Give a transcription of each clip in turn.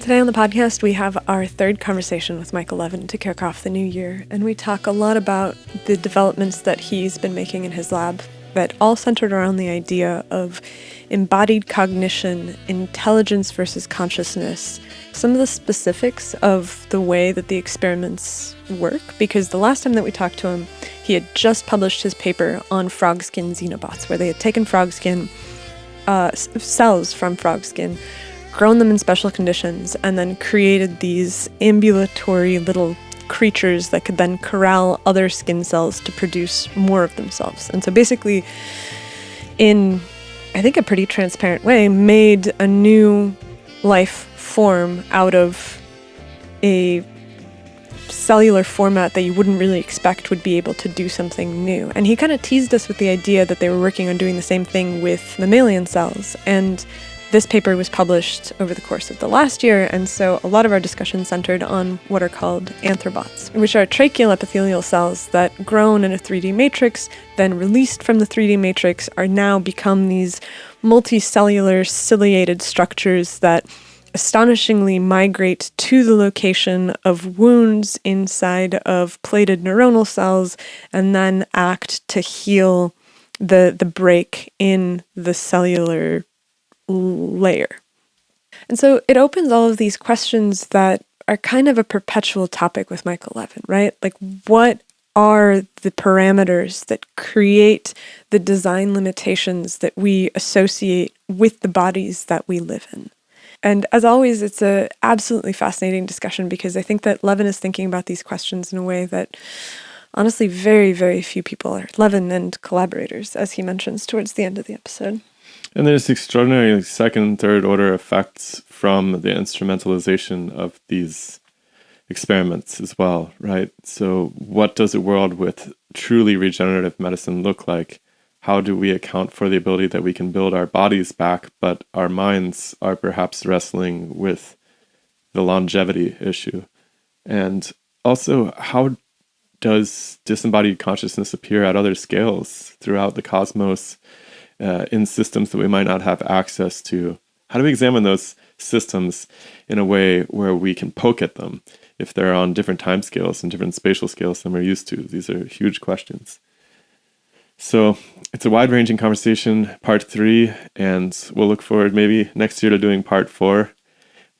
Today on the podcast, we have our third conversation with Michael Levin to kick off the new year, and we talk a lot about the developments that he's been making in his lab that all centered around the idea of embodied cognition, intelligence versus consciousness, some of the specifics of the way that the experiments work, because the last time that we talked to him, he had just published his paper on frog skin xenobots, where they had taken frog skin, cells from frog skin, grown them in special conditions, and then created these ambulatory little creatures that could then corral other skin cells to produce more of themselves. And so basically, in, I think, a pretty transparent way, made a new life form out of a cellular format that you wouldn't really expect would be able to do something new. And he kind of teased us with the idea that they were working on doing the same thing with mammalian cells. And this paper was published over the course of the last year, and so a lot of our discussion centered on what are called anthrobots, which are tracheal epithelial cells that, grown in a 3D matrix, then released from the 3D matrix, are now become these multicellular ciliated structures that astonishingly migrate to the location of wounds inside of plated neuronal cells and then act to heal the break in the cellular layer. And so it opens all of these questions that are kind of a perpetual topic with Michael Levin, right? Like, what are the parameters that create the design limitations that we associate with the bodies that we live in? And as always, it's a absolutely fascinating discussion because I think that Levin is thinking about these questions in a way that honestly very, very few people are. Levin and collaborators, as he mentions towards the end of the episode. And there's extraordinary second and third order effects from the instrumentalization of these experiments as well, right? So what does a world with truly regenerative medicine look like? How do we account for the ability that we can build our bodies back, but our minds are perhaps wrestling with the longevity issue? And also, how does disembodied consciousness appear at other scales throughout the cosmos, in systems that we might not have access to? How do we examine those systems in a way where we can poke at them if they're on different time scales and different spatial scales than we're used to? These are huge questions. So it's a wide-ranging conversation, part 3, and we'll look forward maybe next year to doing part 4.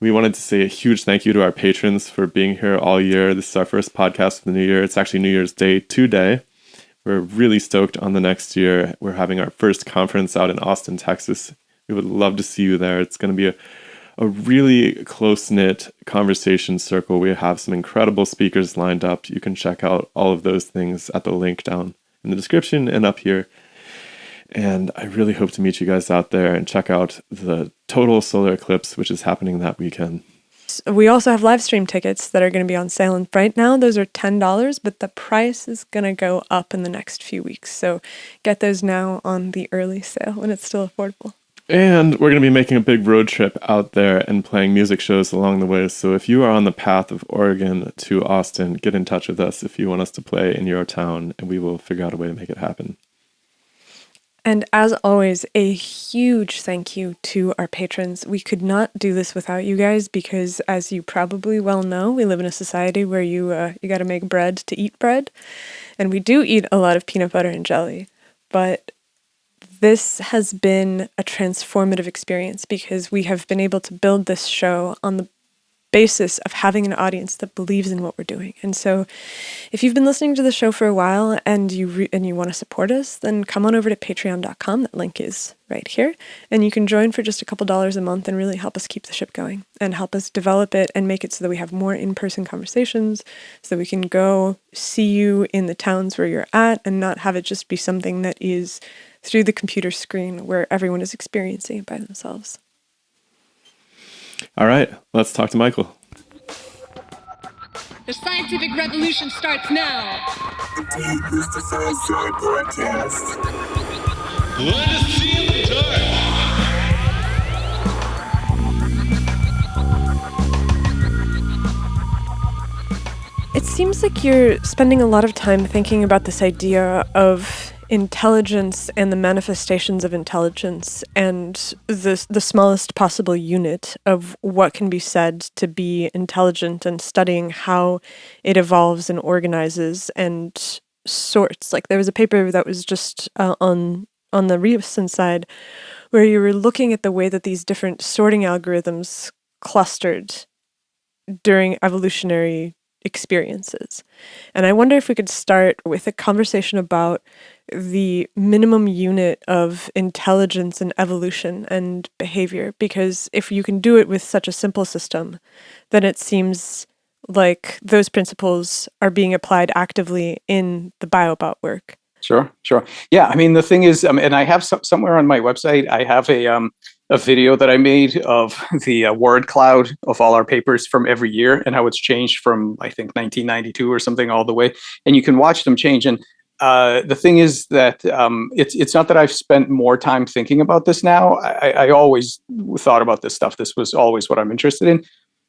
We wanted to say a huge thank you to our patrons for being here all year. This is our first podcast for the new year. It's actually New Year's Day today. We're really stoked on the next year. We're having our first conference out in Austin, Texas. We would love to see you there. It's going to be a really close-knit conversation circle. We have some incredible speakers lined up. You can check out all of those things at the link down in the description and up here. And I really hope to meet you guys out there and check out the total solar eclipse, which is happening that weekend. We also have live stream tickets that are going to be on sale, and right now those are $10, but the price is going to go up in the next few weeks. So get those now on the early sale when it's still affordable. And we're going to be making a big road trip out there and playing music shows along the way. So if you are on the path of Oregon to Austin, get in touch with us if you want us to play in your town, and we will figure out a way to make it happen. And as always, a huge thank you to our patrons. We could not do this without you guys because, as you probably well know, we live in a society where you got to make bread to eat bread. And we do eat a lot of peanut butter and jelly. But this has been a transformative experience because we have been able to build this show on the basis of having an audience that believes in what we're doing. And so if you've been listening to the show for a while and you want to support us, then come on over to patreon.com. That link is right here. And you can join for just a couple dollars a month and really help us keep the ship going and help us develop it and make it so that we have more in-person conversations, so that we can go see you in the towns where you're at and not have it just be something that is through the computer screen where everyone is experiencing it by themselves. All right, let's talk to Michael. The scientific revolution starts now. Let us see in the dark. It seems like you're spending a lot of time thinking about this idea of intelligence and the manifestations of intelligence and the smallest possible unit of what can be said to be intelligent, and studying how it evolves and organizes and sorts. Like there was a paper that was just on the recent side where you were looking at the way that these different sorting algorithms clustered during evolutionary experiences. And I wonder if we could start with a conversation about the minimum unit of intelligence and evolution and behavior, because if you can do it with such a simple system, then it seems like those principles are being applied actively in the Biobot work. Sure. Yeah, I mean, the thing is, and I have somewhere on my website, I have a video that I made of the word cloud of all our papers from every year and how it's changed from, I think, 1992 or something all the way. And you can watch them change. And the thing is that it's not that I've spent more time thinking about this now. I always thought about this stuff. This was always what I'm interested in.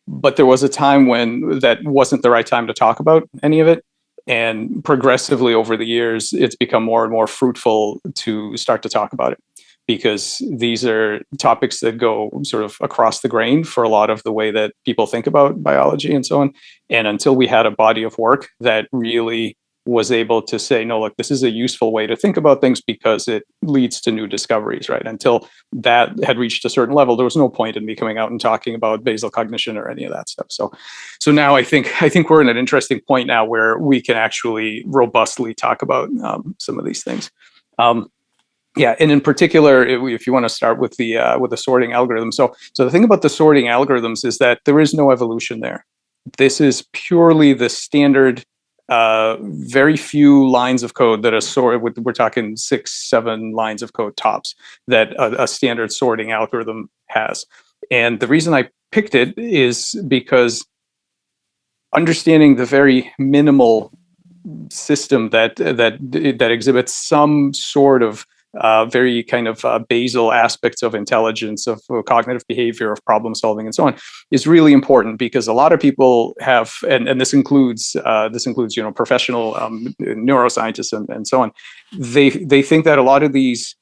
But there was a time when that wasn't the right time to talk about any of it. And progressively over the years, it's become more and more fruitful to start to talk about it, because these are topics that go sort of across the grain for a lot of the way that people think about biology and so on. And until we had a body of work that really was able to say, no, look, this is a useful way to think about things because it leads to new discoveries, right? Until that had reached a certain level, there was no point in me coming out and talking about basal cognition or any of that stuff. So now I think we're in an interesting point now where we can actually robustly talk about some of these things. Yeah, and in particular, if you want to start with the sorting algorithm. So the thing about the sorting algorithms is that there is no evolution there. This is purely the standard. Very few lines of code that are sorted. We're talking 6-7 lines of code tops that a standard sorting algorithm has. And the reason I picked it is because understanding the very minimal system that exhibits some sort of very kind of basal aspects of intelligence, of cognitive behavior, of problem solving, and so on, is really important, because a lot of people have, and this includes professional neuroscientists and so on. They think that a lot of these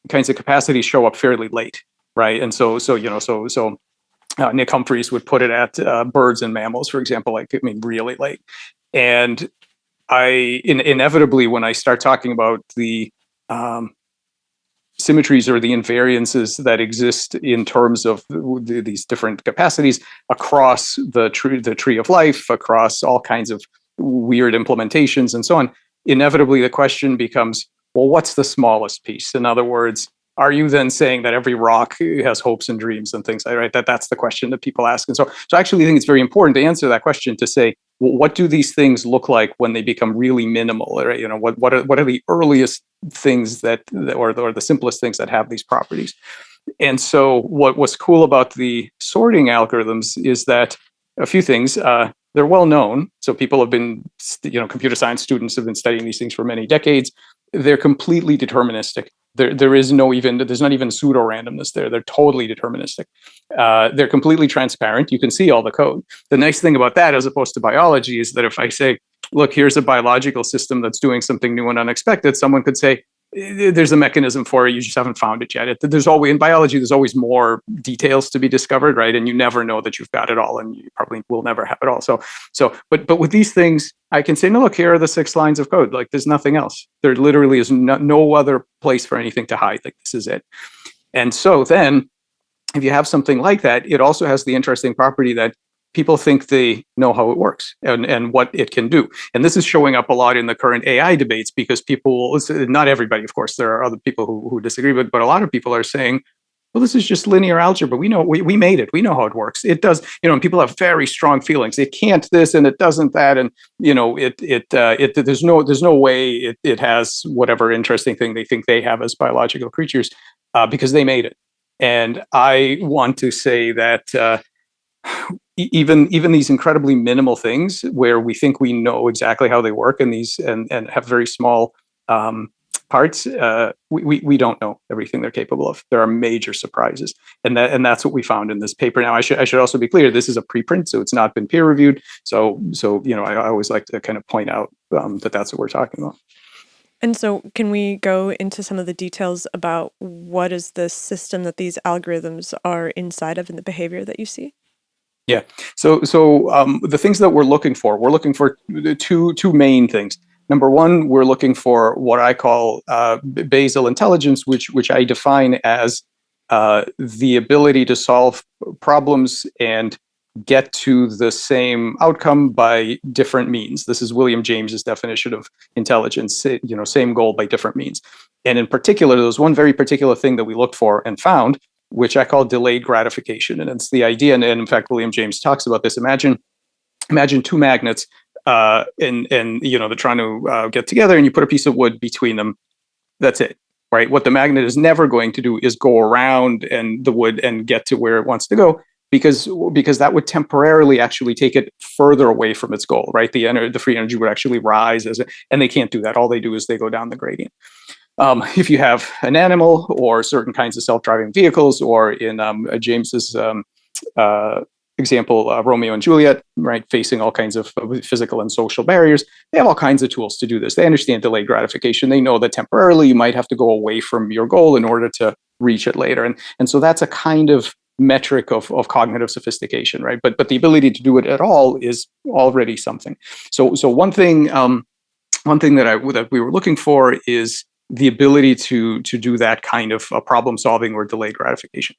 kinds of capacities show up fairly late, right? And so Nick Humphreys would put it at birds and mammals, for example, really late. And inevitably, when I start talking about the symmetries or the invariances that exist in terms of these different capacities across the tree of life, across all kinds of weird implementations and so on, inevitably the question becomes, well, what's the smallest piece? In other words, are you then saying that every rock has hopes and dreams and things like that? That's the question that people ask. And so I actually think it's very important to answer that question, to say, well, what do these things look like when they become really minimal? Right? What are the earliest things or the simplest things that have these properties? And so what was cool about the sorting algorithms is that a few things. They're well known. So people have been, computer science students have been studying these things for many decades. They're completely deterministic. There's not even pseudo randomness there. They're totally deterministic. They're completely transparent. You can see all the code. The nice thing about that, as opposed to biology, is that if I say, look, here's a biological system that's doing something new and unexpected, someone could say, there's a mechanism for it, you just haven't found it yet. In biology, there's always more details to be discovered, right? And you never know that you've got it all, and you probably will never have it all. But with these things, I can say, no, look, here are the 6 lines of code. Like, there's nothing else. There literally is no other place for anything to hide. Like, this is it. And so then, if you have something like that, it also has the interesting property that people think they know how it works and what it can do. And this is showing up a lot in the current AI debates, because people, not everybody, of course, there are other people who disagree, but a lot of people are saying, well, this is just linear algebra. We know, we made it. We know how it works. It does, and people have very strong feelings. It can't this and it doesn't that. And, there's no way it has whatever interesting thing they think they have as biological creatures, because they made it. And I want to say that, even these incredibly minimal things where we think we know exactly how they work, and have very small parts, we don't know everything they're capable of. There are major surprises, and that's what we found in this paper. Now, I should also be clear, this is a preprint, so it's not been peer reviewed. So I always like to kind of point out that that's what we're talking about. And so can we go into some of the details about what is the system that these algorithms are inside of and the behavior that you see? Yeah. So the things that we're looking for the two main things. Number one, we're looking for what I call basal intelligence, which I define as the ability to solve problems and get to the same outcome by different means. This is William James's definition of intelligence. Same goal by different means. And in particular, there was one very particular thing that we looked for and found, which I call delayed gratification. And it's the idea, and in fact, William James talks about this. Imagine two magnets, and they're trying to get together, and you put a piece of wood between them. That's it, right? What the magnet is never going to do is go around and the wood and get to where it wants to go, because that would temporarily actually take it further away from its goal, right? The free energy would actually rise and they can't do that. All they do is they go down the gradient. If you have an animal or certain kinds of self-driving vehicles, or in James's example, Romeo and Juliet, right, facing all kinds of physical and social barriers, they have all kinds of tools to do this. They understand delayed gratification. They know that temporarily you might have to go away from your goal in order to reach it later. And so that's a kind of metric of cognitive sophistication, right? But the ability to do it at all is already something. So one thing that we were looking for is the ability to do that kind of problem solving or delayed gratification.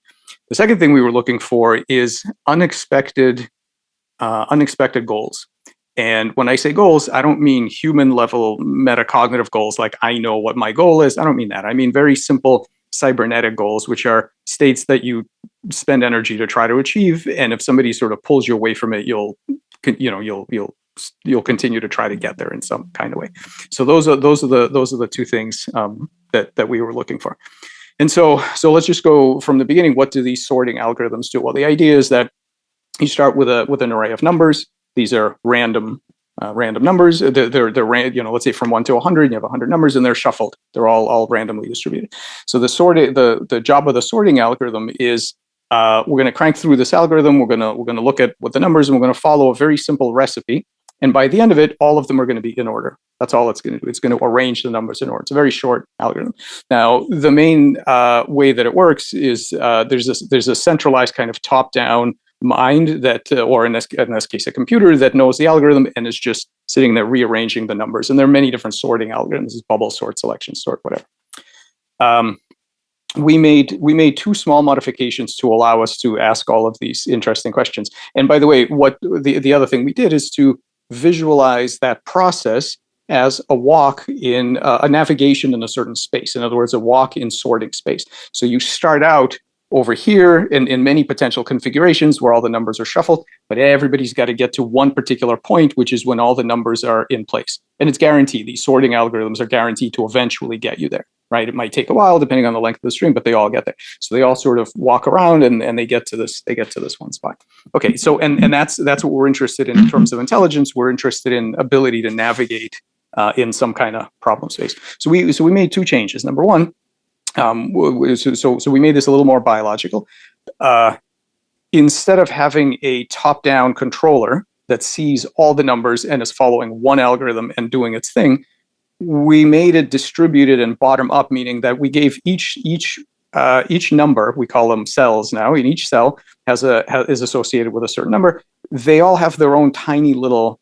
The second thing we were looking for is unexpected goals. And when I say goals, I don't mean human level metacognitive goals like I know what my goal is. I don't mean that. I mean very simple cybernetic goals, which are states that you spend energy to try to achieve. And if somebody sort of pulls you away from it, you'll continue to try to get there in some kind of way. So those are the two things that we were looking for. And so let's just go from the beginning. What do these sorting algorithms do? Well, the idea is that you start with an array of numbers. These are random numbers. They're let's say from 1 to 100. You have 100 numbers, and they're shuffled. They're all randomly distributed. So the job of the sorting algorithm is we're going to crank through this algorithm. We're going to look at what the numbers, and we're going to follow a very simple recipe. And by the end of it, all of them are going to be in order. That's all it's going to do. It's going to arrange the numbers in order. It's a very short algorithm. Now, the main way that it works is there's a centralized kind of top-down mind that, or in this case, a computer that knows the algorithm and is just sitting there rearranging the numbers. And there are many different sorting algorithms: bubble sort, selection sort, whatever. We made two small modifications to allow us to ask all of these interesting questions. And by the way, what the other thing we did is to visualize that process as a walk in a navigation in a certain space. In other words, a walk in sorting space. So you start out over here in many potential configurations where all the numbers are shuffled, but everybody's got to get to one particular point, which is when all the numbers are in place. And it's guaranteed. These sorting algorithms are guaranteed to eventually get you there, right? It might take a while depending on the length of the string, but they all get there. So they all sort of walk around and they get to this one spot. Okay, so and that's what we're interested in terms of intelligence. We're interested in ability to navigate in some kind of problem space. So we made two changes. Number one, so we made this a little more biological. Instead of having a top-down controller that sees all the numbers and is following one algorithm and doing its thing, we made it distributed and bottom-up, meaning that we gave each number, we call them cells now, and each cell is associated with a certain number. They all have their own tiny little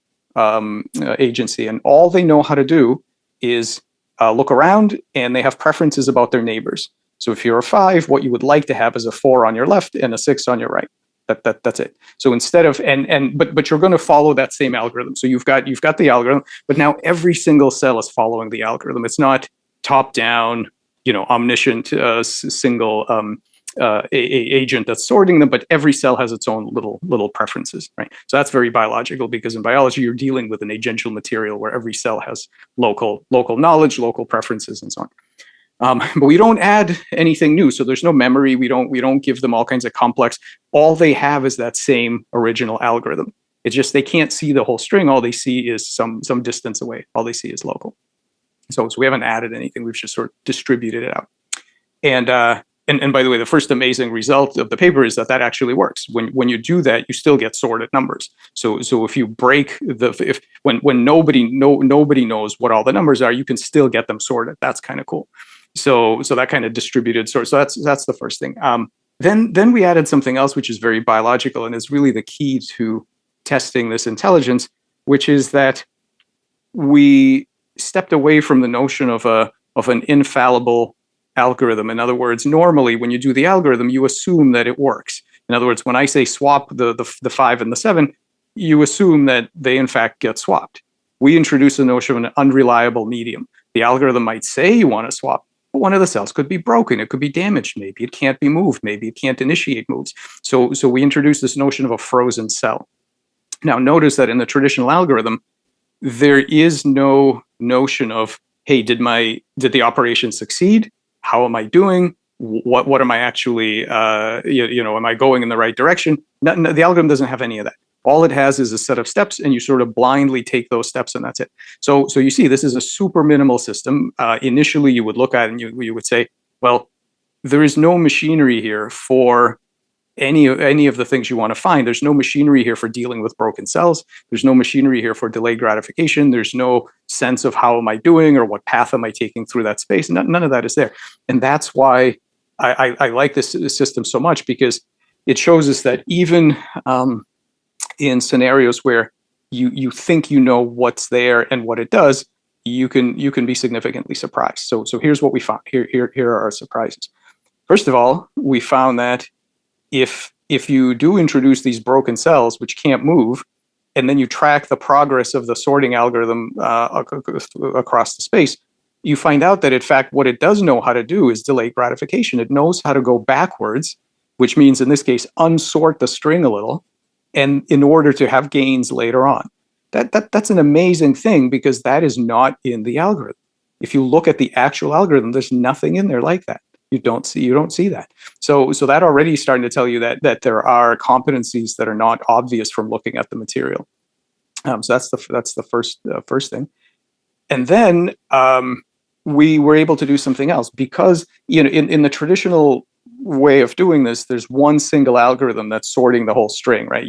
agency, and all they know how to do is look around, and they have preferences about their neighbors. So if you're a 5, what you would like to have is a 4 on your left and a 6 on your right. That's it. So instead of but you're going to follow that same algorithm. So you've got the algorithm, but now every single cell is following the algorithm. It's not top down, omniscient single agent that's sorting them, but every cell has its own little preferences, right? So that's very biological, because in biology you're dealing with an agential material where every cell has local knowledge, local preferences, and so on. But we don't add anything new, so there's no memory. We don't give them all kinds of complex. All they have is that same original algorithm. It's just they can't see the whole string. All they see is some distance away. All they see is local. So we haven't added anything. We've just sort of distributed it out. And And by the way, the first amazing result of the paper is that actually works. When you do that, you still get sorted numbers. So if you break when nobody knows what all the numbers are, you can still get them sorted. That's kind of cool. So that kind of distributed sort. So that's the first thing. Then we added something else, which is very biological and is really the key to testing this intelligence, which is that we stepped away from the notion of an infallible algorithm. In other words, normally when you do the algorithm, you assume that it works. In other words, when I say swap the 5 and the 7, you assume that they in fact get swapped. We introduce the notion of an unreliable medium. The algorithm might say you want to swap, but one of the cells could be broken. It could be damaged. Maybe it can't be moved. Maybe it can't initiate moves. So we introduce this notion of a frozen cell. Now, notice that in the traditional algorithm, there is no notion of, hey, did the operation succeed? How am I doing? What am I actually, am I going in the right direction? No, the algorithm doesn't have any of that. All it has is a set of steps, and you sort of blindly take those steps, and that's it. So you see, this is a super minimal system. Initially, you would look at it and you would say, well, there is no machinery here for any of the things you want to find. There's no machinery here for dealing with broken cells. There's no machinery here for delayed gratification. There's no sense of how am I doing or what path am I taking through that space. None of that is there. And that's why I like this system so much, because it shows us that even in scenarios where you think you know what's there and what it does, you can be significantly surprised. So here's what we found. Here are our surprises. First of all, we found that if you do introduce these broken cells which can't move, and then you track the progress of the sorting algorithm across the space, you find out that in fact what it does know how to do is delay gratification. It knows how to go backwards, which means in this case unsort the string a little, and in order to have gains later on. That's an amazing thing, because that is not in the algorithm. If you look at the actual algorithm, there's nothing in there like that. You don't see that. So that already is starting to tell you that there are competencies that are not obvious from looking at the material. So that's the first thing. And then we were able to do something else, because in the traditional way of doing this, there's one single algorithm that's sorting the whole string, right?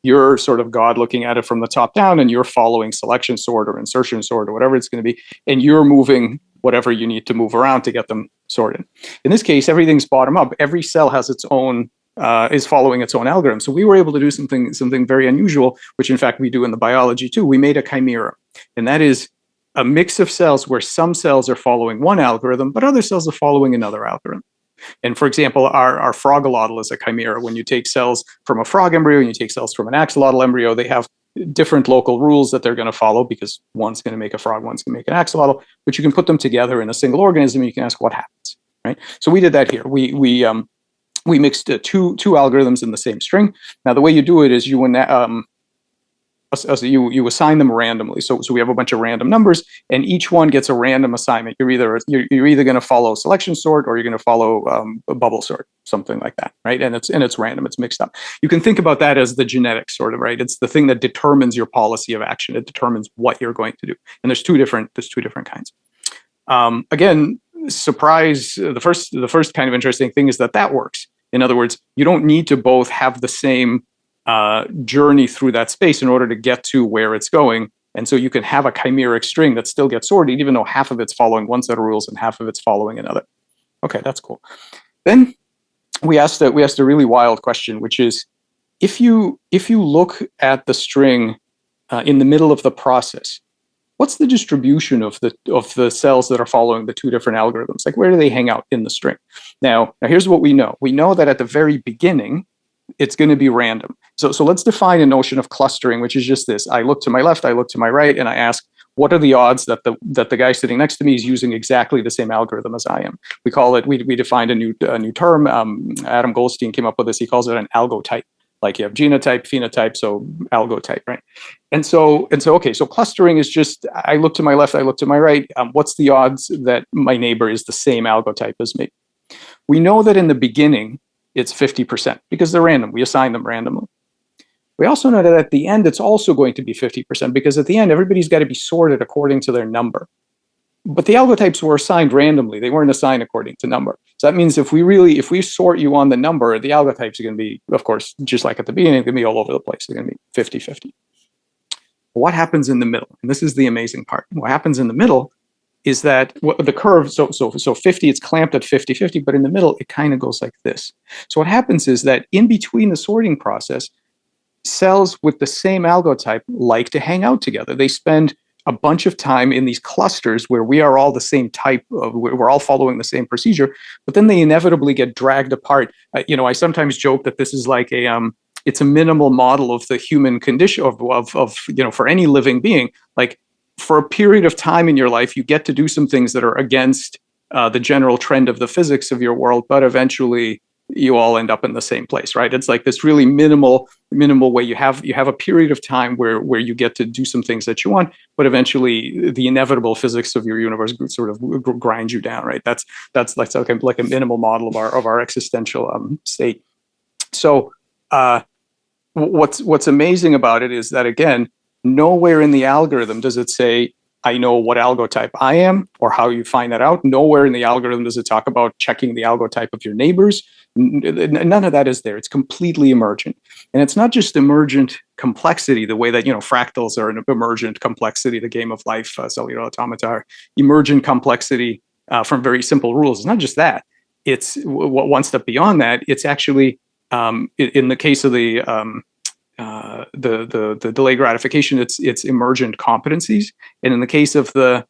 You're sort of God looking at it from the top down, and you're following selection sort or insertion sort or whatever it's going to be, and you're moving whatever you need to move around to get them sorted. In this case, everything's bottom up. Every cell has its own, is following its own algorithm. So we were able to do something very unusual, which in fact we do in the biology too. We made a chimera, and that is a mix of cells where some cells are following one algorithm, but other cells are following another algorithm. And for example, our frogolotl is a chimera. When you take cells from a frog embryo and you take cells from an axolotl embryo, they have different local rules that they're going to follow, because one's going to make a frog, one's going to make an axolotl, but you can put them together in a single organism and you can ask what happens, right? So we did that here. We mixed two algorithms in the same string. Now, the way you do it is you assign them randomly. So we have a bunch of random numbers, and each one gets a random assignment. You're either going to follow selection sort, or you're going to follow a bubble sort, something like that, right? And it's random. It's mixed up. You can think about that as the genetic sort of, right? It's the thing that determines your policy of action. It determines what you're going to do. And there's two different kinds. Again, surprise. The first kind of interesting thing is that works. In other words, you don't need to both have the same journey through that space in order to get to where it's going. And so you can have a chimeric string that still gets sorted, even though half of it's following one set of rules and half of it's following another. Okay, that's cool. Then we asked a really wild question, which is, if you look at the string in the middle of the process, what's the distribution of the cells that are following the two different algorithms? Like, where do they hang out in the string? Now here's what we know. We know that at the very beginning, it's going to be random. So let's define a notion of clustering, which is just this. I look to my left, I look to my right, and I ask, what are the odds that the guy sitting next to me is using exactly the same algorithm as I am? We call it, we defined a new term. Adam Goldstein came up with this. He calls it an algotype. Like you have genotype, phenotype, so algotype, right? And so okay, so clustering is just, I look to my left, I look to my right. What's the odds that my neighbor is the same algotype as me? We know that in the beginning, it's 50% because they're random. We assign them randomly. We also know that at the end, it's also going to be 50% because at the end, everybody's got to be sorted according to their number. But the algotypes were assigned randomly. They weren't assigned according to number. So that means if we sort you on the number, the algo types are going to be, of course, just like at the beginning, going to be all over the place. They're going to be 50-50. What happens in the middle? And this is the amazing part. What happens in the middle is that the curve, so 50, it's clamped at 50-50, but in the middle, it kind of goes like this. So what happens is that in between the sorting process, cells with the same algo type like to hang out together. They spend a bunch of time in these clusters where we are all the same type of, we're all following the same procedure, but then they inevitably get dragged apart. I sometimes joke that this is like it's a minimal model of the human condition of for any living being. Like, for a period of time in your life, you get to do some things that are against the general trend of the physics of your world, but eventually you all end up in the same place, right? It's like this really minimal way. You have a period of time where you get to do some things that you want, but eventually the inevitable physics of your universe sort of grinds you down, right? That's like a minimal model of our existential state. So what's amazing about it is that, again, nowhere in the algorithm does it say, I know what algo type I am, or how you find that out. Nowhere in the algorithm does it talk about checking the algo type of your neighbors. None of that is there. It's completely emergent. And it's not just emergent complexity, the way that, fractals are an emergent complexity, the game of life, cellular automata are emergent complexity from very simple rules. It's not just that. It's one step beyond that. It's actually, in the case of the delayed gratification, it's emergent competencies, and in the case of the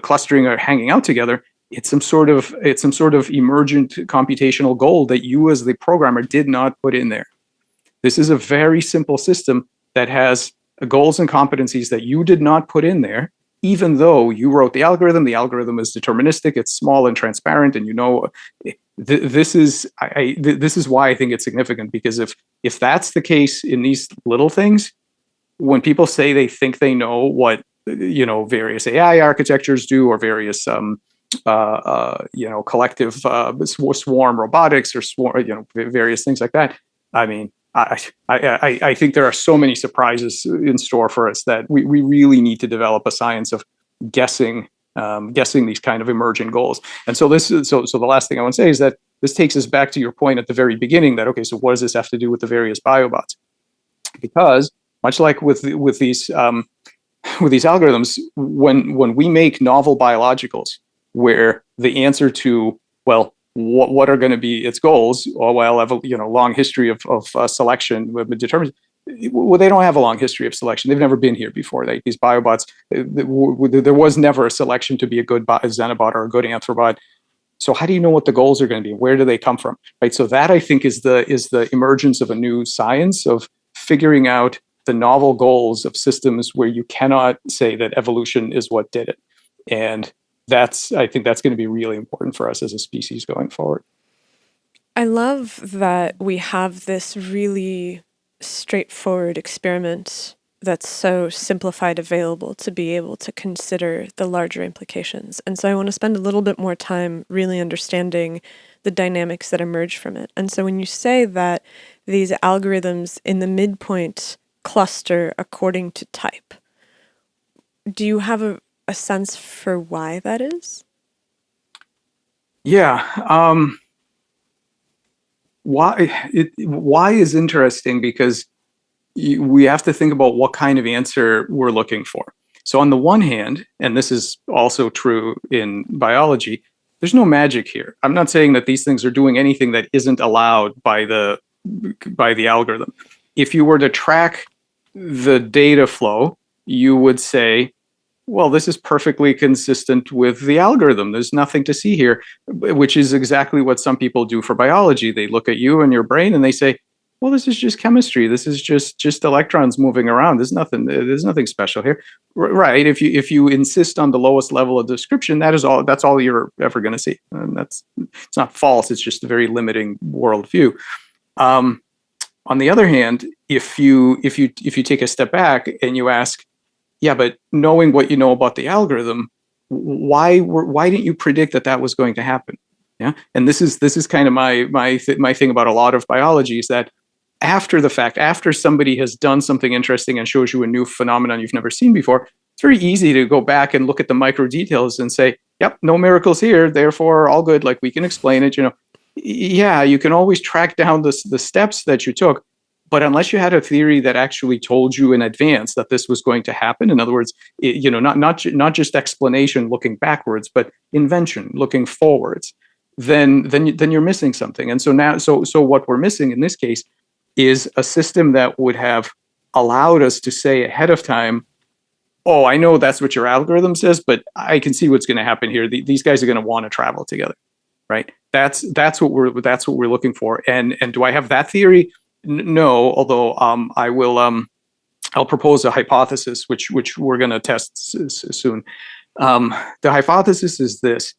clustering or hanging out together, it's some sort of emergent computational goal that you as the programmer did not put in there. This is a very simple system that has goals and competencies that you did not put in there, even though you wrote the algorithm. The algorithm is deterministic, it's small and transparent, and this is why I think it's significant, because if that's the case in these little things, when people say they think they know what various AI architectures do, or various collective swarm robotics, or various things like that, I mean, I think there are so many surprises in store for us that we really need to develop a science of guessing these kind of emergent goals. And so the last thing I want to say is that this takes us back to your point at the very beginning that, okay, so what does this have to do with the various biobots? Because much like with these algorithms, when we make novel biologicals where the answer to, well, what are going to be its goals, or long history of selection determines. Well, they don't have a long history of selection. They've never been here before. These biobots, there was never a selection to be a good xenobot or a good anthrobot. So how do you know what the goals are going to be? Where do they come from? Right. So that, I think, is the emergence of a new science of figuring out the novel goals of systems where you cannot say that evolution is what did it. And I think that's going to be really important for us as a species going forward. I love that we have this really straightforward experiment that's so simplified, available to be able to consider the larger implications. And so I want to spend a little bit more time really understanding the dynamics that emerge from it. And so when you say that these algorithms in the midpoint cluster according to type, do you have a sense for why that is? Yeah. Why is interesting, because we have to think about what kind of answer we're looking for. So on the one hand, and this is also true in biology, there's no magic here. I'm not saying that these things are doing anything that isn't allowed by the algorithm. If you were to track the data flow, you would say, well, this is perfectly consistent with the algorithm. There's nothing to see here, which is exactly what some people do for biology. They look at you and your brain and they say, well, this is just chemistry. This is just electrons moving around. There's nothing special here. Right. If you insist on the lowest level of description, that's all you're ever going to see. And it's not false. It's just a very limiting worldview. On the other hand, if you take a step back and you ask, yeah, but knowing what you know about the algorithm, why didn't you predict that was going to happen? Yeah, and this is kind of my thing about a lot of biology, is that after the fact, after somebody has done something interesting and shows you a new phenomenon you've never seen before, it's very easy to go back and look at the micro details and say, yep, no miracles here, therefore all good. Like we can explain it, Yeah, you can always track down the steps that you took, but unless you had a theory that actually told you in advance that this was going to happen, in other words, not just explanation looking backwards, but invention looking forwards, then you're missing something. And so now, so what we're missing in this case is a system that would have allowed us to say ahead of time, oh, I know that's what your algorithm says, but I can see what's going to happen here. These guys are going to want to travel together, right? That's what we're looking for. And do I have that theory? No, although I will I'll propose a hypothesis which we're going to test soon. The hypothesis is this.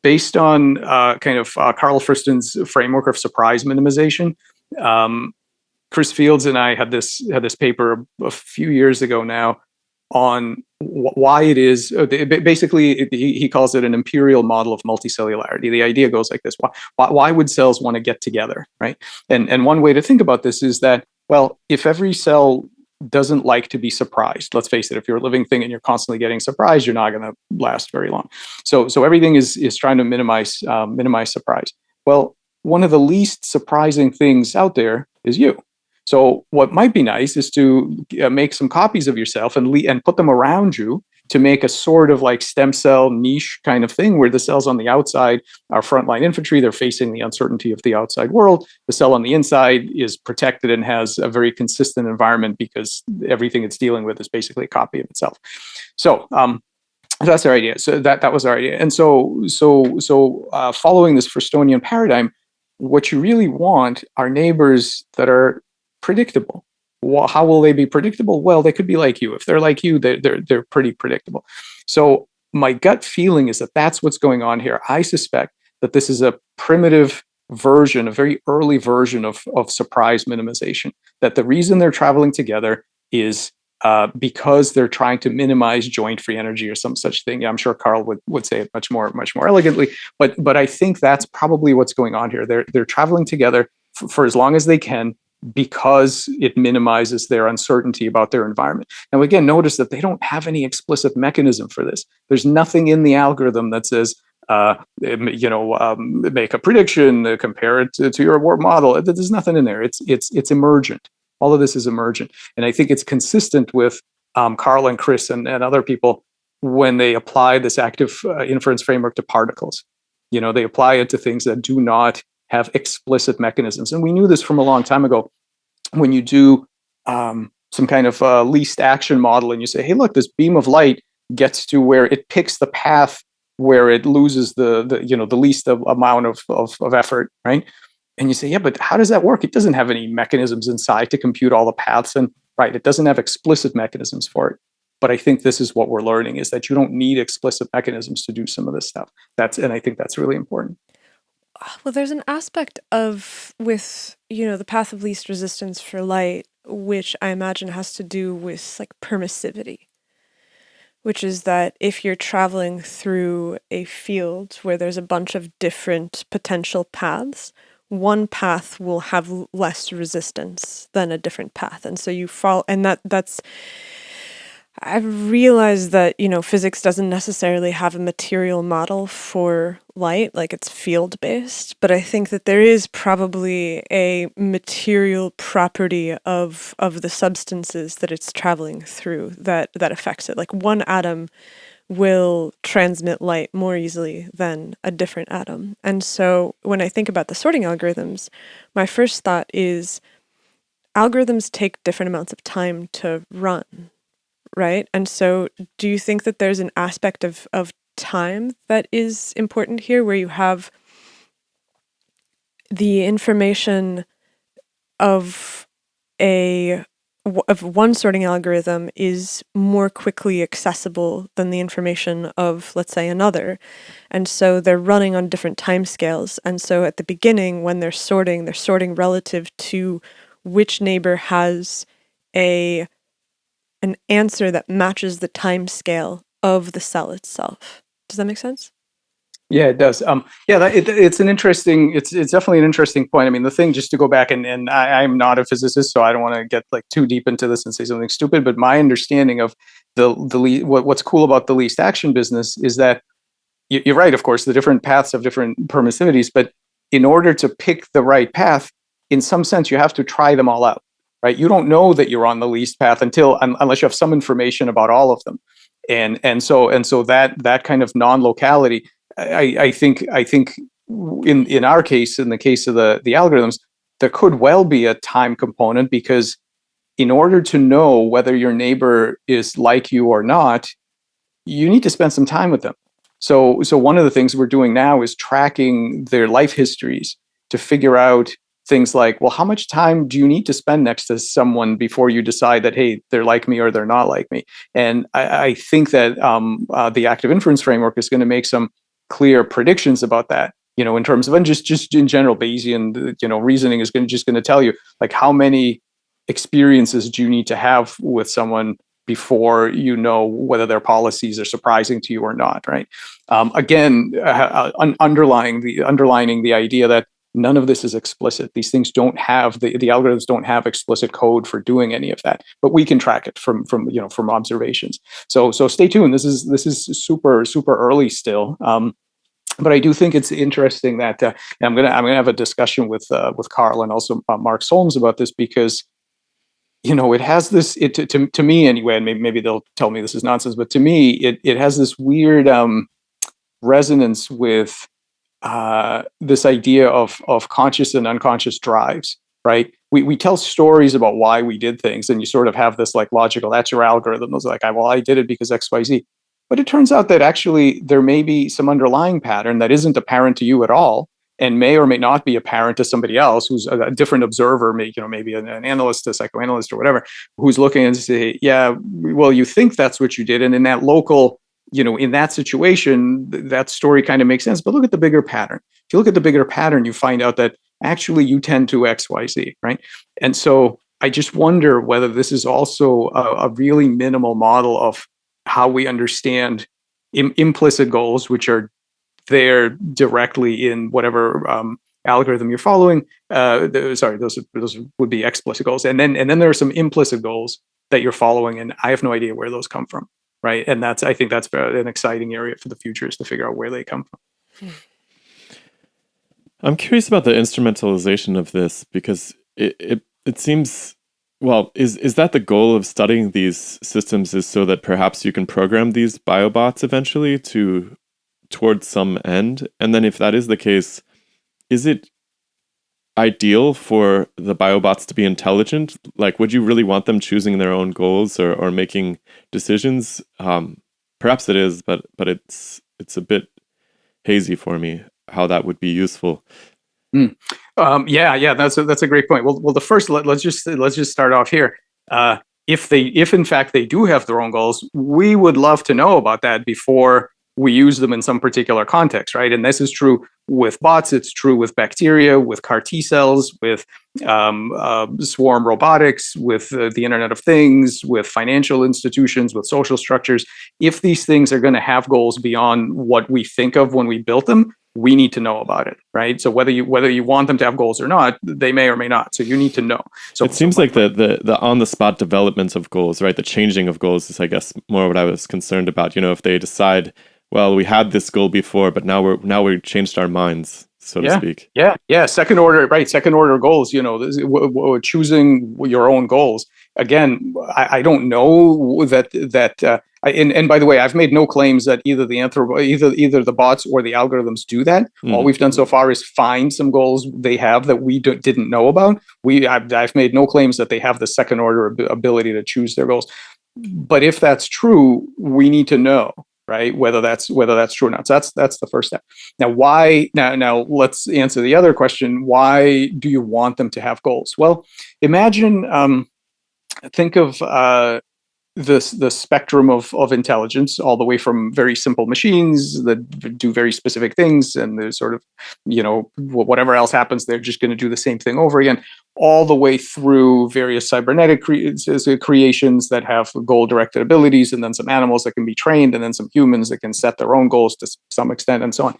Based on Carl Friston's framework of surprise minimization, Chris Fields and I had this paper a few years ago now on why it is. Basically, he calls it an imperial model of multicellularity. The idea goes like this: why would cells want to get together, right? And one way to think about this is that, well, if every cell doesn't like to be surprised, let's face it, if you're a living thing and you're constantly getting surprised, you're not going to last very long. So everything is trying to minimize surprise. Well, one of the least surprising things out there is you. So what might be nice is to make some copies of yourself and put them around you to make a sort of like stem cell niche kind of thing where the cells on the outside are frontline infantry. They're facing the uncertainty of the outside world. The cell on the inside is protected and has a very consistent environment because everything it's dealing with is basically a copy of itself. So that's our idea. So that was our idea. And so following this Fristonian paradigm, what you really want are neighbors that are predictable. Well, how will they be predictable? Well, they could be like you. If they're like you, they're pretty predictable. So my gut feeling is that that's what's going on here. I suspect that this is a primitive version, a very early version of surprise minimization. That the reason they're traveling together is because they're trying to minimize joint free energy or some such thing. Yeah, I'm sure Carl would say it much more elegantly, but I think that's probably what's going on here. They're traveling together for as long as they can, because it minimizes their uncertainty about their environment. Now, again, notice that they don't have any explicit mechanism for this. There's nothing in the algorithm that says, make a prediction, compare it to your warp model. There's nothing in there. It's emergent. All of this is emergent. And I think it's consistent with Carl and Chris and other people when they apply this active inference framework to particles. They apply it to things that do not have explicit mechanisms. And we knew this from a long time ago. When you do some kind of least action model and you say, hey, look, this beam of light gets to where it picks the path where it loses the least amount of effort, right? And you say, yeah, but how does that work? It doesn't have any mechanisms inside to compute all the paths. And right, it doesn't have explicit mechanisms for it. But I think this is what we're learning, is that you don't need explicit mechanisms to do some of this stuff. And I think that's really important. Well, there's an aspect with the path of least resistance for light, which I imagine has to do with like permissivity, which is that if you're traveling through a field where there's a bunch of different potential paths, one path will have less resistance than a different path. And so you follow, and that's I've realized that, physics doesn't necessarily have a material model for light, like it's field-based, but I think that there is probably a material property of the substances that it's traveling through that affects it. Like one atom will transmit light more easily than a different atom. And so when I think about the sorting algorithms, my first thought is algorithms take different amounts of time to run. Right? And so do you think that there's an aspect of time that is important here, where you have the information of one sorting algorithm is more quickly accessible than the information of, let's say, another. And so they're running on different timescales. And so at the beginning, when they're sorting relative to which neighbor has an answer that matches the time scale of the cell itself. Does that make sense? Yeah, it does. Yeah, it's an interesting. It's definitely an interesting point. I mean, the thing, just to go back, and I'm not a physicist, so I don't want to get like too deep into this and say something stupid. But my understanding of what's cool about the least action business is that you're right. Of course, the different paths have different permissivities, but in order to pick the right path, in some sense, you have to try them all out. Right? You don't know that you're on the least path unless you have some information about all of them, and so that kind of non-locality. I think in our case, in the case of the algorithms, there could well be a time component, because in order to know whether your neighbor is like you or not, you need to spend some time with them. So one of the things we're doing now is tracking their life histories to figure out things like, well, how much time do you need to spend next to someone before you decide that, hey, they're like me or they're not like me? And I think that the active inference framework is going to make some clear predictions about that, in terms of, and just in general, Bayesian, reasoning is just going to tell you, like, how many experiences do you need to have with someone before you know whether their policies are surprising to you or not, right? Again, underlining the idea that none of this is explicit. These things don't have the algorithms don't have explicit code for doing any of that, but we can track it from observations. So stay tuned. This is super early still. But I do think it's interesting that I'm gonna have a discussion with Carl and also Mark Solms about this, because it has this, to me anyway, and maybe they'll tell me this is nonsense, but to me it has this weird resonance with this idea of conscious and unconscious drives, right? We tell stories about why we did things, and you sort of have this like logical, that's your algorithm. It was like, well, I did it because X, Y, Z. But it turns out that actually there may be some underlying pattern that isn't apparent to you at all, and may or may not be apparent to somebody else who's a different observer, maybe an analyst, a psychoanalyst, or whatever, who's looking and say, yeah, well, you think that's what you did, and in that local, in that situation, that story kind of makes sense. But look at the bigger pattern. If you look at the bigger pattern, you find out that actually you tend to X, Y, Z, right? And so I just wonder whether this is also a really minimal model of how we understand implicit goals, which are there directly in whatever algorithm you're following. Those would be explicit goals, and then there are some implicit goals that you're following, and I have no idea where those come from, right? And I think that's an exciting area for the future, is to figure out where they come from. I'm curious about the instrumentalization of this, because it seems, well, is that the goal of studying these systems, is so that perhaps you can program these biobots eventually towards some end? And then if that is the case, is it ideal for the biobots to be intelligent? Like, would you really want them choosing their own goals or making decisions? Perhaps it is, but it's a bit hazy for me how that would be useful. Yeah, that's a great point. Well, the first, let's just start off here. If in fact they do have their own goals, we would love to know about that before we use them in some particular context, right? And this is true with bots. It's true with bacteria, with CAR T cells, with swarm robotics, with the Internet of Things, with financial institutions, with social structures. If these things are going to have goals beyond what we think of when we built them, we need to know about it, right? So whether you want them to have goals or not, they may or may not. So you need to know. So it seems like the on the spot development of goals, right? The changing of goals is, I guess, more what I was concerned about. If they decide, well, we had this goal before, but now we've changed our minds, so to speak. Yeah. Second order goals. Choosing your own goals. Again, I don't know that. And by the way, I've made no claims that either the bots or the algorithms do that. All we've done so far is find some goals they have that we didn't know about. I've made no claims that they have the second order ability to choose their goals. But if that's true, we need to know, right, whether that's true or not. So that's the first step. Now, why? Now let's answer the other question. Why do you want them to have goals? Well, imagine, think of the spectrum of intelligence, all the way from very simple machines that do very specific things, and there's sort of, whatever else happens, they're just going to do the same thing over again, all the way through various cybernetic creations that have goal-directed abilities, and then some animals that can be trained, and then some humans that can set their own goals to some extent, and so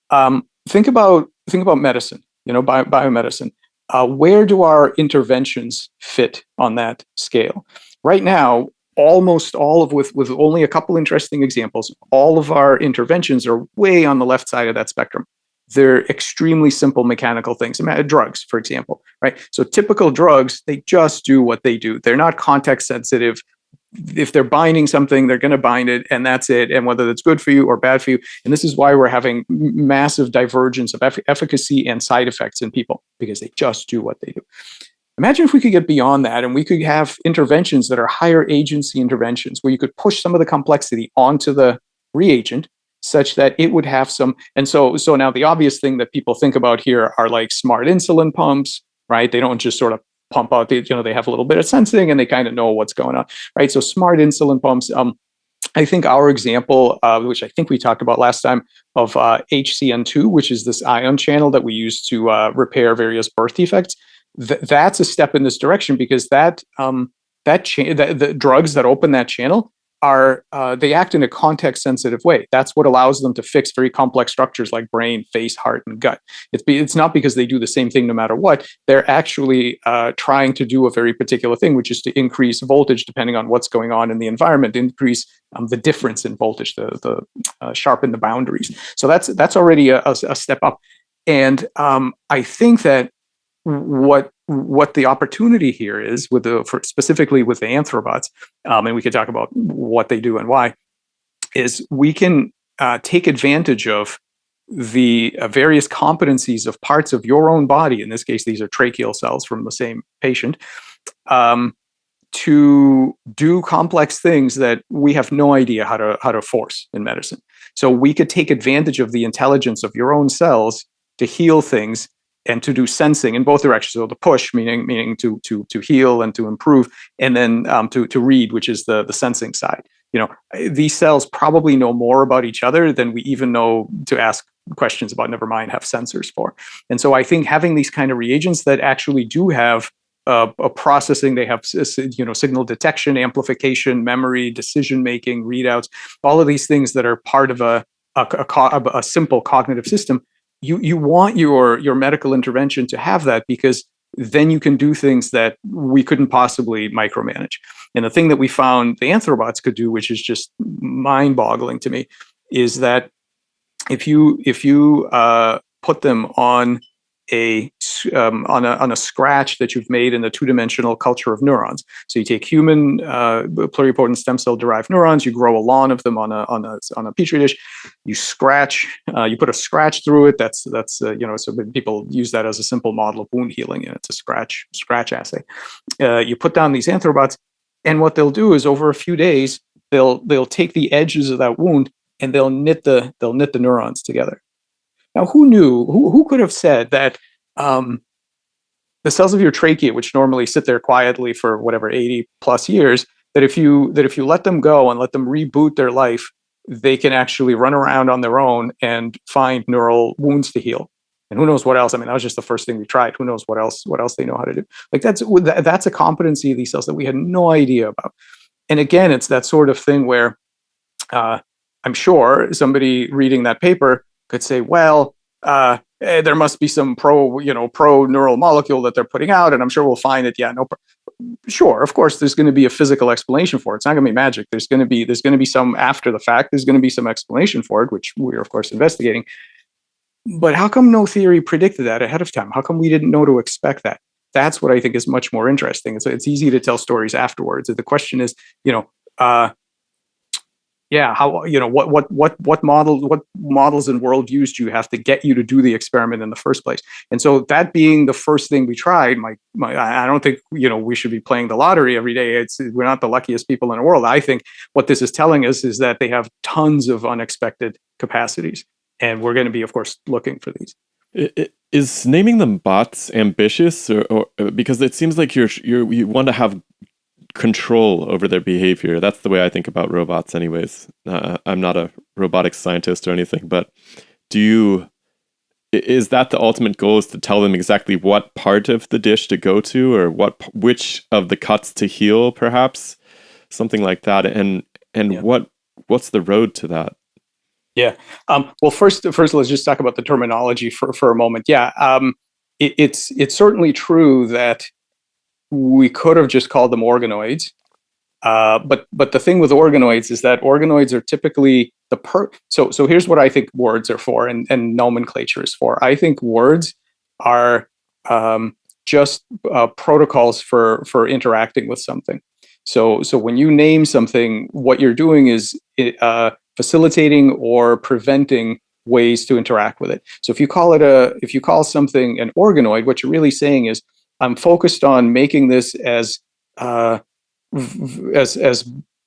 on. Think about medicine, biomedicine. Where do our interventions fit on that scale? Right now, almost all of, with only a couple interesting examples, all of our interventions are way on the left side of that spectrum. They're extremely simple mechanical things. Drugs, for example, right? So typical drugs, they just do what they do. They're not context sensitive. If they're binding something, they're going to bind it, and that's it. And whether that's good for you or bad for you. And this is why we're having massive divergence of efficacy and side effects in people, because they just do what they do. Imagine if we could get beyond that and we could have interventions that are higher agency interventions, where you could push some of the complexity onto the reagent such that it would have some. And so now the obvious thing that people think about here are like smart insulin pumps, right? They don't just sort of pump out, they have a little bit of sensing and they kind of know what's going on, right? So smart insulin pumps. I think our example, which I think we talked about last time, of HCN2, which is this ion channel that we use to repair various birth defects. That's a step in this direction, because the drugs that open that channel are they act in a context sensitive way. That's what allows them to fix very complex structures like brain, face, heart, and gut. It's not because they do the same thing no matter what. They're actually trying to do a very particular thing, which is to increase voltage depending on what's going on in the environment, increase the difference in voltage, the sharpen the boundaries. So that's already a step up. And I think that what the opportunity here is specifically with the anthrobots, and we could talk about what they do and why, is we can take advantage of the various competencies of parts of your own body. In this case, these are tracheal cells from the same patient, to do complex things that we have no idea how to force in medicine. So we could take advantage of the intelligence of your own cells to heal things and to do sensing in both directions. So the push, meaning to heal and to improve, and then to read, which is the sensing side. These cells probably know more about each other than we even know to ask questions about, never mind have sensors for. And so I think having these kind of reagents that actually do have a processing, they have signal detection, amplification, memory, decision making, readouts, all of these things that are part of a simple cognitive system. You want your medical intervention to have that, because then you can do things that we couldn't possibly micromanage. And the thing that we found the anthrobots could do, which is just mind-boggling to me, is that if you put them on a scratch that you've made in the two-dimensional culture of neurons. So you take human pluripotent stem cell derived neurons, you grow a lawn of them on a petri dish, you scratch, you put a scratch through it. That's so people use that as a simple model of wound healing, and it's a scratch assay. You put down these anthrobots, and what they'll do is over a few days they'll take the edges of that wound and they'll knit the neurons together. Now, who knew? Who could have said that the cells of your trachea, which normally sit there quietly for 80 plus years, that if you let them go and let them reboot their life, they can actually run around on their own and find neural wounds to heal. And who knows what else? I mean, that was just the first thing we tried. Who knows what else they know how to do? Like that's a competency of these cells that we had no idea about. And again, it's that sort of thing where I'm sure somebody reading that paper could say, well, there must be some pro neural molecule that they're putting out, and I'm sure we'll find it. Yeah, sure. Of course, there's going to be a physical explanation for it. It's not going to be magic. There's going to be some after the fact. There's going to be some explanation for it, which we're of course investigating. But how come no theory predicted that ahead of time? How come we didn't know to expect that? That's what I think is much more interesting. It's easy to tell stories afterwards. The question is, how what models and worldviews do you have to get you to do the experiment in the first place? And so that being the first thing we tried, I don't think we should be playing the lottery every day. We're not the luckiest people in the world. I think what this is telling us is that they have tons of unexpected capacities, and we're going to be, of course, looking for these. Is naming them bots ambitious, or because it seems like you want to have control over their behavior. That's the way I think about robots anyways. I'm not a robotics scientist or anything, but is that the ultimate goal, is to tell them exactly what part of the dish to go to, or which of the cuts to heal, perhaps something like that? And what's the road to that? Yeah. Well, first, let's just talk about the terminology for a moment. Yeah. It's certainly true that we could have just called them organoids. But the thing with organoids is that organoids are typically so here's what I think words are for, and nomenclature is for. I think words are just protocols for interacting with something. So when you name something, what you're doing is facilitating or preventing ways to interact with it. So if you call something an organoid, what you're really saying is, I'm focused on making this as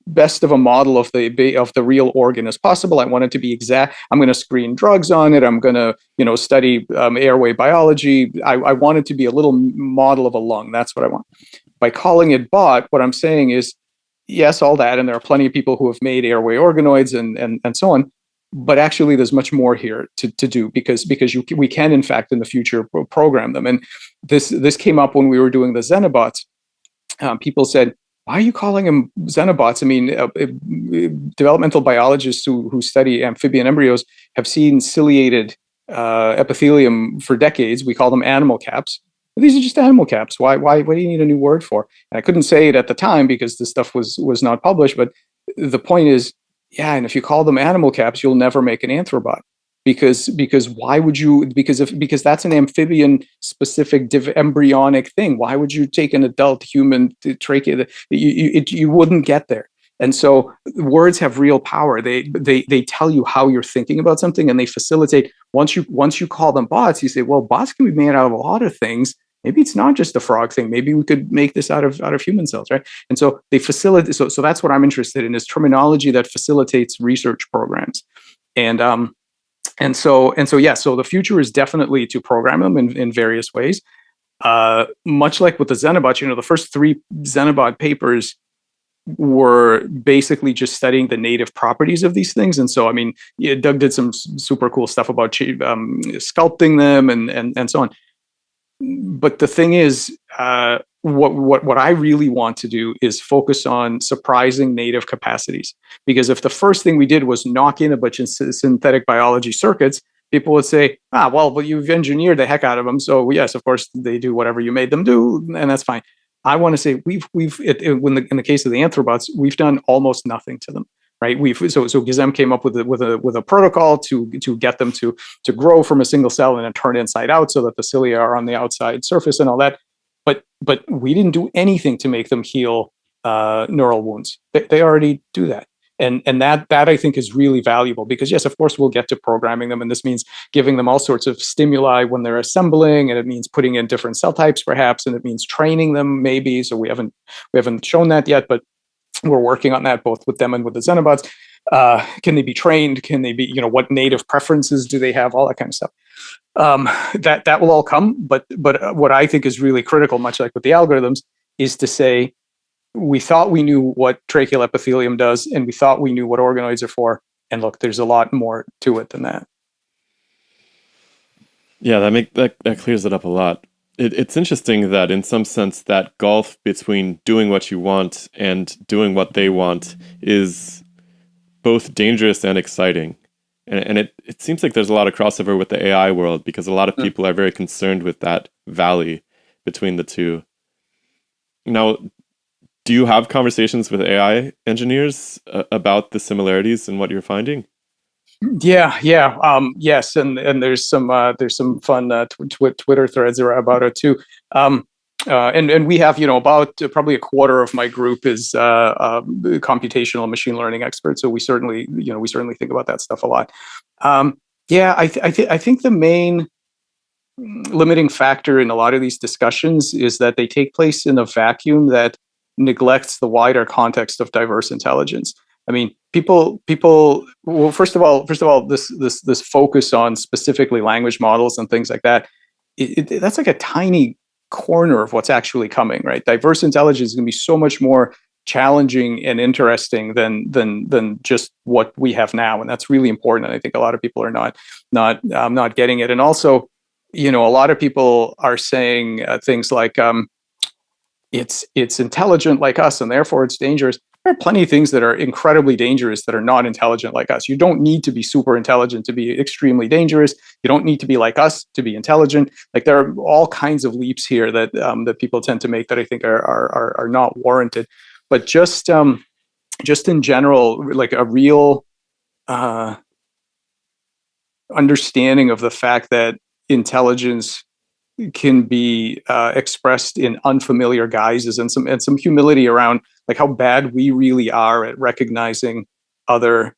best of a model of the real organ as possible. I want it to be exact. I'm going to screen drugs on it. I'm going to study airway biology. I want it to be a little model of a lung. That's what I want. By calling it bot, what I'm saying is, yes, all that, and there are plenty of people who have made airway organoids and so on. But actually, there's much more here to do, because we can, in fact, in the future, program them. And this came up when we were doing the Xenobots. People said, why are you calling them Xenobots? I mean, developmental biologists who study amphibian embryos have seen ciliated epithelium for decades. We call them animal caps. These are just animal caps. Why do you need a new word for? And I couldn't say it at the time because this stuff was not published. But the point is, yeah, and if you call them animal caps, you'll never make an anthrobot, because why would you? Because that's an amphibian specific embryonic thing. Why would you take an adult human trachea? You wouldn't get there. And so words have real power. They tell you how you're thinking about something, and they facilitate. Once you call them bots, you say, well, bots can be made out of a lot of things. Maybe it's not just a frog thing. Maybe we could make this out of human cells, right? And so they facilitate. So that's what I'm interested in, is terminology that facilitates research programs. And so yeah. So the future is definitely to program them in various ways. Much like with the Xenobots, the first 3 Xenobot papers were basically just studying the native properties of these things. And so, I mean, Doug did some super cool stuff about sculpting them and so on. But the thing is, what I really want to do is focus on surprising native capacities. Because if the first thing we did was knock in a bunch of synthetic biology circuits, people would say, well, you've engineered the heck out of them. So yes, of course, they do whatever you made them do, and that's fine. I want to say in the case of the anthrobots, we've done almost nothing to them. Right. So Gizem came up with a protocol to get them to grow from a single cell and then turn inside out, so that the cilia are on the outside surface and all that. But we didn't do anything to make them heal neural wounds. They already do that. And that I think is really valuable, because yes, of course, we'll get to programming them, and this means giving them all sorts of stimuli when they're assembling, and it means putting in different cell types perhaps, and it means training them maybe. So we haven't shown that yet, but we're working on that both with them and with the Xenobots. Can they be trained? Can they be, what native preferences do they have? All that kind of stuff. That will all come. But what I think is really critical, much like with the algorithms, is to say, we thought we knew what tracheal epithelium does, and we thought we knew what organoids are for. And look, there's a lot more to it than that. Yeah, that clears it up a lot. It's interesting that in some sense that gulf between doing what you want and doing what they want is both dangerous and exciting. And it seems like there's a lot of crossover with the AI world, because a lot of people are very concerned with that valley between the two. Now, do you have conversations with AI engineers about the similarities in what you're finding? Yeah. Yes, and there's some fun Twitter threads about it too. And we have, about probably a quarter of my group is computational machine learning experts. So we certainly think about that stuff a lot. I think the main limiting factor in a lot of these discussions is that they take place in a vacuum that neglects the wider context of diverse intelligence. I mean, people. Well, first of all, this focus on specifically language models and things like that. That's like a tiny corner of what's actually coming, right? Diverse intelligence is going to be so much more challenging and interesting than just what we have now, and that's really important. And I think a lot of people are not getting it. And also, a lot of people are saying things like it's intelligent like us, and therefore it's dangerous. There are plenty of things that are incredibly dangerous that are not intelligent like us. You don't need to be super intelligent to be extremely dangerous. You don't need to be like us to be intelligent. Like, there are all kinds of leaps here that that people tend to make that I think are not warranted. But just in general, like a real understanding of the fact that intelligence can be expressed in unfamiliar guises, and some humility around like how bad we really are at recognizing other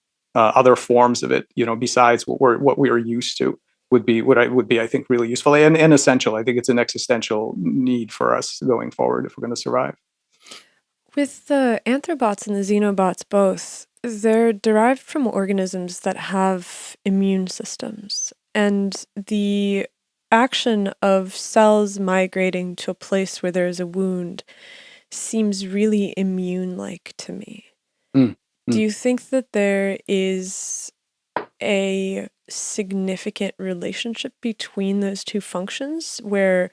forms of it, besides what we are used to, would be I think really useful and essential. I think it's an existential need for us going forward if we're going to survive. With the anthrobots and the xenobots both, they're derived from organisms that have immune systems, and the action of cells migrating to a place where there's a wound seems really immune-like to me. Do you think that there is a significant relationship between those two functions, where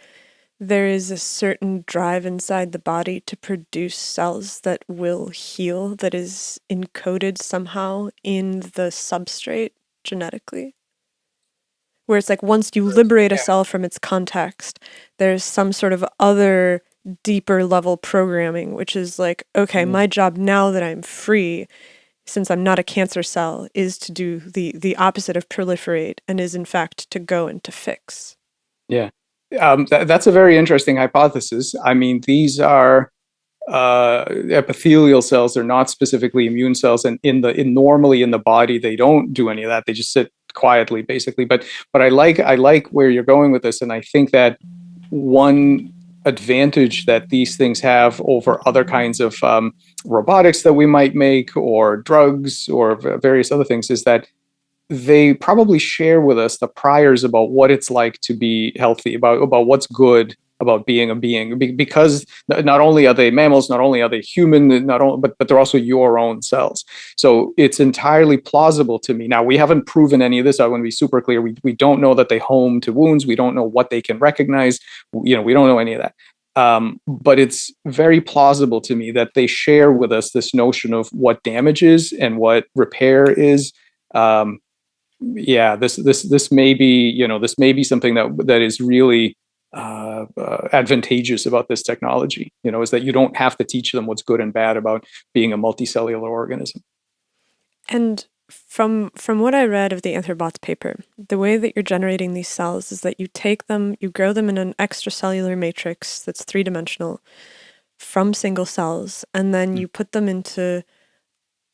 there is a certain drive inside the body to produce cells that will heal, that is encoded somehow in the substrate genetically? Where it's like once you liberate a cell from its context, there's some sort of other deeper level programming, which is like, okay, my job now that I'm free, since I'm not a cancer cell, is to do the opposite of proliferate, and is in fact to go and to fix. Yeah. That's a very interesting hypothesis. I mean, these are epithelial cells. They're not specifically immune cells, and normally in the body they don't do any of that. They just sit quietly, basically. But I like where you're going with this, and I think that one advantage that these things have over other kinds of robotics that we might make, or drugs, or various other things, is that they probably share with us the priors about what it's like to be healthy, about what's good about being a being, because not only are they mammals, not only are they human, but they're also your own cells. So it's entirely plausible to me. Now, we haven't proven any of this. I want to be super clear. We don't know that they home to wounds. We don't know what they can recognize. We don't know any of that. But it's very plausible to me that they share with us this notion of what damage is and what repair is. This may be something that is really advantageous about this technology, is that you don't have to teach them what's good and bad about being a multicellular organism. And from what I read of the Anthrobots paper, the way that you're generating these cells is that you take them, you grow them in an extracellular matrix that's 3-dimensional from single cells, and then you put them into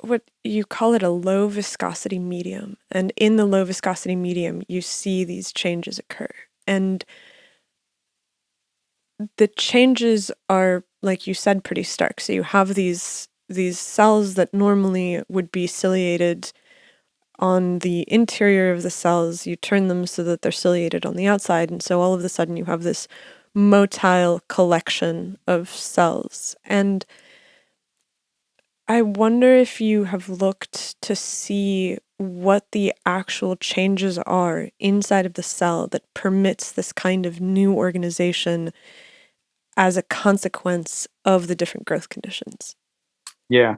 what you call it a low viscosity medium. And in the low viscosity medium, you see these changes occur. And the changes are, like you said, pretty stark. So you have these cells that normally would be ciliated on the interior of the cells. You turn them so that they're ciliated on the outside. And so all of a sudden you have this motile collection of cells. And I wonder if you have looked to see what the actual changes are inside of the cell that permits this kind of new organization as a consequence of the different growth conditions. Yeah.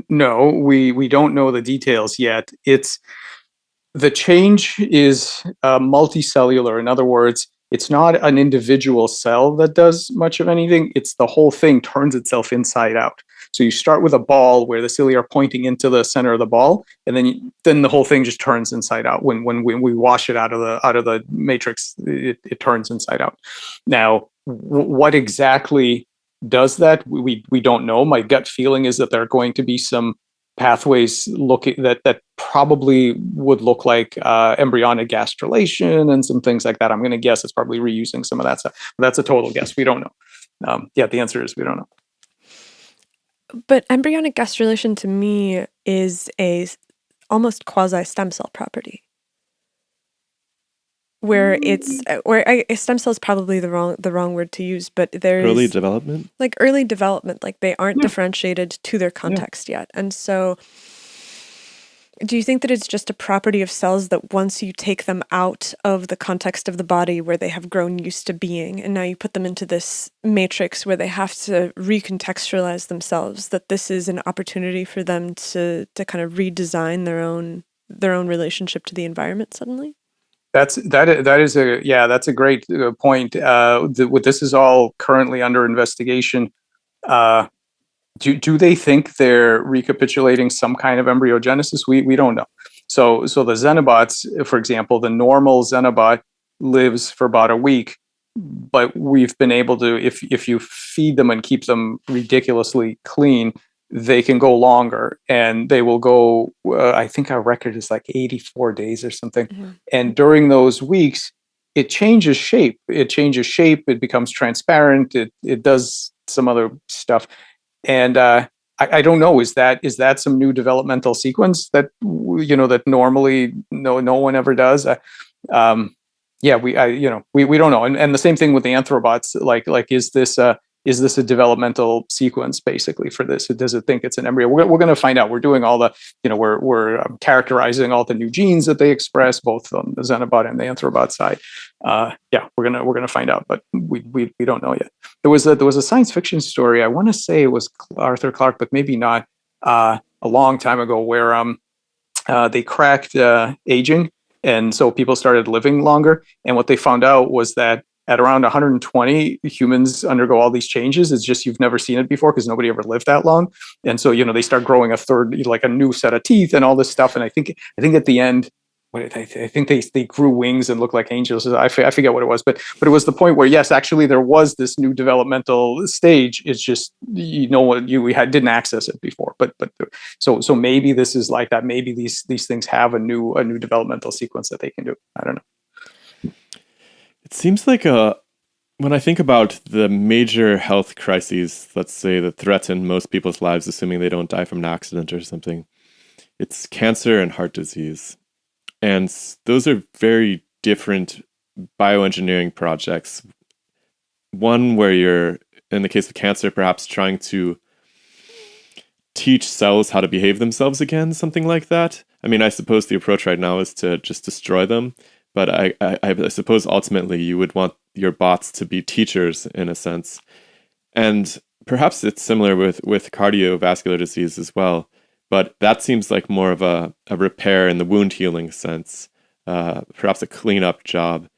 No, we don't know the details yet. The change is multicellular. In other words, it's not an individual cell that does much of anything. It's the whole thing turns itself inside out. So you start with a ball where the cilia are pointing into the center of the ball, and then the whole thing just turns inside out. When we wash it out of the matrix, it turns inside out. Now, what exactly does that? We don't know. My gut feeling is that there are going to be some pathways that probably would look like embryonic gastrulation and some things like that. I'm going to guess it's probably reusing some of that stuff, but that's a total guess. We don't know. The answer is we don't know. But embryonic gastrulation to me is a almost quasi stem cell property, where it's stem cell is probably the wrong word to use, but there's Early development? like early development, like they aren't Yeah. differentiated to their context yet. And so do you think that it's just a property of cells that once you take them out of the context of the body where they have grown used to being, and now you put them into this matrix where they have to recontextualize themselves, that this is an opportunity for them to kind of redesign their own relationship to the environment suddenly? That's a great point. This is all currently under investigation. Do they think they're recapitulating some kind of embryogenesis? We don't know. So the Xenobots, for example, the normal Xenobot lives for about a week, but we've been able to, if you feed them and keep them ridiculously clean, they can go longer, and they will go. I think our record is like 84 days or something. Mm-hmm. And during those weeks, it changes shape. It becomes transparent. It does some other stuff. And I don't know. Is that some new developmental sequence that that normally no one ever does? We don't know. And the same thing with the anthrobots. Like is this a developmental sequence basically for this? Does it think it's an embryo? We're going to find out. We're doing all the we're characterizing all the new genes that they express, both on the Xenobot and the anthrobot side. We're gonna find out, but we don't know yet. There was a science fiction story. I want to say it was Arthur Clarke, but maybe not. A long time ago, where they cracked aging, and so people started living longer. And what they found out was that at around 120, humans undergo all these changes. It's just you've never seen it before because nobody ever lived that long. And so they start growing a third, like a new set of teeth and all this stuff. And I think at the end, I think they grew wings and looked like angels. I forget what it was, but it was the point where yes, actually there was this new developmental stage. It's just we didn't access it before. But so maybe this is like that. Maybe these things have a new developmental sequence that they can do. I don't know. It seems like when I think about the major health crises, let's say that threaten most people's lives, assuming they don't die from an accident or something, it's cancer and heart disease. And those are very different bioengineering projects. One where you're, in the case of cancer, perhaps trying to teach cells how to behave themselves again, something like that. I mean, I suppose the approach right now is to just destroy them. But I suppose ultimately you would want your bots to be teachers in a sense. And perhaps it's similar with cardiovascular disease as well. But that seems like more of a repair in the wound healing sense, perhaps a cleanup job.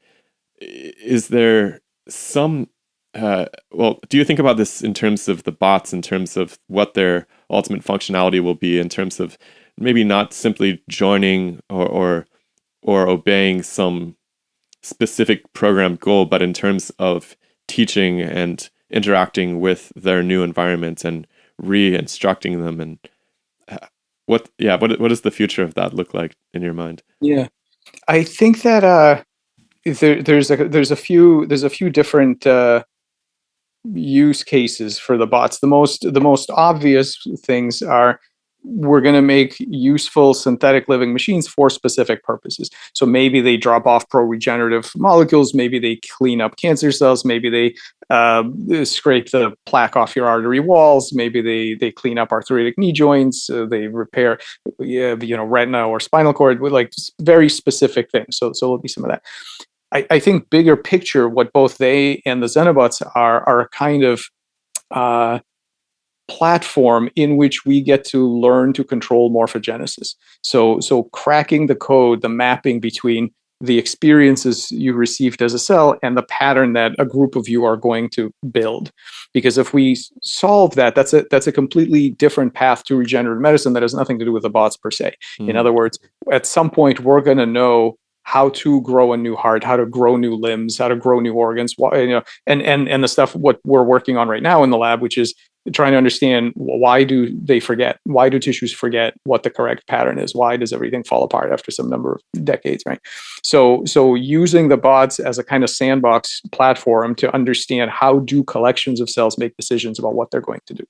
Is there some, do you think about this in terms of the bots, in terms of what their ultimate functionality will be, in terms of maybe not simply joining or obeying some specific programmed goal, but in terms of teaching and interacting with their new environment and re-instructing them? And what does the future of that look like in your mind? Yeah, I think that there's a few different use cases for the bots. The most obvious things are, we're going to make useful synthetic living machines for specific purposes. So maybe they drop off pro-regenerative molecules, maybe they clean up cancer cells, maybe they scrape the plaque off your artery walls, maybe they clean up arthritic knee joints, they repair retina or spinal cord, with like very specific things. So there'll be some of that. I think bigger picture, what both they and the Xenobots are a kind of platform in which we get to learn to control morphogenesis. So cracking the code, the mapping between the experiences you received as a cell and the pattern that a group of you are going to build. Because if we solve that, that's a completely different path to regenerative medicine that has nothing to do with the bots per se. In other words, at some point we're going to know how to grow a new heart, how to grow new limbs, how to grow new organs, and the stuff what we're working on right now in the lab, which is trying to understand why do they forget? Why do tissues forget what the correct pattern is? Why does everything fall apart after some number of decades, right? So using the bots as a kind of sandbox platform to understand how do collections of cells make decisions about what they're going to do.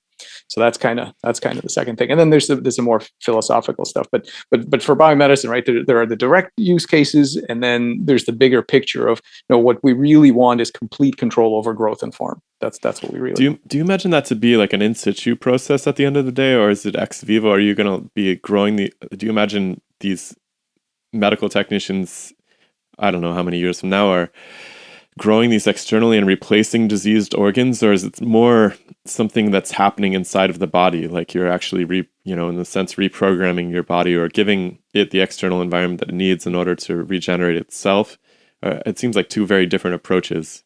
So that's kind of the second thing. And then there's some more philosophical stuff. But for biomedicine, right, there are the direct use cases, and then there's the bigger picture of, what we really want is complete control over growth and form. That's what we really do you imagine that to be like an in situ process at the end of the day, or is it ex vivo? Are you going to be growing do you imagine these medical technicians, I don't know how many years from now, are growing these externally and replacing diseased organs, or is it more something that's happening inside of the body, like you're actually in the sense reprogramming your body or giving it the external environment that it needs in order to regenerate itself? It seems like two very different approaches.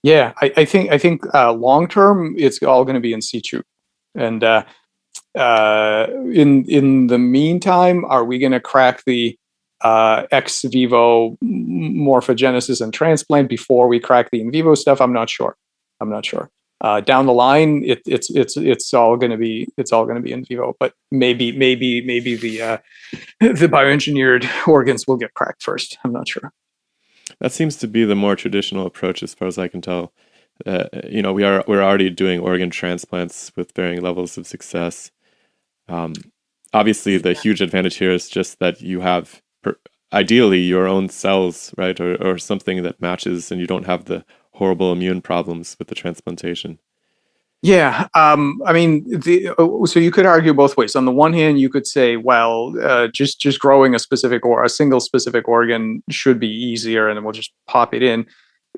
Yeah, I think long term it's all going to be in situ, and in the meantime, are we going to crack the ex vivo morphogenesis and transplant before we crack the in vivo stuff? I'm not sure. Down the line, it's all going to be in vivo, but maybe the bioengineered organs will get cracked first. I'm not sure. That seems to be the more traditional approach, as far as I can tell. We're already doing organ transplants with varying levels of success. Obviously, the huge advantage here is just that you have ideally your own cells, right, or something that matches, and you don't have the horrible immune problems with the transplantation. Yeah, so you could argue both ways. On the one hand, you could say, well, just growing a specific or a single specific organ should be easier, and then we'll just pop it in,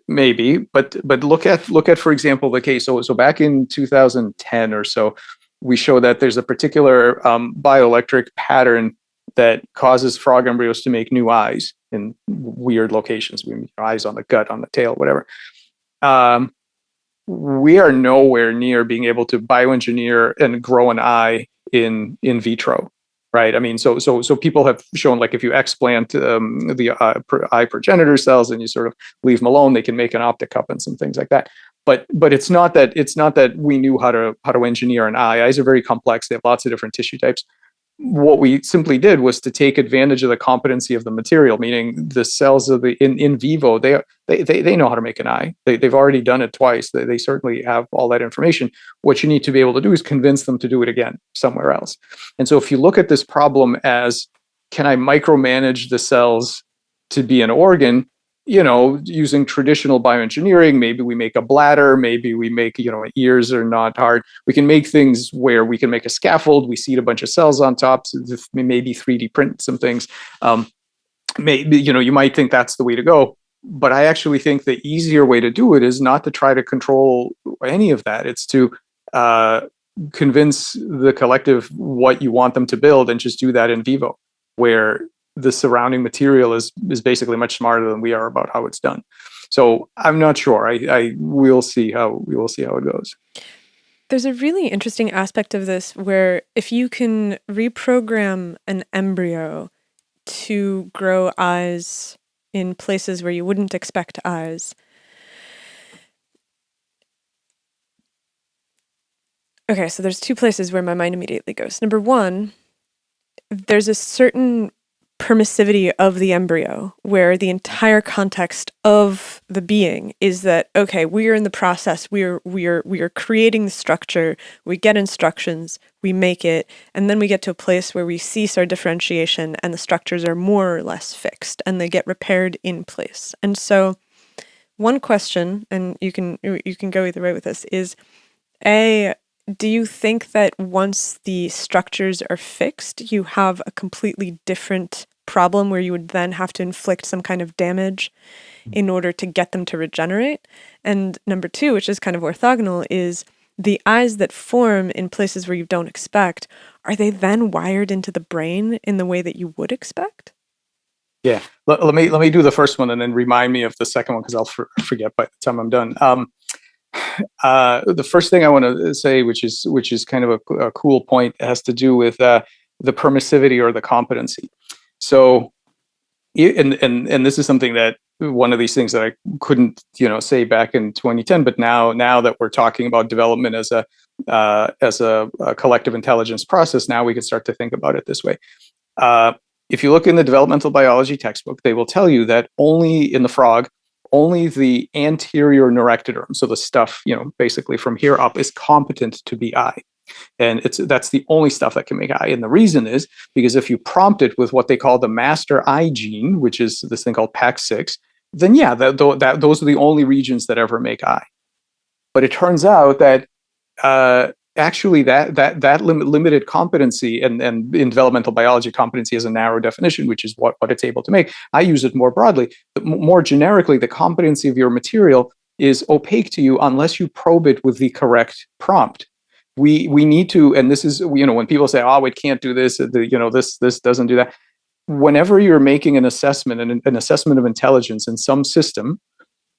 maybe. But look at for example the case. So back in 2010 or so, we show that there's a particular bioelectric pattern that causes frog embryos to make new eyes in weird locations. Eyes on the gut, on the tail, whatever. We are nowhere near being able to bioengineer and grow an eye in vitro, right? I mean, so people have shown, like, if you explant the eye progenitor cells and you sort of leave them alone, they can make an optic cup and some things like that. But it's not that we knew how to engineer an eye. Eyes are very complex. They have lots of different tissue types. What we simply did was to take advantage of the competency of the material, meaning the cells of the in vivo. They know how to make an eye. They've already done it twice. They certainly have all that information. What you need to be able to do is convince them to do it again somewhere else. And so if you look at this problem as, can I micromanage the cells to be an organ? Using traditional bioengineering, maybe we make a bladder, maybe we make, ears are not hard. We can make things where we can make a scaffold, we seed a bunch of cells on top, so maybe 3D print some things. Maybe, you might think that's the way to go, but I actually think the easier way to do it is not to try to control any of that. It's to convince the collective what you want them to build and just do that in vivo, where the surrounding material is basically much smarter than we are about how it's done. So I'm not sure. We'll see how it goes. There's a really interesting aspect of this where if you can reprogram an embryo to grow eyes in places where you wouldn't expect eyes. Okay, so there's two places where my mind immediately goes. Number one, there's a certain permissivity of the embryo where the entire context of the being is that, okay, we are in the process, we are creating the structure, we get instructions, we make it, and then we get to a place where we cease our differentiation and the structures are more or less fixed and they get repaired in place. And so one question, and you can go either way with this, is do you think that once the structures are fixed, you have a completely different problem where you would then have to inflict some kind of damage in order to get them to regenerate? And number two, which is kind of orthogonal, is the eyes that form in places where you don't expect, are they then wired into the brain in the way that you would expect? Yeah, let me do the first one and then remind me of the second one because I'll forget by the time I'm done. The first thing I want to say, which is kind of a cool point, has to do with the permissivity or the competency. So and this is something that one of these things that I couldn't say back in 2010, but now that we're talking about development as a collective intelligence process, now we can start to think about it this way. If you look in the developmental biology textbook, they will tell you that only in the frog, only the anterior neuroectoderm, so the stuff basically from here up, is competent to be eye. And that's the only stuff that can make eye. And the reason is because if you prompt it with what they call the master eye gene, which is this thing called PAC6, then those are the only regions that ever make eye. But it turns out that actually that limited competency, and in developmental biology, competency is a narrow definition, which is what it's able to make. I use it more broadly, but more generically, the competency of your material is opaque to you unless you probe it with the correct prompt. We need to, and this is when people say, "Oh, it can't do this," this doesn't do that. Whenever you're making an assessment, an assessment of intelligence in some system,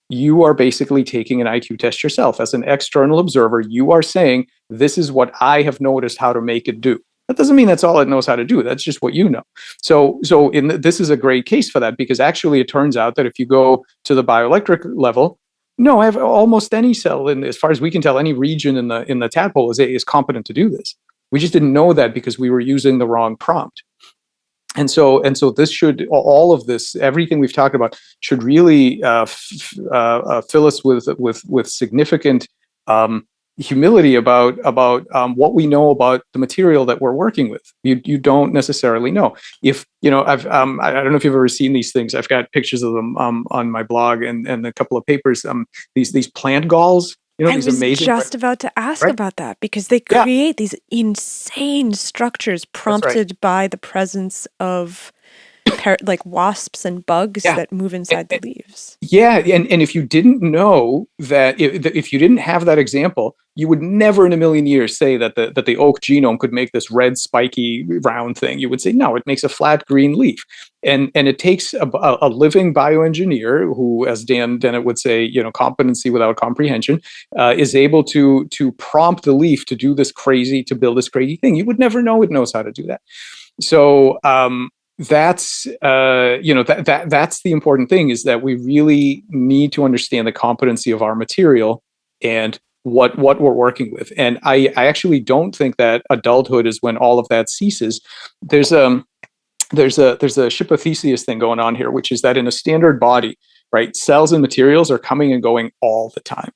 you are basically taking an IQ test yourself. As an external observer, you are saying, "This is what I have noticed how to make it do." That doesn't mean that's all it knows how to do. That's just what you know. So this is a great case for that, because actually it turns out that if you go to the bioelectric level, no, I have almost any cell, in, as far as we can tell, any region in the tadpole is competent to do this. We just didn't know that because we were using the wrong prompt. And so this should, all of this, everything we've talked about, should really fill us with significant humility about what we know about the material that we're working with. You don't necessarily know. If I don't know if you've ever seen these things. I've got pictures of them on my blog and a couple of papers. These plant galls. I these was amazing, just about to ask about that, because they create these insane structures prompted by the presence of like wasps and bugs that move inside the leaves. Yeah, and if you didn't know that, if you didn't have that example, you would never in a million years say that the oak genome could make this red spiky round thing. You would say, no, it makes a flat green leaf. And it takes a living bioengineer who, as Dan Dennett would say, competency without comprehension, is able to prompt the leaf to do this to build this crazy thing. You would never know it knows how to do that. So that's that's the important thing, is that we really need to understand the competency of our material and what we're working with. And I actually don't think that adulthood is when all of that ceases. There's a Shipothesis thing going on here, which is that in a standard body, right, cells and materials are coming and going all the time,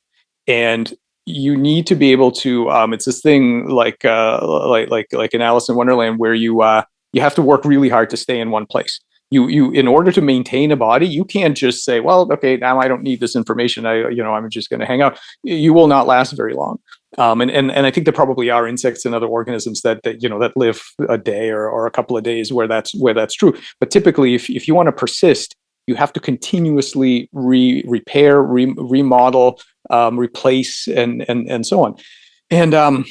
and you need to be able to. It's this thing like in Alice in Wonderland, where you have to work really hard to stay in one place. You in order to maintain a body, you can't just say, well, okay, now I don't need this information. I'm just going to hang out. You will not last very long. And I think there probably are insects and other organisms that live a day or a couple of days where that's true. But typically, if you want to persist, you have to continuously repair, remodel, replace, and so on. And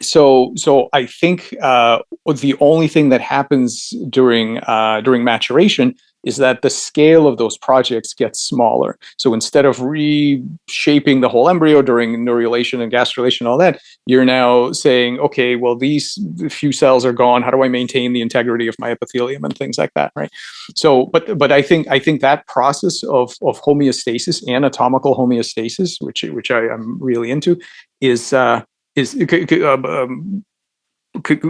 so I think the only thing that happens during maturation is that the scale of those projects gets smaller. So instead of reshaping the whole embryo during neurulation and gastrulation and all that, you're now saying, okay, well, these few cells are gone. How do I maintain the integrity of my epithelium and things like that, right? So, but I think that process of homeostasis, anatomical homeostasis, which I am really into,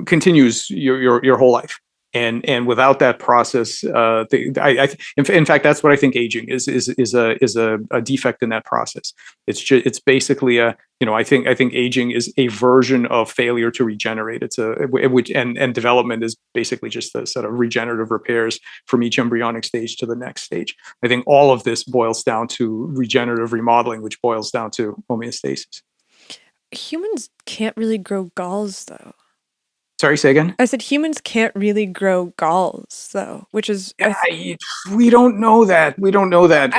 continues your whole life, and without that process, in fact, that's what I think aging is a defect in that process. It's basically I think aging is a version of failure to regenerate. And development is basically just the sort of regenerative repairs from each embryonic stage to the next stage. I think all of this boils down to regenerative remodeling, which boils down to homeostasis. Humans can't really grow galls, though. Sorry, say again? I said humans can't really grow galls, though, which is... we don't know that. We don't know that,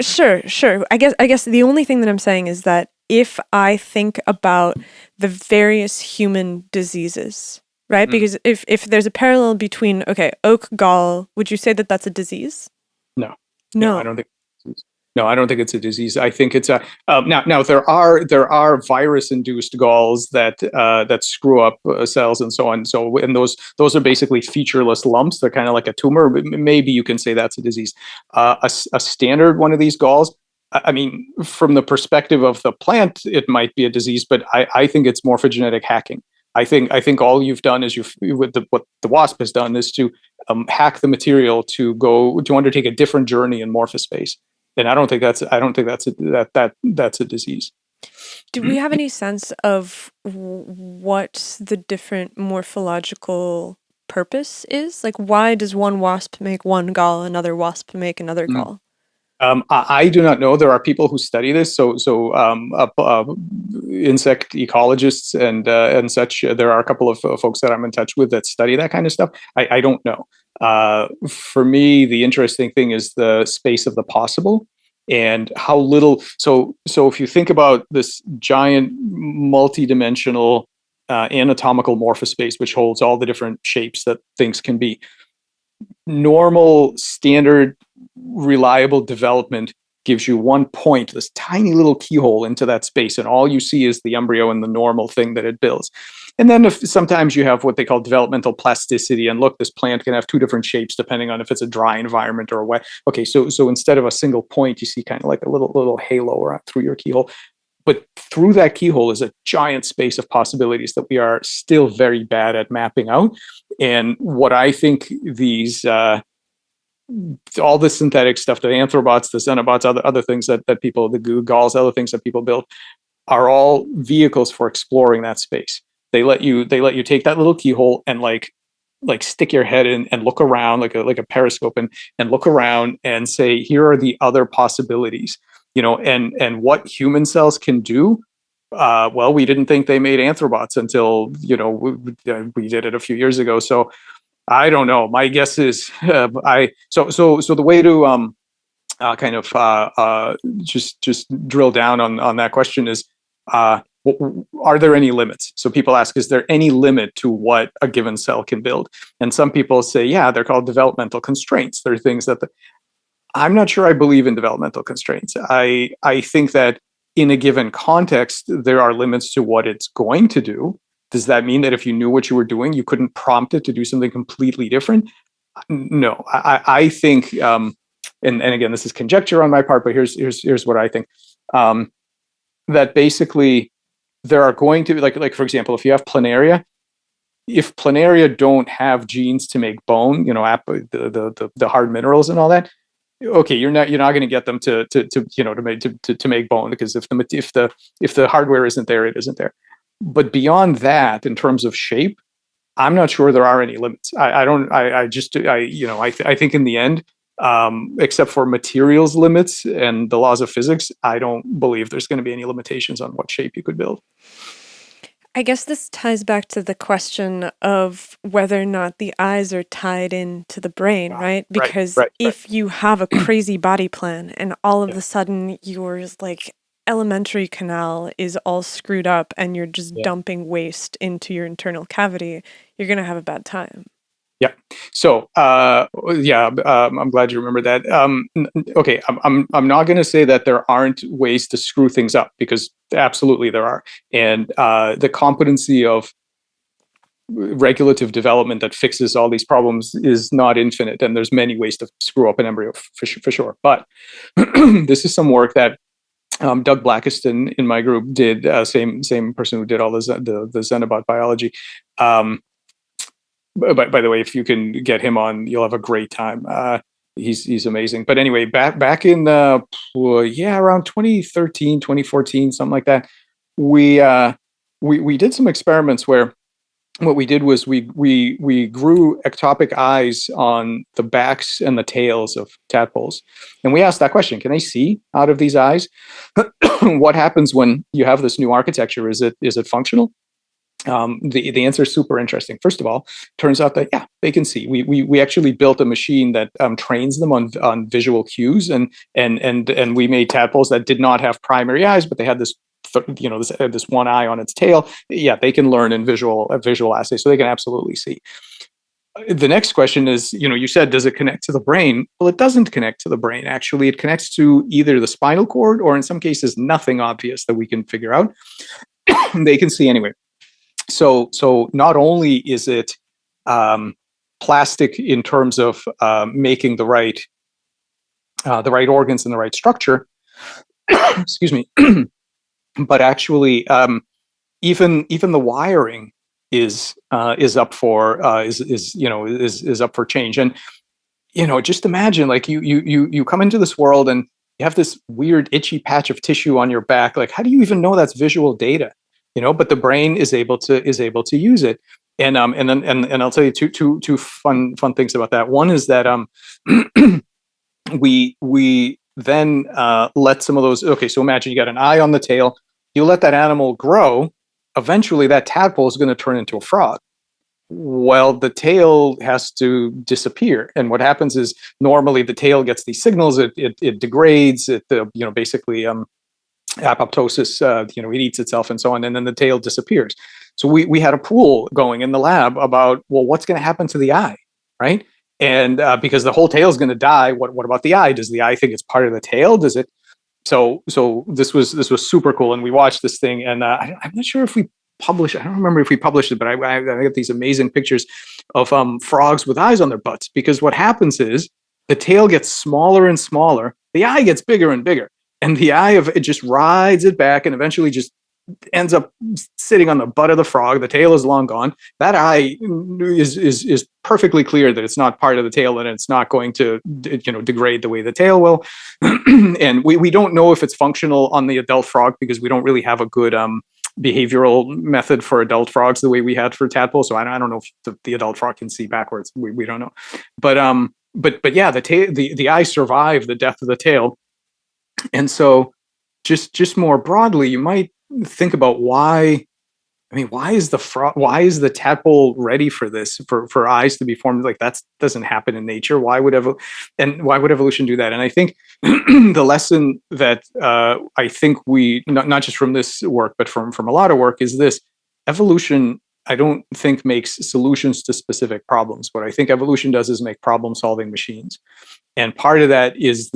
Sure. I guess the only thing that I'm saying is that if I think about the various human diseases, right? Because if there's a parallel between, oak gall, would you say that that's a disease? No. No. I don't think. No, I don't think it's a disease. I think it's a now there are virus-induced galls that screw up cells and so on. So and those are basically featureless lumps. They're kind of like a tumor. Maybe you can say that's a disease. A standard one of these galls. I mean, from the perspective of the plant, it might be a disease, but I think it's morphogenetic hacking. I think all you've done is what the wasp has done is to hack the material to undertake a different journey in morphospace. And I don't think that's a disease. Do we have any sense of what the different morphological purpose is? Like, why does one wasp make one gall, another wasp make another gall? I do not know. There are people who study this. So insect ecologists and such. There are a couple of folks that I'm in touch with that study that kind of stuff. I don't know. For me, the interesting thing is the space of the possible and how little. So if you think about this giant multidimensional anatomical morphospace, which holds all the different shapes that things can be, normal, standard, reliable development gives you one point, this tiny little keyhole into that space, and all you see is the embryo and the normal thing that it builds. And then sometimes you have what they call developmental plasticity, and look, this plant can have two different shapes depending on if it's a dry environment or a wet. Okay, so instead of a single point, you see kind of like a little halo through your keyhole. But through that keyhole is a giant space of possibilities that we are still very bad at mapping out. And what I think these all the synthetic stuff, the anthrobots, the xenobots, other things that people, the galls, other things that people build, are all vehicles for exploring that space. They let you take that little keyhole and like stick your head in and look around like a periscope and look around and say, here are the other possibilities. And what human cells can do. Well, we didn't think they made anthrobots until we did it a few years ago. So I don't know. My guess is so the way to kind of just drill down on that question is, are there any limits? So people ask, is there any limit to what a given cell can build? And some people say, yeah, they're called developmental constraints. They're things that I'm not sure I believe in developmental constraints. I think that in a given context, there are limits to what it's going to do. Does that mean that if you knew what you were doing, you couldn't prompt it to do something completely different? No, I think, and again, this is conjecture on my part, but here's what I think. That basically there are going to be, like for example, if you have planaria, if planaria don't have genes to make bone, the hard minerals and all that, okay, you're not going to get them to make bone, because if the hardware isn't there, it isn't there. But beyond that, in terms of shape, I'm not sure there are any limits. I think in the end, except for materials limits and the laws of physics, I don't believe there's going to be any limitations on what shape you could build. I guess this ties back to the question of whether or not the eyes are tied into the brain, right? Because if you have a crazy body plan and all of a sudden your elementary canal is all screwed up and you're just dumping waste into your internal cavity, you're going to have a bad time. Yeah. So, I'm glad you remember that. Okay, I'm not going to say that there aren't ways to screw things up, because absolutely there are, and the competency of regulative development that fixes all these problems is not infinite, and there's many ways to screw up an embryo for sure. But this is some work that Doug Blackiston in my group did. Same person who did all the Xenobot biology. By the way, if you can get him on, you'll have a great time. He's amazing. But anyway, back in around 2013, 2014, something like that, we did some experiments where what we did was we grew ectopic eyes on the backs and the tails of tadpoles, and we asked that question: can they see out of these eyes? What happens when you have this new architecture? Is it functional? The answer is super interesting. First of all, turns out that they can see. We actually built a machine that trains them on visual cues, and we made tadpoles that did not have primary eyes, but they had this one eye on its tail. Yeah, they can learn in visual assay, so they can absolutely see. the next question is, you said, does it connect to the brain? Well, it doesn't connect to the brain. Actually, it connects to either the spinal cord or in some cases, nothing obvious that we can figure out. They can see anyway. So not only is it plastic in terms of making the right organs and the right structure, excuse me, but actually even the wiring is up for change. And just imagine, like, you come into this world and you have this weird itchy patch of tissue on your back. Like, how do you even know that's visual data? But the brain is able to use it. And I'll tell you two fun things about that. One is that we then let some of those. Okay, so imagine you got an eye on the tail. You let that animal grow. Eventually, that tadpole is going to turn into a frog. Well, the tail has to disappear, and what happens is normally the tail gets these signals. It degrades. It basically apoptosis. It eats itself and so on, and then the tail disappears. So we had a pool going in the lab about, well, what's going to happen to the eye, right? And because the whole tail is going to die, what about the eye? Does the eye think it's part of the tail? Does it? So this was super cool, and we watched this thing, and I'm not sure if we published. I don't remember if we published it, but I got these amazing pictures of frogs with eyes on their butts. Because what happens is the tail gets smaller and smaller, the eye gets bigger and bigger, and the eye of it just rides it back, and eventually just ends up sitting on the butt of the frog. The tail is long gone. That eye is perfectly clear that it's not part of the tail, and it's not going to degrade the way the tail will. And we don't know if it's functional on the adult frog because we don't really have a good behavioral method for adult frogs the way we had for tadpoles. So I don't know if the adult frog can see backwards. We don't know. But yeah, the eye survived the death of the tail. And so just more broadly, you might think about why is the tadpole ready for this, for eyes to be formed? Like, that doesn't happen in nature. Why would evolution do that? And I think the lesson that I think we not just from this work, but from a lot of work, is this: evolution, I don't think, makes solutions to specific problems. What I think evolution does is make problem-solving machines. And part of that is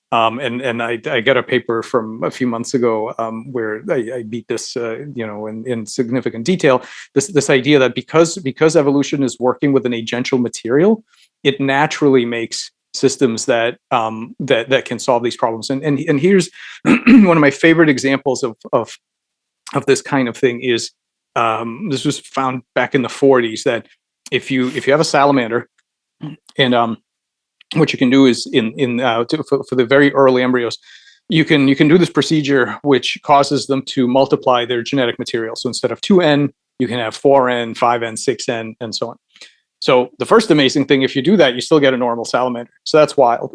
and I got a paper from a few months ago where I beat this, in significant detail. This idea that because evolution is working with an agential material, it naturally makes systems that can solve these problems. And here's one of my favorite examples of this kind of thing is this was found back in the 40s, that if you have a salamander, and what you can do is for the very early embryos, you can do this procedure which causes them to multiply their genetic material. So instead of 2n, you can have 4n, 5n, 6n, and so on. So the first amazing thing, if you do that, you still get a normal salamander. So that's wild.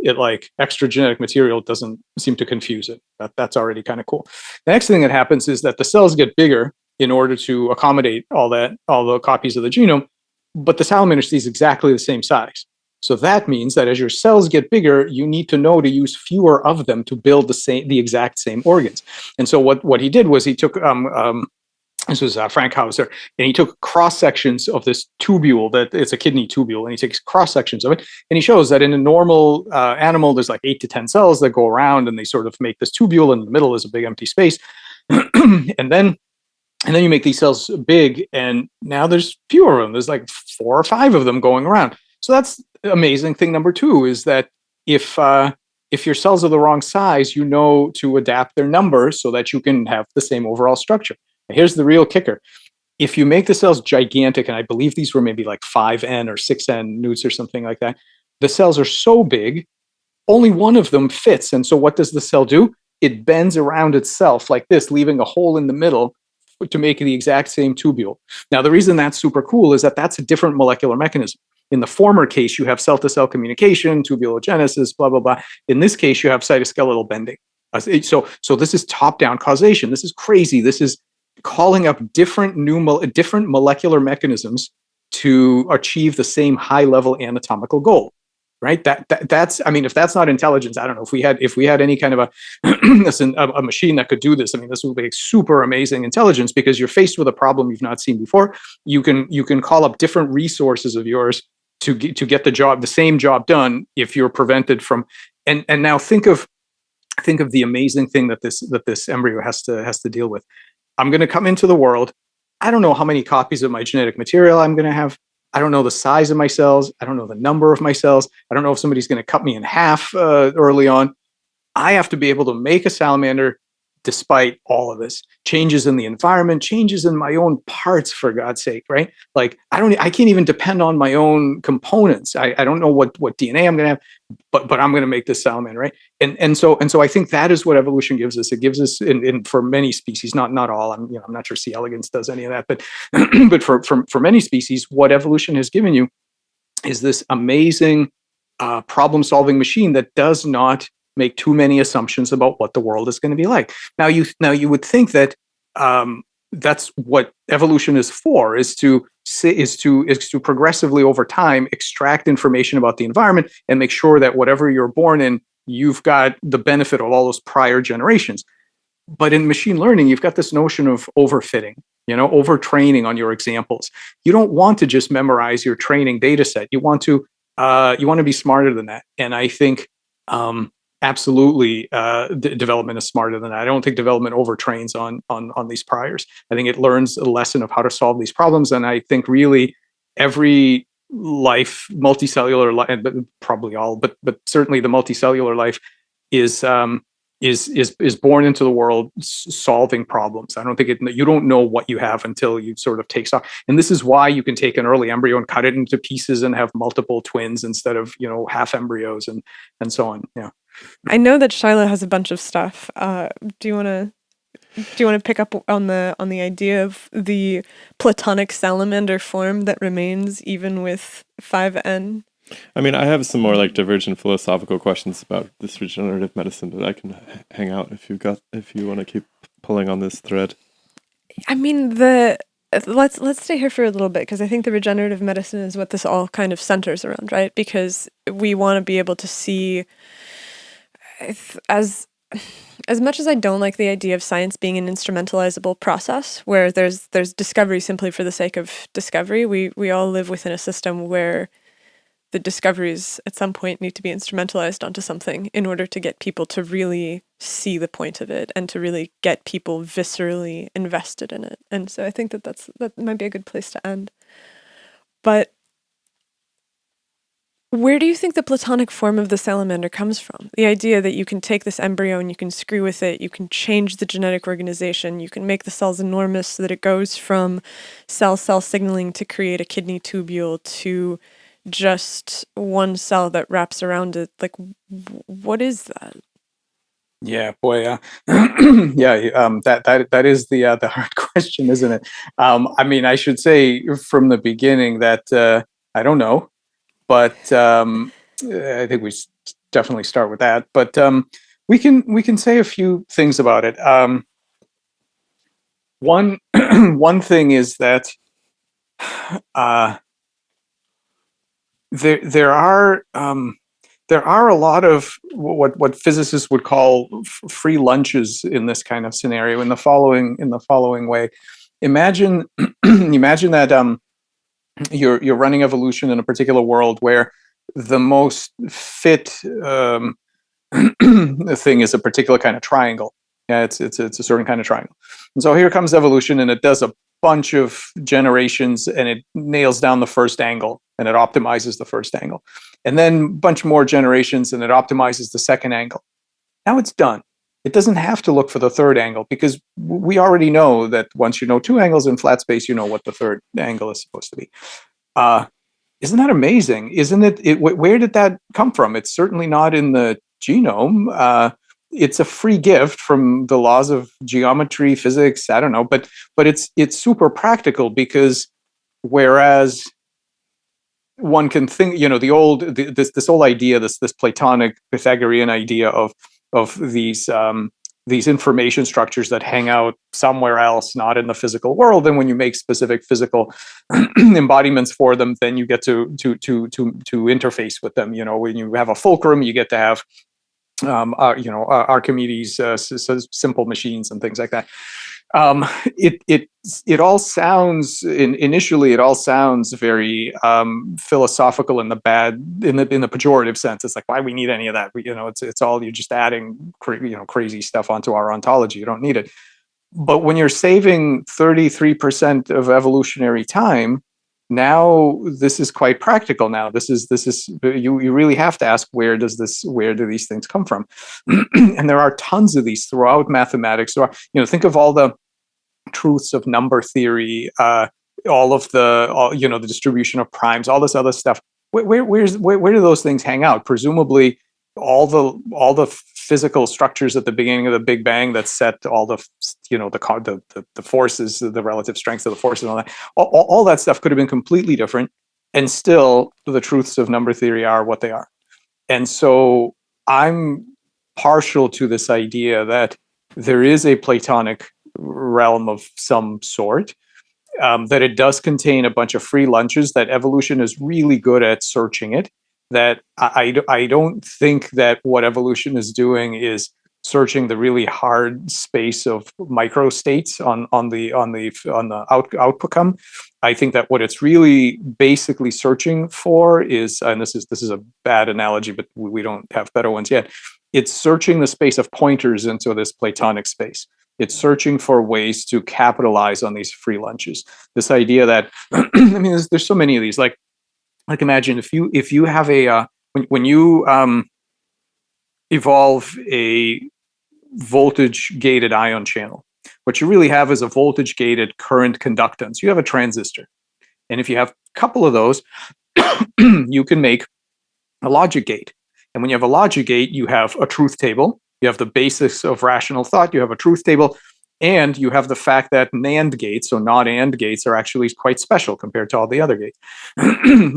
Extra genetic material doesn't seem to confuse it. That's already kind of cool. The next thing that happens is that the cells get bigger in order to accommodate all the copies of the genome, but the salamander stays exactly the same size. So that means that as your cells get bigger, you need to know to use fewer of them to build the exact same organs. And so what he did was he took this was Frank Hauser, and he took cross sections of this tubule, that it's a kidney tubule, and he takes cross sections of it, and he shows that in a normal animal, there's like 8 to 10 cells that go around, and they sort of make this tubule, and in the middle is a big empty space, and then you make these cells big, and now there's fewer of them. There's like 4 or 5 of them going around. So that's amazing. Thing number 2 is that if your cells are the wrong size, you know to adapt their numbers so that you can have the same overall structure. Here's the real kicker. If you make the cells gigantic, and I believe these were maybe like 5n or 6n newts or something like that, the cells are so big, only one of them fits. And so what does the cell do? It bends around itself like this, leaving a hole in the middle to make the exact same tubule. Now, the reason that's super cool is that that's a different molecular mechanism. In the former case, you have cell-to-cell communication, tubulogenesis, blah, blah, blah. In this case, you have cytoskeletal bending. So this is top-down causation. This is crazy. This is calling up different molecular mechanisms to achieve the same high-level anatomical goal, right? That's, I mean, if that's not intelligence, I don't know. If we had any kind of a machine that could do this, I mean, this would be super amazing intelligence, because you're faced with a problem you've not seen before. You can call up different resources of yours to get the same job done if you're prevented from. And now think of the amazing thing that this embryo has to deal with. I'm going to come into the world. I don't know how many copies of my genetic material I'm going to have. I don't know the size of my cells. I don't know the number of my cells. I don't know if somebody's going to cut me in half early on. I have to be able to make a salamander despite all of this. Changes in the environment, changes in my own parts, for God's sake, right? Like I can't even depend on my own components. I don't know what DNA I'm going to have, but I'm going to make this salamander, right? And so I think that is what evolution gives us. It gives us, in for many species, not all. I'm not sure C. elegans does any of that, but but for many species, what evolution has given you is this amazing problem-solving machine that does not make too many assumptions about what the world is going to be like. Now you would think that that's what evolution is for, is to progressively over time extract information about the environment and make sure that whatever you're born in, you've got the benefit of all those prior generations. But in machine learning, you've got this notion of overfitting, overtraining on your examples. You don't want to just memorize your training data set. You want to be smarter than that. And I think absolutely, development is smarter than that. I don't think development overtrains on these priors. I think it learns a lesson of how to solve these problems, and I think really every life, multicellular life, but probably all, but certainly the multicellular life is born into the world solving problems. I don't think you don't know what you have until you sort of take stock. And this is why you can take an early embryo and cut it into pieces and have multiple twins instead of half embryos and so on. Yeah. I know that Shiloh has a bunch of stuff. Do you want to pick up on the idea of the platonic salamander form that remains even with 5N? I mean, I have some more like divergent philosophical questions about this regenerative medicine, but I can hang out if you want to keep pulling on this thread. I mean, let's stay here for a little bit, because I think the regenerative medicine is what this all kind of centers around, right? Because we want to be able to see, as much as I don't like the idea of science being an instrumentalizable process where there's discovery simply for the sake of discovery, we all live within a system where the discoveries at some point need to be instrumentalized onto something in order to get people to really see the point of it and to really get people viscerally invested in it. And so I think that might be a good place to end. But where do you think the platonic form of the salamander comes from? The idea that you can take this embryo and you can screw with it, you can change the genetic organization, you can make the cells enormous so that it goes from cell signaling to create a kidney tubule to just one cell that wraps around it. Like, what is that? Yeah, boy, that is the hard question, isn't it? I mean, I should say from the beginning that I don't know, but I think we definitely start with that. But we can say a few things about it. One thing is that there are a lot of what physicists would call free lunches in this kind of scenario in the following way. Imagine that you're running evolution in a particular world where the most fit thing is a particular kind of triangle. Yeah, it's a certain kind of triangle. And so here comes evolution, and it does a bunch of generations, and it nails down the first angle, and it optimizes the first angle. And then a bunch more generations, and it optimizes the second angle. Now it's done. It doesn't have to look for the third angle, because we already know that once you know two angles in flat space, you know what the third angle is supposed to be. Isn't that amazing? Isn't it? Where did that come from? It's certainly not in the genome. It's a free gift from the laws of geometry, physics. I don't know, but it's super practical, because whereas one can think, this whole idea, this Platonic Pythagorean idea of these information structures that hang out somewhere else, not in the physical world. And when you make specific physical embodiments for them, then you get to interface with them. When you have a fulcrum, you get to have Archimedes, simple machines and things like that. It all sounds initially, it all sounds very philosophical in the pejorative sense. It's like, why we need any of that? It's all, you're just adding crazy stuff onto our ontology. You don't need it. But when you're saving 33% of evolutionary time, now this is quite practical. Now this is you really have to ask, where do these things come from? And there are tons of these throughout mathematics. So, think of all the truths of number theory, all of the distribution of primes, all this other stuff. Where do those things hang out? Presumably, all the physical structures at the beginning of the Big Bang that set all the the forces, the relative strengths of the forces, and all that. All that stuff could have been completely different, and still the truths of number theory are what they are. And so I'm partial to this idea that there is a Platonic realm of some sort, that it does contain a bunch of free lunches, that evolution is really good at searching it, that I don't think that what evolution is doing is searching the really hard space of micro states on the outcome. I think that what it's really basically searching for is, and this is a bad analogy, but we don't have better ones yet. It's searching the space of pointers into this Platonic space. It's searching for ways to capitalize on these free lunches. This idea that, I mean, there's so many of these. Like imagine if you have when you evolve a voltage gated ion channel, what you really have is a voltage gated current conductance. You have a transistor, and if you have a couple of those, you can make a logic gate. And when you have a logic gate, you have a truth table. You have the basics of rational thought. You have a truth table, and you have the fact that NAND gates, so not AND gates, are actually quite special compared to all the other gates.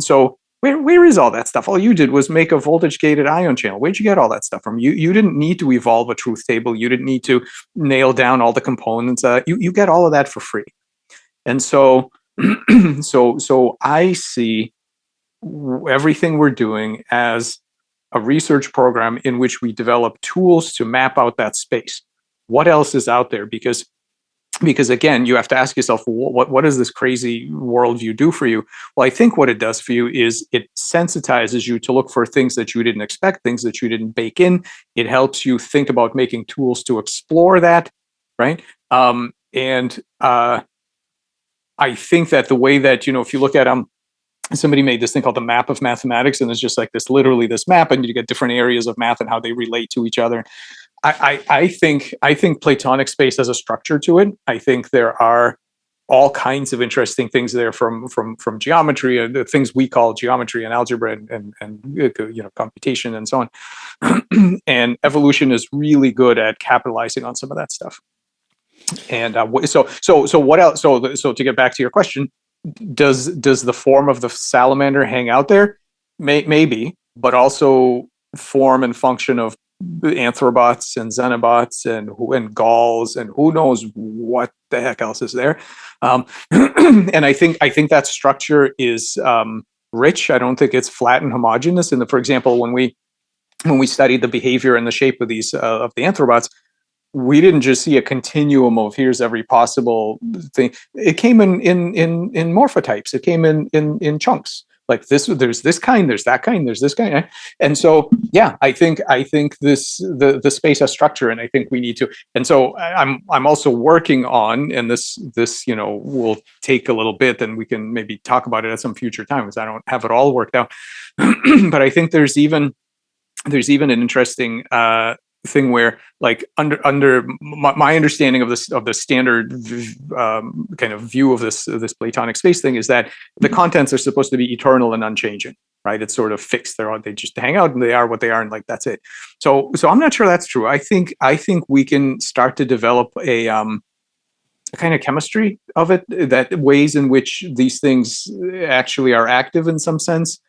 So where is all that stuff? All you did was make a voltage gated ion channel. Where'd you get all that stuff from? You didn't need to evolve a truth table. You didn't need to nail down all the components. You get all of that for free. And so so I see everything we're doing as a research program in which we develop tools to map out that space. What else is out there? Because again, you have to ask yourself, what does this crazy worldview do for you? Well, I think what it does for you is it sensitizes you to look for things that you didn't expect, things that you didn't bake in. It helps you think about making tools to explore that, right? And I think that the way that, if you look at somebody made this thing called the map of mathematics, and it's just like literally this map, and you get different areas of math and how they relate to each other. I think Platonic space has a structure to it. I think there are all kinds of interesting things there from geometry and the things we call geometry and algebra and computation and so on. And evolution is really good at capitalizing on some of that stuff. And so what else? So to get back to your question, does the form of the salamander hang out there? Maybe, but also form and function of anthrobots and xenobots and galls and who knows what the heck else is there. And I think that structure is rich. I don't think it's flat and homogeneous. And for example, when we studied the behavior and the shape of these of the anthrobots, we didn't just see a continuum of here's every possible thing. It came in morphotypes. It came in chunks. Like this, there's this kind, there's that kind, there's this kind, and so yeah, I think this the space has structure, and I think we need to. And so I'm also working on, and this will take a little bit, and we can maybe talk about it at some future time because I don't have it all worked out. But I think there's even an interesting thing where, like, under my understanding of the standard kind of view of this Platonic space thing is that the contents are supposed to be eternal and unchanging, right? It's sort of fixed. They just hang out and they are what they are, and like that's it. So I'm not sure that's true. I think we can start to develop a kind of chemistry of it, that ways in which these things actually are active in some sense,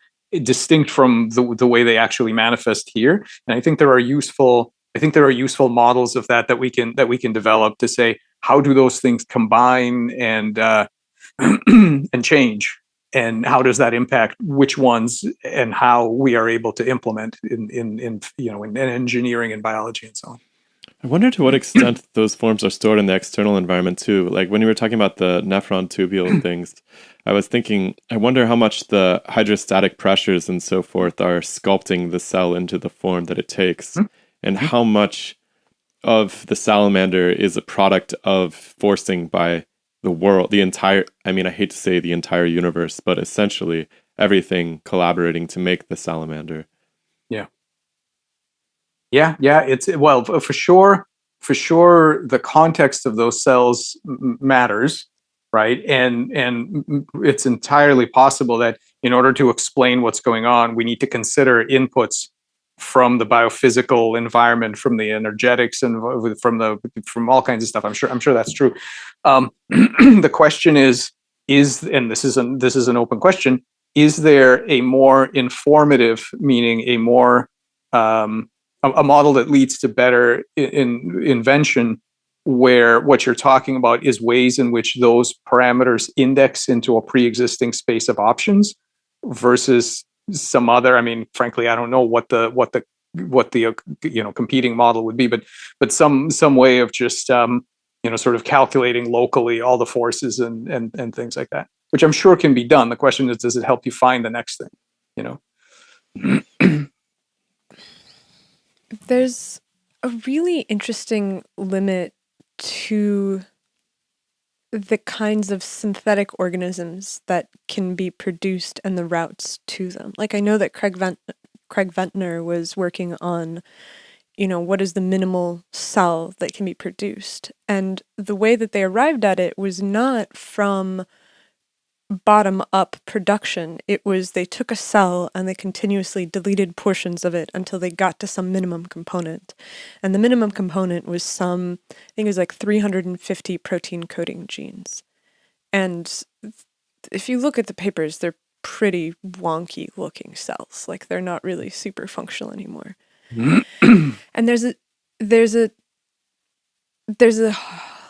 distinct from the way they actually manifest here. And I think there are useful models of that we can develop to say, how do those things combine and and change, and how does that impact which ones, and how we are able to implement in engineering and biology and so on. I wonder to what extent those forms are stored in the external environment too. Like when you were talking about the nephron tubule things, I was thinking, I wonder how much the hydrostatic pressures and so forth are sculpting the cell into the form that it takes, and how much of the salamander is a product of forcing by the world, the entire, I mean, I hate to say the entire universe, but essentially everything collaborating to make the salamander. Yeah. Yeah, it's, well, for sure, the context of those cells matters, right? And it's entirely possible that in order to explain what's going on, we need to consider inputs from the biophysical environment, from the energetics, and from all kinds of stuff. I'm sure that's true. The question is, and this is an open question: is there a more informative, meaning a more a model that leads to better invention, where what you're talking about is ways in which those parameters index into a pre-existing space of options versus some other, I mean, frankly, I don't know what the competing model would be, but some way of just sort of calculating locally all the forces and things like that, which I'm sure can be done. The question is, does it help you find the next thing? There's a really interesting limit to the kinds of synthetic organisms that can be produced and the routes to them. Like, I know that Craig Ventnor was working on, what is the minimal cell that can be produced? And the way that they arrived at it was not from bottom-up production. It was they took a cell and they continuously deleted portions of it until they got to some minimum component. And the minimum component was I think it was like 350 protein coding genes. And if you look at the papers, they're pretty wonky looking cells. Like, they're not really super functional anymore. And there's a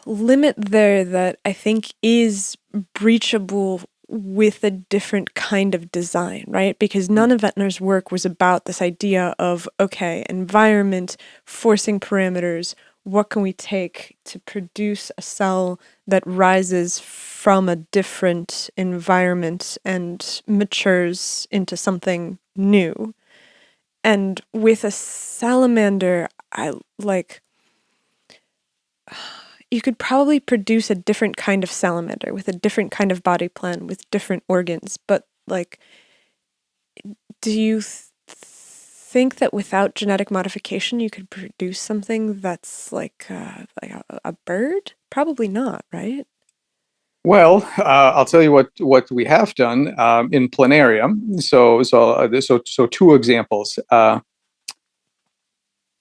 limit there that I think is breachable with a different kind of design, right? Because none of Ventnor's work was about this idea of, okay, environment, forcing parameters, what can we take to produce a cell that rises from a different environment and matures into something new. And with a salamander, you could probably produce a different kind of salamander with a different kind of body plan with different organs. But do you think that without genetic modification you could produce something that's like a bird? Probably not, right? Well, I'll tell you what we have done in planarium. So two examples.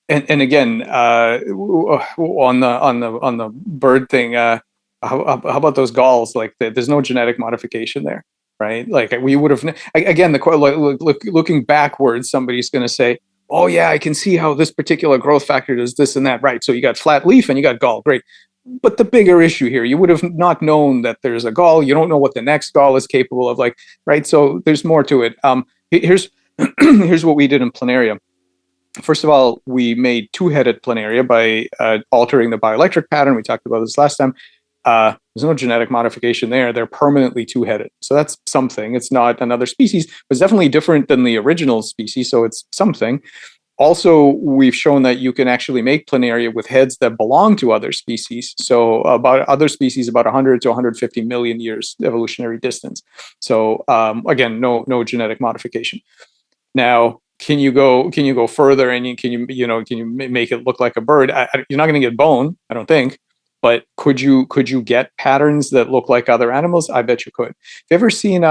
And again, on the bird thing, how about those galls? Like, there's no genetic modification there, right? Like, we would have, again, looking backwards, somebody's going to say, oh yeah, I can see how this particular growth factor does this and that, right? So you got flat leaf and you got gall, great. But the bigger issue here, you would have not known that there's a gall. You don't know what the next gall is capable of, like, right? So there's more to it. Here's what we did in planaria. First of all, we made two-headed planaria by altering the bioelectric pattern. We talked about this last time. There's no genetic modification there. They're permanently two-headed. So that's something. It's not another species, but it's definitely different than the original species. So it's something. Also, we've shown that you can actually make planaria with heads that belong to other species. So about 100 to 150 million years evolutionary distance. So again, no genetic modification. Now, can you go further and can you make it look like a bird? You're not going to get bone, I don't think. But could you get patterns that look like other animals? I bet you could. Have you ever seen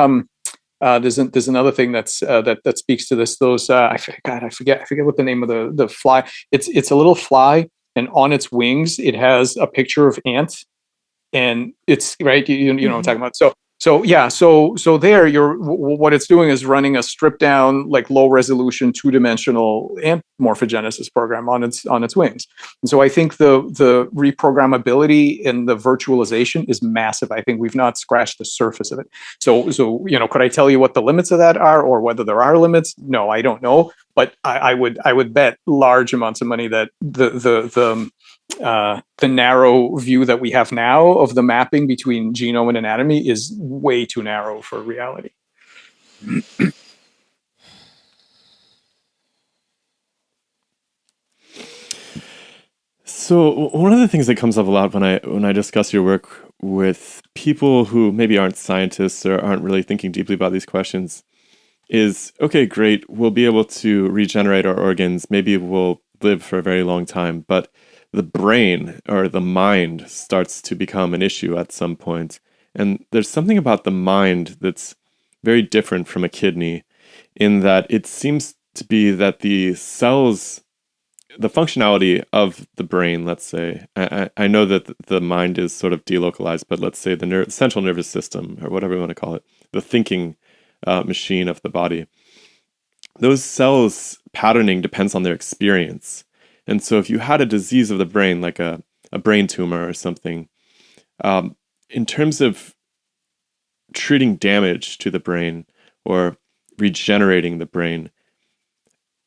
there's another thing that speaks to this. Those I forget what the name of the fly. It's a little fly, and on its wings it has a picture of ants, and it's right. You know what I'm talking about. So there, what it's doing is running a stripped down, like, low resolution 2-dimensional ant morphogenesis program on its wings. And so I think the reprogrammability and the virtualization is massive. I think we've not scratched the surface of it. So could I tell you what the limits of that are, or whether there are limits? No, I don't know. But I would bet large amounts of money that the narrow view that we have now of the mapping between genome and anatomy is way too narrow for reality. So one of the things that comes up a lot when I discuss your work with people who maybe aren't scientists or aren't really thinking deeply about these questions is, okay, great, we'll be able to regenerate our organs, maybe we'll live for a very long time, but the brain or the mind starts to become an issue at some point. And there's something about the mind that's very different from a kidney in that it seems to be that the cells, the functionality of the brain, let's say, I know that the mind is sort of delocalized, but let's say the central nervous system, or whatever you want to call it, the thinking machine of the body, those cells patterning depends on their experience. And so if you had a disease of the brain, like a brain tumor or something, in terms of treating damage to the brain or regenerating the brain,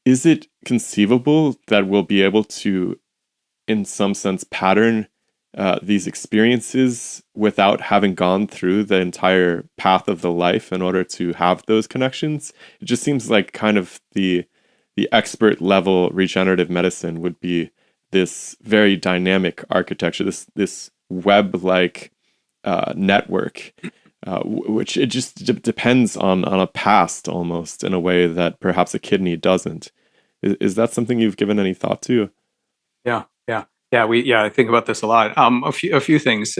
is it conceivable that we'll be able to, in some sense, pattern these experiences without having gone through the entire path of the life in order to have those connections? It just seems like kind of the expert level regenerative medicine would be this very dynamic architecture, this web-like network, which it just depends on a past almost in a way that perhaps a kidney doesn't. Is that something you've given any thought to? Yeah. I think about this a lot. A few things.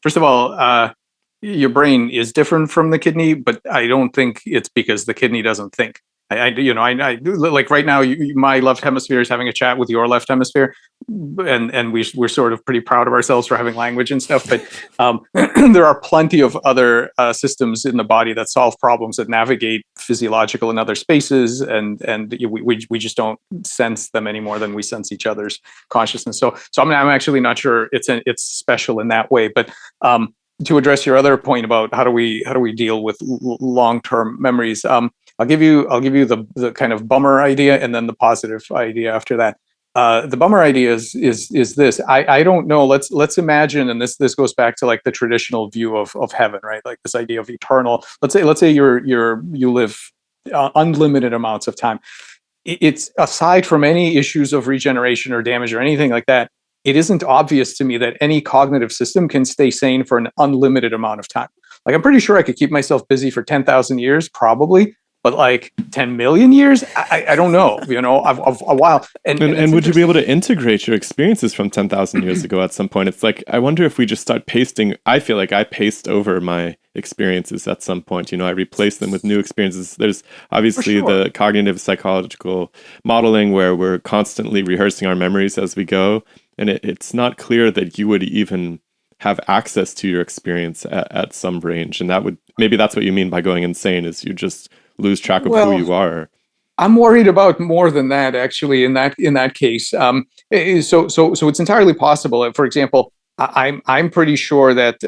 First of all, your brain is different from the kidney, but I don't think it's because the kidney doesn't think. I like right now, my left hemisphere is having a chat with your left hemisphere, and we're sort of pretty proud of ourselves for having language and stuff. But there are plenty of other systems in the body that solve problems, that navigate physiological and other spaces, and we just don't sense them any more than we sense each other's consciousness. So I'm actually not sure it's special in that way, but. To address your other point about how do we deal with long-term memories, I'll give you the kind of bummer idea and then the positive idea after that. The bummer idea is this. I don't know. Let's imagine, and this goes back to like the traditional view of heaven, right? Like this idea of eternal. Let's say you live unlimited amounts of time. It's aside from any issues of regeneration or damage or anything like that. It isn't obvious to me that any cognitive system can stay sane for an unlimited amount of time. Like, I'm pretty sure I could keep myself busy for 10,000 years, probably, but like 10 million years, I don't know, of a while. And would you be able to integrate your experiences from 10,000 years ago at some point? It's like, I wonder if we just start pasting. I feel like I paste over my experiences at some point. I replace them with new experiences. There's obviously the cognitive psychological modeling where we're constantly rehearsing our memories as we go. And it's not clear that you would even have access to your experience at some range. And maybe that's what you mean by going insane, is you just lose track of who you are. I'm worried about more than that, actually, in that case. So it's entirely possible. For example, I'm pretty sure that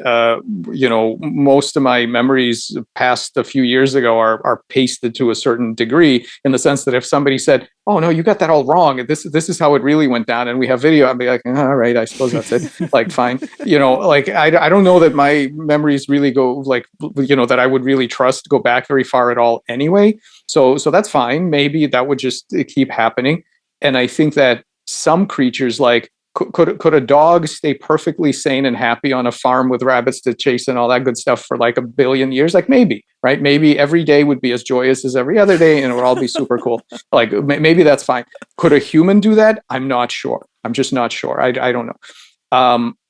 most of my memories past a few years ago are pasted to a certain degree, in the sense that if somebody said, "Oh no, you got that all wrong. This is how it really went down," and we have video, I'd be like, "All right, I suppose that's it." Like, fine. Like I don't know that my memories really go that I would really trust go back very far at all anyway. So that's fine. Maybe that would just keep happening. And I think that some creatures, like, could a dog stay perfectly sane and happy on a farm with rabbits to chase and all that good stuff for like 1 billion years? Like, maybe, right? Maybe every day would be as joyous as every other day and it would all be super cool. Like, maybe that's fine. Could a human do that? I'm not sure. I'm just not sure. I don't know.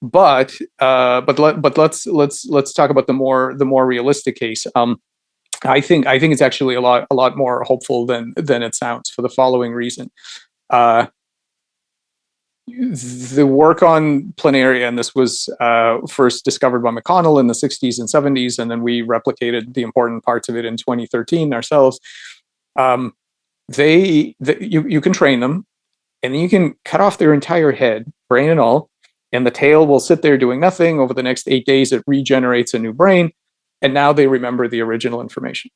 But let's talk about the more realistic case. I think it's actually a lot more hopeful than it sounds, for the following reason. The work on planaria, and this was first discovered by McConnell in the 60s and 70s, and then we replicated the important parts of it in 2013 ourselves. You can train them, and then you can cut off their entire head, brain and all, and the tail will sit there doing nothing. Over the next 8 days, it regenerates a new brain, and now they remember the original information.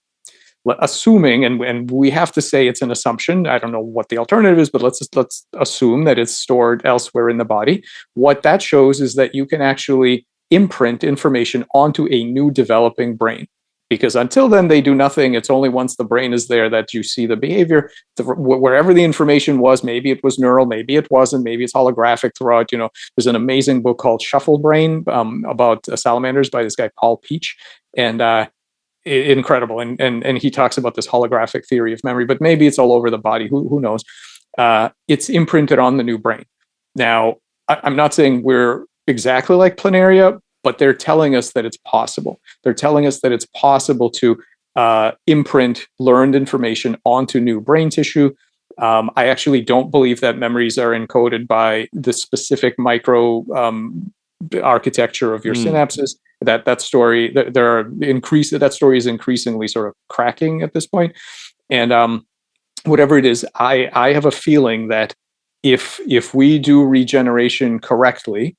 assuming, and we have to say it's an assumption. I don't know what the alternative is, but let's assume that it's stored elsewhere in the body. What that shows is that you can actually imprint information onto a new developing brain. Because until then, they do nothing. It's only once the brain is there that you see the behavior. Wherever the information was, maybe it was neural, maybe it wasn't, maybe it's holographic throughout. There's an amazing book called Shuffle Brain about salamanders by this guy, Paul Peach. And incredible. And he talks about this holographic theory of memory, but maybe it's all over the body. Who knows? It's imprinted on the new brain. Now, I'm not saying we're exactly like planaria, but they're telling us that it's possible. They're telling us that it's possible to imprint learned information onto new brain tissue. I actually don't believe that memories are encoded by the specific micro architecture of your synapses. That story that story is increasingly sort of cracking at this point. And whatever it is, I have a feeling that if we do regeneration correctly,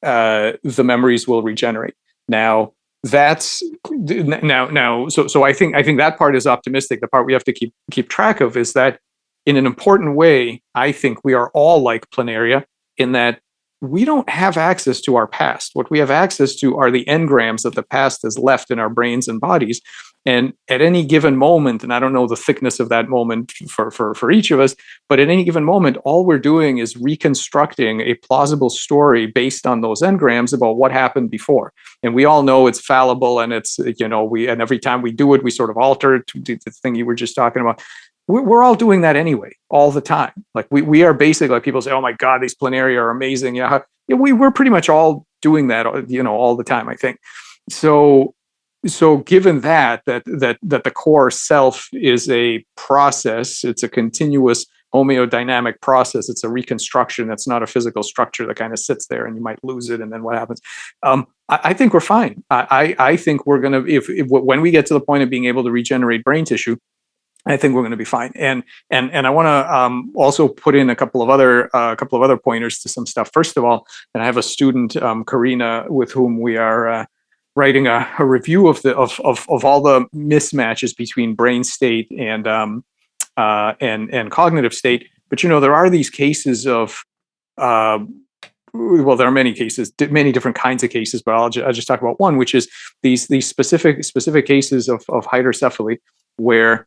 the memories will regenerate. Now so I think that part is optimistic. The part we have to keep track of is that in an important way, I think we are all like planaria in that we don't have access to our past. What we have access to are the engrams that the past has left in our brains and bodies. And at any given moment, and I don't know the thickness of that moment for each of us, but at any given moment, all we're doing is reconstructing a plausible story based on those engrams about what happened before. And we all know it's fallible, and it's, and every time we do it, we sort of alter it to the thing you were just talking about. We're all doing that anyway, all the time. Like we are basically, like people say, oh my God, these planaria are amazing. Yeah, we're pretty much all doing that, all the time, I think. So given that the core self is a process, it's a continuous homeodynamic process. It's a reconstruction. That's not a physical structure that kind of sits there and you might lose it. And then what happens? I think we're fine. I think we're going to, if when we get to the point of being able to regenerate brain tissue, I think we're going to be fine. And I want to also put in a couple of other pointers to some stuff. First of all, and I have a student, Karina, with whom we are writing a review of all the mismatches between brain state and cognitive state. But there are these cases of there are many cases, many different kinds of cases, but I'll just talk about one, which is these specific cases of hydrocephaly, where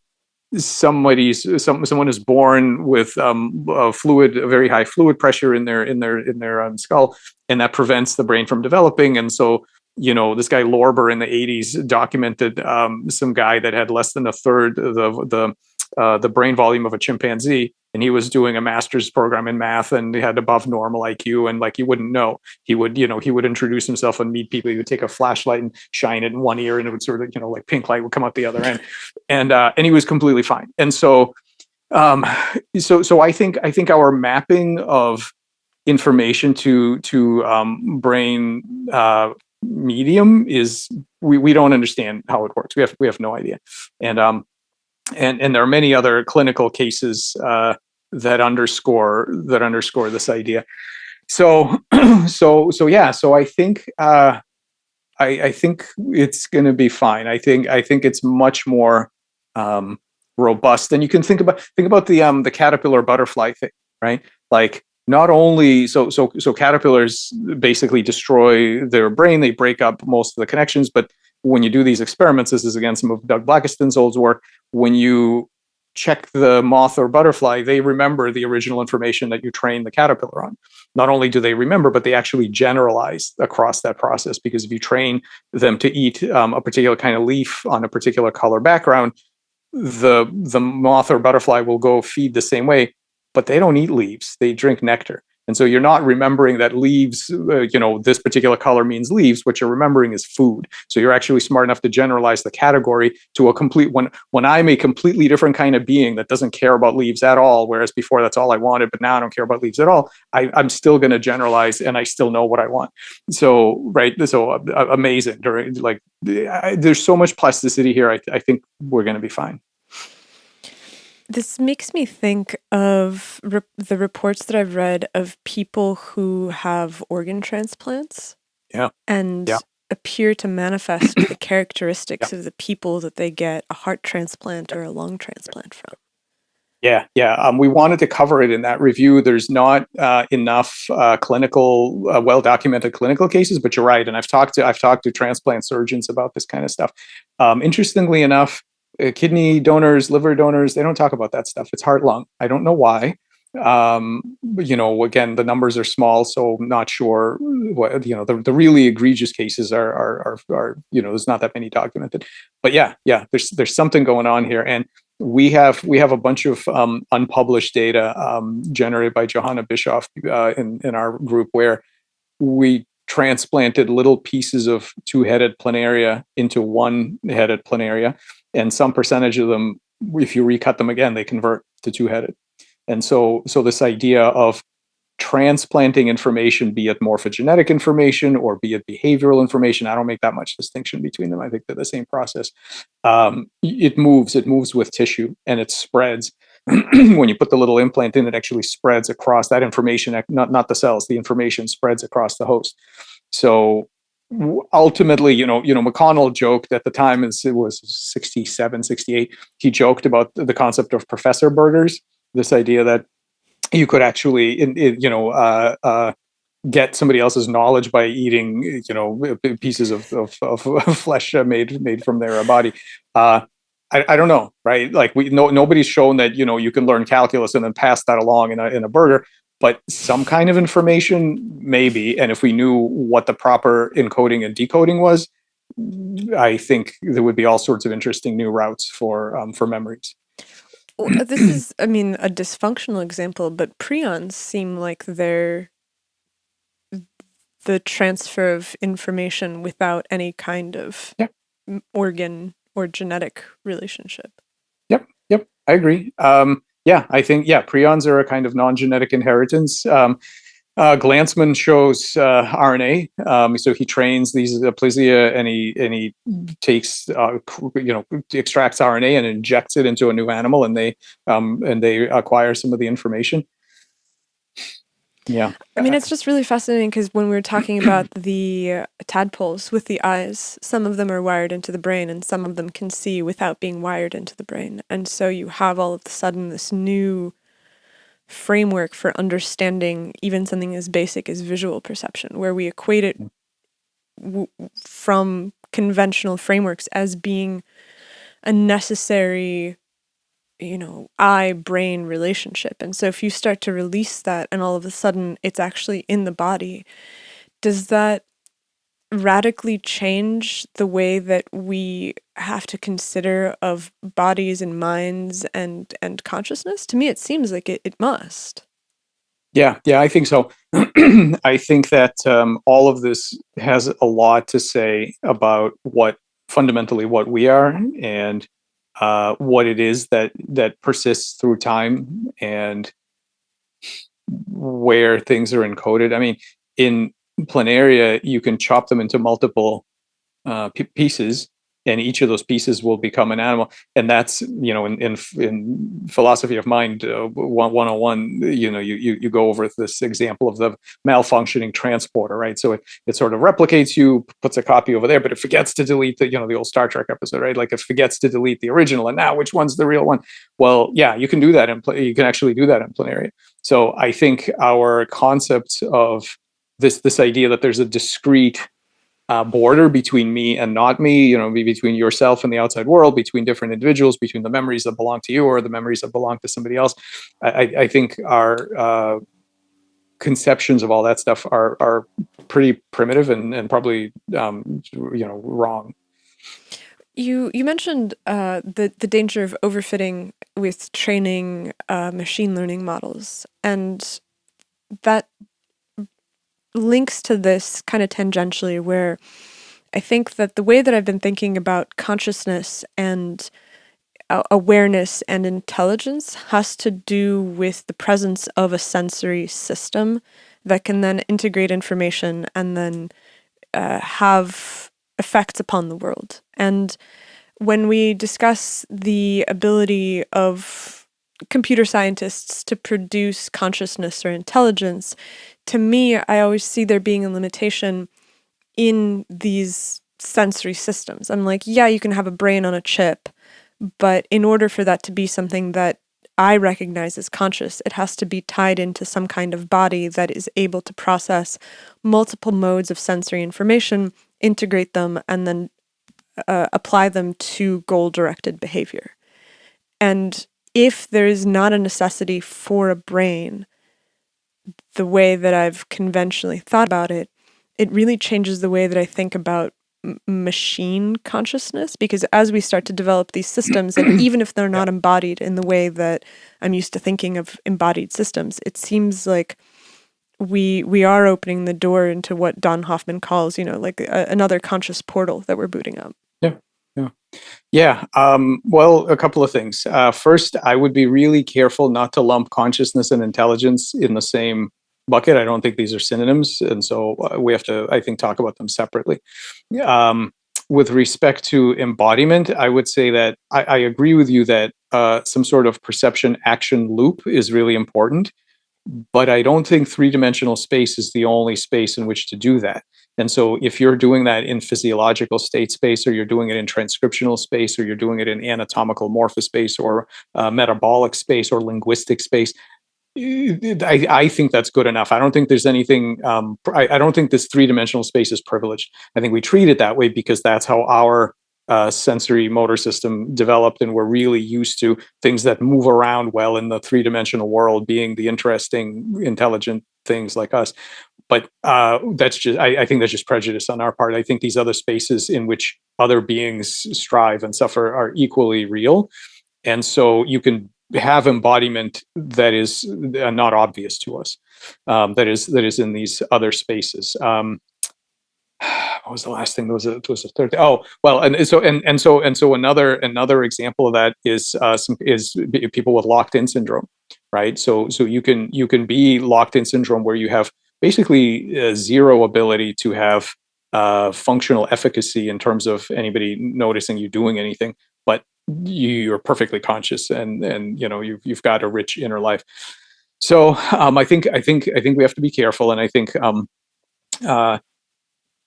someone is born with a very high fluid pressure in their skull, and that prevents the brain from developing. And so, this guy Lorber in the 80s documented some guy that had less than a third the brain volume of a chimpanzee, and he was doing a master's program in math, and he had above normal IQ, and like you wouldn't know, he would introduce himself and meet people. He would take a flashlight and shine it in one ear, and it would sort of like pink light would come out the other end, and he was completely fine. And so I think our mapping of information to brain medium is we don't understand how it works. We have no idea, and there are many other clinical cases that underscore this idea. So I think I think it's going to be fine. I think it's much more robust. And you can think about the caterpillar butterfly thing, right? Like, not only so caterpillars basically destroy their brain, they break up most of the connections, but when you do these experiments, this is again some of Doug Blackiston's old work, when you check the moth or butterfly, they remember the original information that you trained the caterpillar on. Not only do they remember, but they actually generalize across that process, because if you train them to eat a particular kind of leaf on a particular color background, the moth or butterfly will go feed the same way, but they don't eat leaves, they drink nectar. And so you're not remembering that leaves, this particular color means leaves. What you're remembering is food. So you're actually smart enough to generalize the category to a complete, when I'm a completely different kind of being that doesn't care about leaves at all, whereas before that's all I wanted, but now I don't care about leaves at all, I'm still going to generalize, and I still know what I want. So, right. So amazing. There's so much plasticity here. I think we're going to be fine. This makes me think of the reports that I've read of people who have organ transplants. Yeah. And appear to manifest the characteristics of the people that they get a heart transplant or a lung transplant from. Yeah. We wanted to cover it in that review. There's not enough clinical, well-documented clinical cases, but you're right. And I've talked to transplant surgeons about this kind of stuff. Interestingly enough, kidney donors, liver donors, they don't talk about that stuff. It's heart lung. I don't know why. Again, the numbers are small, so I'm not sure what, the really egregious cases are there's not that many documented. But yeah, there's something going on here. And we have a bunch of unpublished data generated by Johanna Bischoff in our group, where we transplanted little pieces of two-headed planaria into one-headed planaria, and some percentage of them, if you recut them again, they convert to two-headed. And so this idea of transplanting information, be it morphogenetic information or be it behavioral information, I don't make that much distinction between them. I think they're the same process. It moves with tissue, and it spreads. When you put the little implant in, it actually spreads across that information, not the cells, the information spreads across the host. So ultimately, McConnell joked at the time, it was 67, 68, he joked about the concept of professor burgers, this idea that you could actually, get somebody else's knowledge by eating, pieces of flesh made from their body. I don't know, right? Like nobody's shown that you can learn calculus and then pass that along in a burger, but some kind of information maybe. And if we knew what the proper encoding and decoding was, I think there would be all sorts of interesting new routes for memories. Well, this is, a dysfunctional example, but prions seem like they're the transfer of information without any kind of organ or genetic relationship. Yep, I agree. I think, prions are a kind of non-genetic inheritance. Glanzman shows RNA. So he trains these aplysia, and he takes extracts RNA and injects it into a new animal, and they acquire some of the information. Yeah. It's just really fascinating because when we were talking about the tadpoles with the eyes, some of them are wired into the brain and some of them can see without being wired into the brain. And so you have all of a sudden this new framework for understanding even something as basic as visual perception, where we equate it from conventional frameworks as being a necessary eye-brain relationship. And so if you start to release that and all of a sudden it's actually in the body, does that radically change the way that we have to consider of bodies and minds and consciousness? To me, it seems like it must. Yeah, I think so. I think that all of this has a lot to say about fundamentally what we are, and what it is that persists through time, and where things are encoded. In planaria, you can chop them into multiple pieces, and each of those pieces will become an animal. And that's, in philosophy of mind 101, you go over this example of the malfunctioning transporter, right? So it sort of replicates you, puts a copy over there, but it forgets to delete the old Star Trek episode, right? Like it forgets to delete the original, and now which one's the real one? Well, yeah, you can do that you can actually do that in planaria. So I think our concept of this idea that there's a discrete border between me and not me, between yourself and the outside world, between different individuals, between the memories that belong to you or the memories that belong to somebody else. I think our conceptions of all that stuff are pretty primitive and probably wrong. You mentioned the danger of overfitting with training machine learning models, and that links to this kind of tangentially, where I think that the way that I've been thinking about consciousness and awareness and intelligence has to do with the presence of a sensory system that can then integrate information and then have effects upon the world. And when we discuss the ability of computer scientists to produce consciousness or intelligence, to me, I always see there being a limitation in these sensory systems. I'm like, yeah, you can have a brain on a chip, but in order for that to be something that I recognize as conscious, it has to be tied into some kind of body that is able to process multiple modes of sensory information, integrate them, and then apply them to goal-directed behavior. And if there is not a necessity for a brain, the way that I've conventionally thought about it, it really changes the way that I think about machine consciousness, because as we start to develop these systems, and even if they're not embodied in the way that I'm used to thinking of embodied systems, it seems like we are opening the door into what Don Hoffman calls, like another conscious portal that we're booting up. Yeah. Well, a couple of things. First, I would be really careful not to lump consciousness and intelligence in the same bucket. I don't think these are synonyms, and so we have to, I think, talk about them separately. With respect to embodiment, I would say that I agree with you that some sort of perception action loop is really important, but I don't think three-dimensional space is the only space in which to do that. And so if you're doing that in physiological state space, or you're doing it in transcriptional space, or you're doing it in anatomical morphospace, or metabolic space, or linguistic space, I think that's good enough. I don't think there's anything, I don't think this three-dimensional space is privileged. I think we treat it that way because that's how our sensory motor system developed, and we're really used to things that move around well in the three-dimensional world being the interesting, intelligent things like us. But that's just, I think that's just prejudice on our part. I think these other spaces in which other beings strive and suffer are equally real. And so you can have embodiment that is not obvious to us, that is in these other spaces. What was the last thing? There was a third. Oh, well, and so another example of that is people with locked-in syndrome, right? So you can be locked-in syndrome where you have basically zero ability to have functional efficacy in terms of anybody noticing you doing anything, but you're perfectly conscious, and you've got a rich inner life. So I think we have to be careful, and I think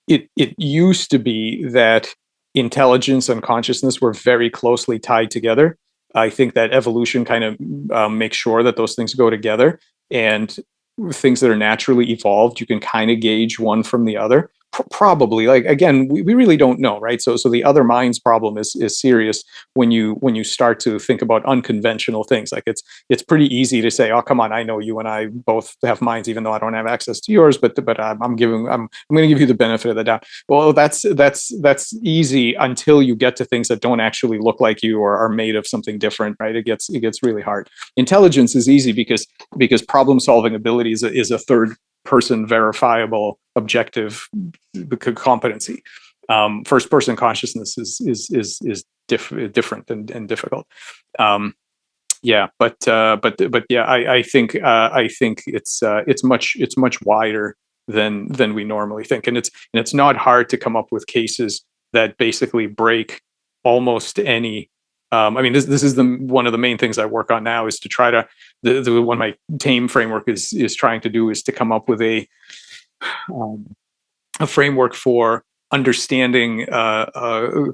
it used to be that intelligence and consciousness were very closely tied together. I think that evolution kind of makes sure that those things go together, and things that are naturally evolved, you can kind of gauge one from the other. Probably, like, again, we really don't know, right? So the other minds problem is serious when you start to think about unconventional things. Like it's pretty easy to say, oh, come on, I know you and I both have minds, even though I don't have access to yours, but I'm going to give you the benefit of the doubt. Well, that's easy until you get to things that don't actually look like you or are made of something different, right? It gets really hard. Intelligence is easy because problem solving ability is a third person verifiable objective competency. First person consciousness is different and difficult. Yeah, but yeah, I think it's much wider than we normally think, and it's not hard to come up with cases that basically break almost any. I mean, this is one of the main things I work on now, is to try to one of my TAME framework is trying to do is to come up with a framework for understanding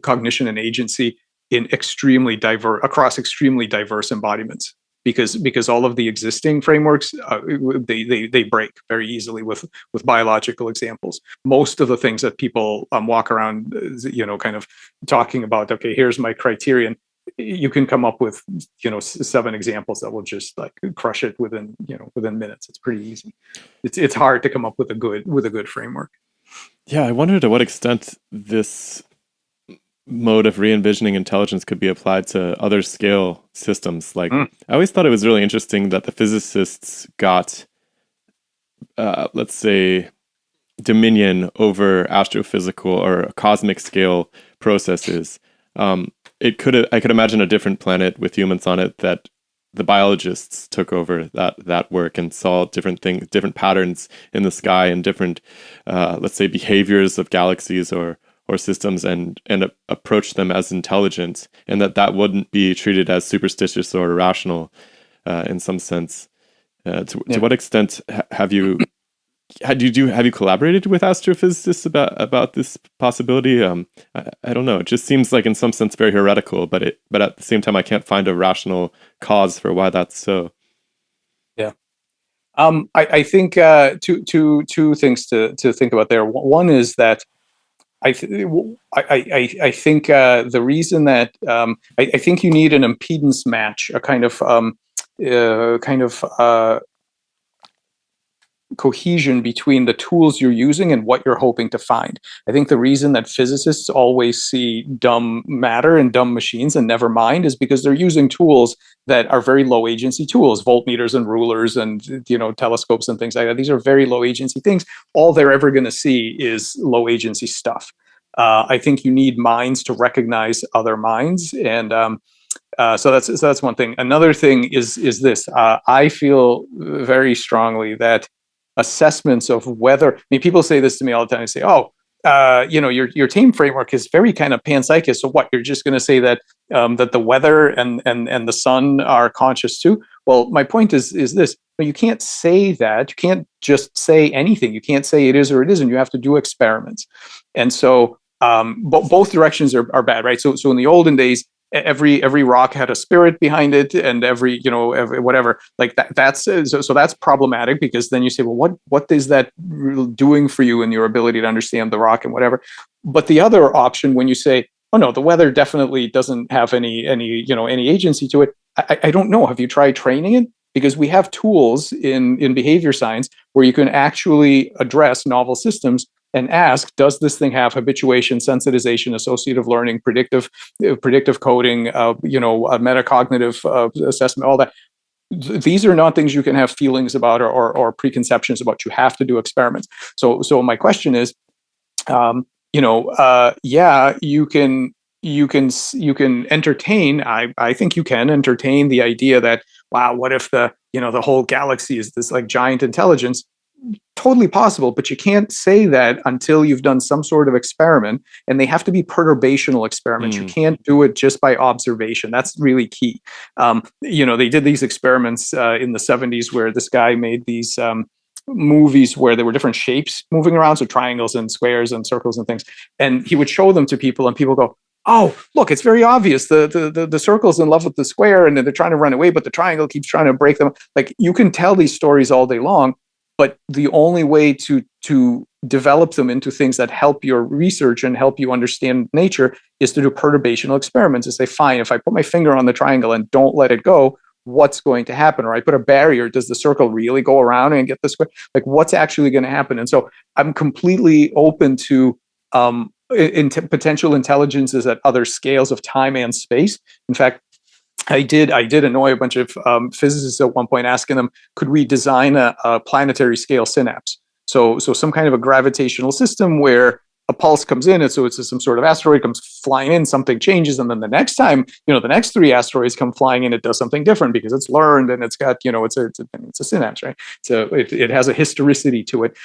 cognition and agency in across extremely diverse embodiments, because all of the existing frameworks they break very easily with biological examples. Most of the things that people walk around kind of talking about, okay, here's my criterion, you can come up with 7 examples that will just like crush it within minutes. It's pretty easy. It's hard to come up with a good framework. Yeah, I wonder to what extent this mode of re-envisioning intelligence could be applied to other scale systems. Like, I always thought it was really interesting that the physicists got, let's say, dominion over astrophysical or cosmic scale processes. I could imagine a different planet with humans on it that the biologists took over that work and saw different things, different patterns in the sky, and different, let's say, behaviors of galaxies or systems, and approach them as intelligent, and that wouldn't be treated as superstitious or irrational in some sense. To what extent have you have you collaborated with astrophysicists about this possibility? I don't know. It just seems like in some sense very heretical, but at the same time I can't find a rational cause for why that's so. Yeah. I think two things to think about there. One is that I think the reason that I think you need an impedance match, a kind of cohesion between the tools you're using and what you're hoping to find. I think the reason that physicists always see dumb matter and dumb machines and never mind is because they're using tools that are very low agency tools, voltmeters and rulers and telescopes and things like that. These are very low agency things. All they're ever going to see is low agency stuff. I think you need minds to recognize other minds, and so that's one thing. Another thing is this. I feel very strongly that assessments of whether, I mean, people say this to me all the time. They say, "Oh, your team framework is very kind of panpsychist. So what? You're just going to say that that the weather and the sun are conscious too?" Well, my point is this: you can't say that. You can't just say anything. You can't say it is or it isn't. You have to do experiments, and so both directions are bad, right? So in the olden days, every rock had a spirit behind it, and every whatever like that's so that's problematic, because then you say, well, what is that doing for you and your ability to understand the rock and whatever. But the other option, when you say, oh no, the weather definitely doesn't have any agency to it, I don't know, have you tried training it? Because we have tools in behavior science where you can actually address novel systems and ask, does this thing have habituation, sensitization, associative learning, predictive coding, metacognitive assessment, all that. These are not things you can have feelings about or preconceptions about. You have to do experiments. So my question is, yeah, you can entertain. I think you can entertain the idea that, wow, what if the whole galaxy is this like giant intelligence? Totally possible, but you can't say that until you've done some sort of experiment, and they have to be perturbational experiments. You can't do it just by observation. That's really key. They did these experiments in the 70s where this guy made these movies where there were different shapes moving around, so triangles and squares and circles and things, and he would show them to people, and people go, oh, look, it's very obvious. The circle's in love with the square, and they're trying to run away, but the triangle keeps trying to break them. Like, you can tell these stories all day long, but the only way to develop them into things that help your research and help you understand nature is to do perturbational experiments. To say, fine, if I put my finger on the triangle and don't let it go, what's going to happen? Or I put a barrier, does the circle really go around and get the square? Like, what's actually going to happen? And so I'm completely open to potential intelligences at other scales of time and space. In fact, I did annoy a bunch of physicists at one point, asking them, could we design a planetary scale synapse? So some kind of a gravitational system where a pulse comes in, and so it's some sort of asteroid comes flying in, something changes, and then the next time, the next 3 asteroids come flying in, it does something different because it's learned and it's got, it's a synapse, right? So it has a historicity to it.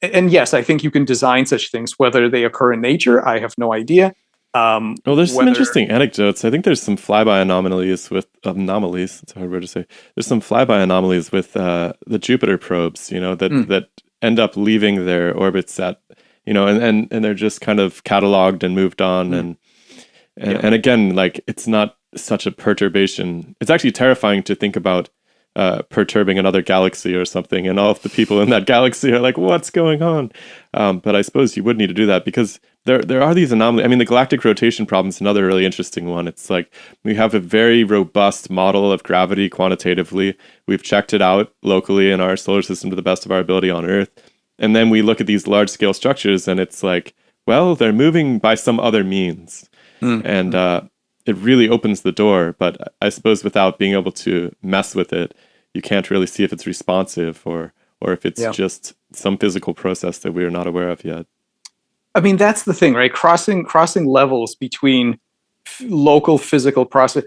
And yes, I think you can design such things. Whether they occur in nature, I have no idea. Well, there's some interesting anecdotes. I think there's some flyby anomalies. It's a hard word to say. There's some flyby anomalies with the Jupiter probes, that end up leaving their orbits at, and they're just kind of cataloged and moved on. And again, like, it's not such a perturbation. It's actually terrifying to think about perturbing another galaxy or something, and all of the people in that galaxy are like, what's going on? But I suppose you would need to do that because there are these anomalies. I mean, the galactic rotation problem is another really interesting one. It's like, we have a very robust model of gravity quantitatively. We've checked it out locally in our solar system to the best of our ability on Earth. And then we look at these large scale structures, and it's like, well, they're moving by some other means. And it really opens the door. But I suppose without being able to mess with it, you can't really see if it's responsive or if it's just some physical process that we are not aware of yet. I mean, that's the thing, right? Crossing levels between local physical process.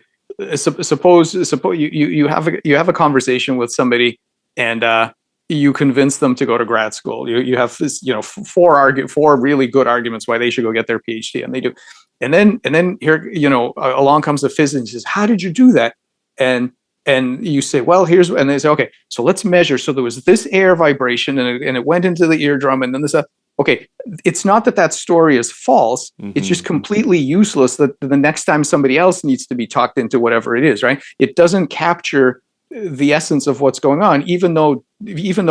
Suppose you have a conversation with somebody, and you convince them to go to grad school. You have this, 4 really good arguments why they should go get their PhD, and they do. And then here, along comes a physicist and says, how did you do that? And and you say, well, and they say, okay, so let's measure. So there was this air vibration, and it went into the eardrum, and then this. Okay, it's not that story is false. It's just completely useless that the next time somebody else needs to be talked into whatever it is, right? It doesn't capture the essence of what's going on, even though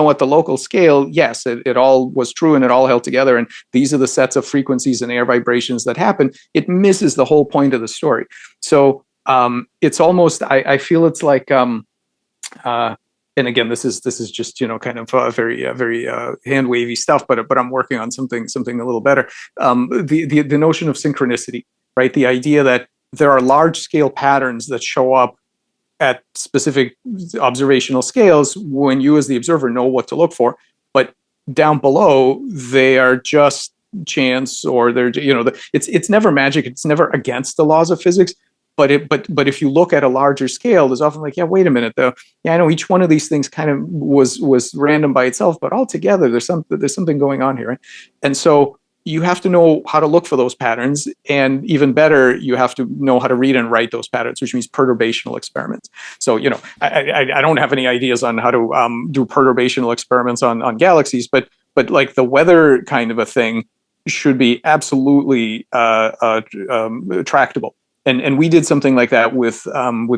at the local scale, yes, it all was true and it all held together. And these are the sets of frequencies and air vibrations that happen. It misses the whole point of the story. So it's almost, I feel it's like, and again, this is just kind of very hand wavy stuff, but I'm working on something a little better. The notion of synchronicity, right? The idea that there are large scale patterns that show up at specific observational scales when you as the observer know what to look for, but down below they are just chance, or they're it's never magic. It's never against the laws of physics. But if you look at a larger scale, there's often like, yeah, wait a minute though. Yeah, I know each one of these things kind of was random by itself, but altogether there's something going on here, right? And so you have to know how to look for those patterns, and even better, you have to know how to read and write those patterns, which means perturbational experiments. So I don't have any ideas on how to do perturbational experiments on galaxies, but like the weather kind of a thing should be absolutely tractable. And we did something like that with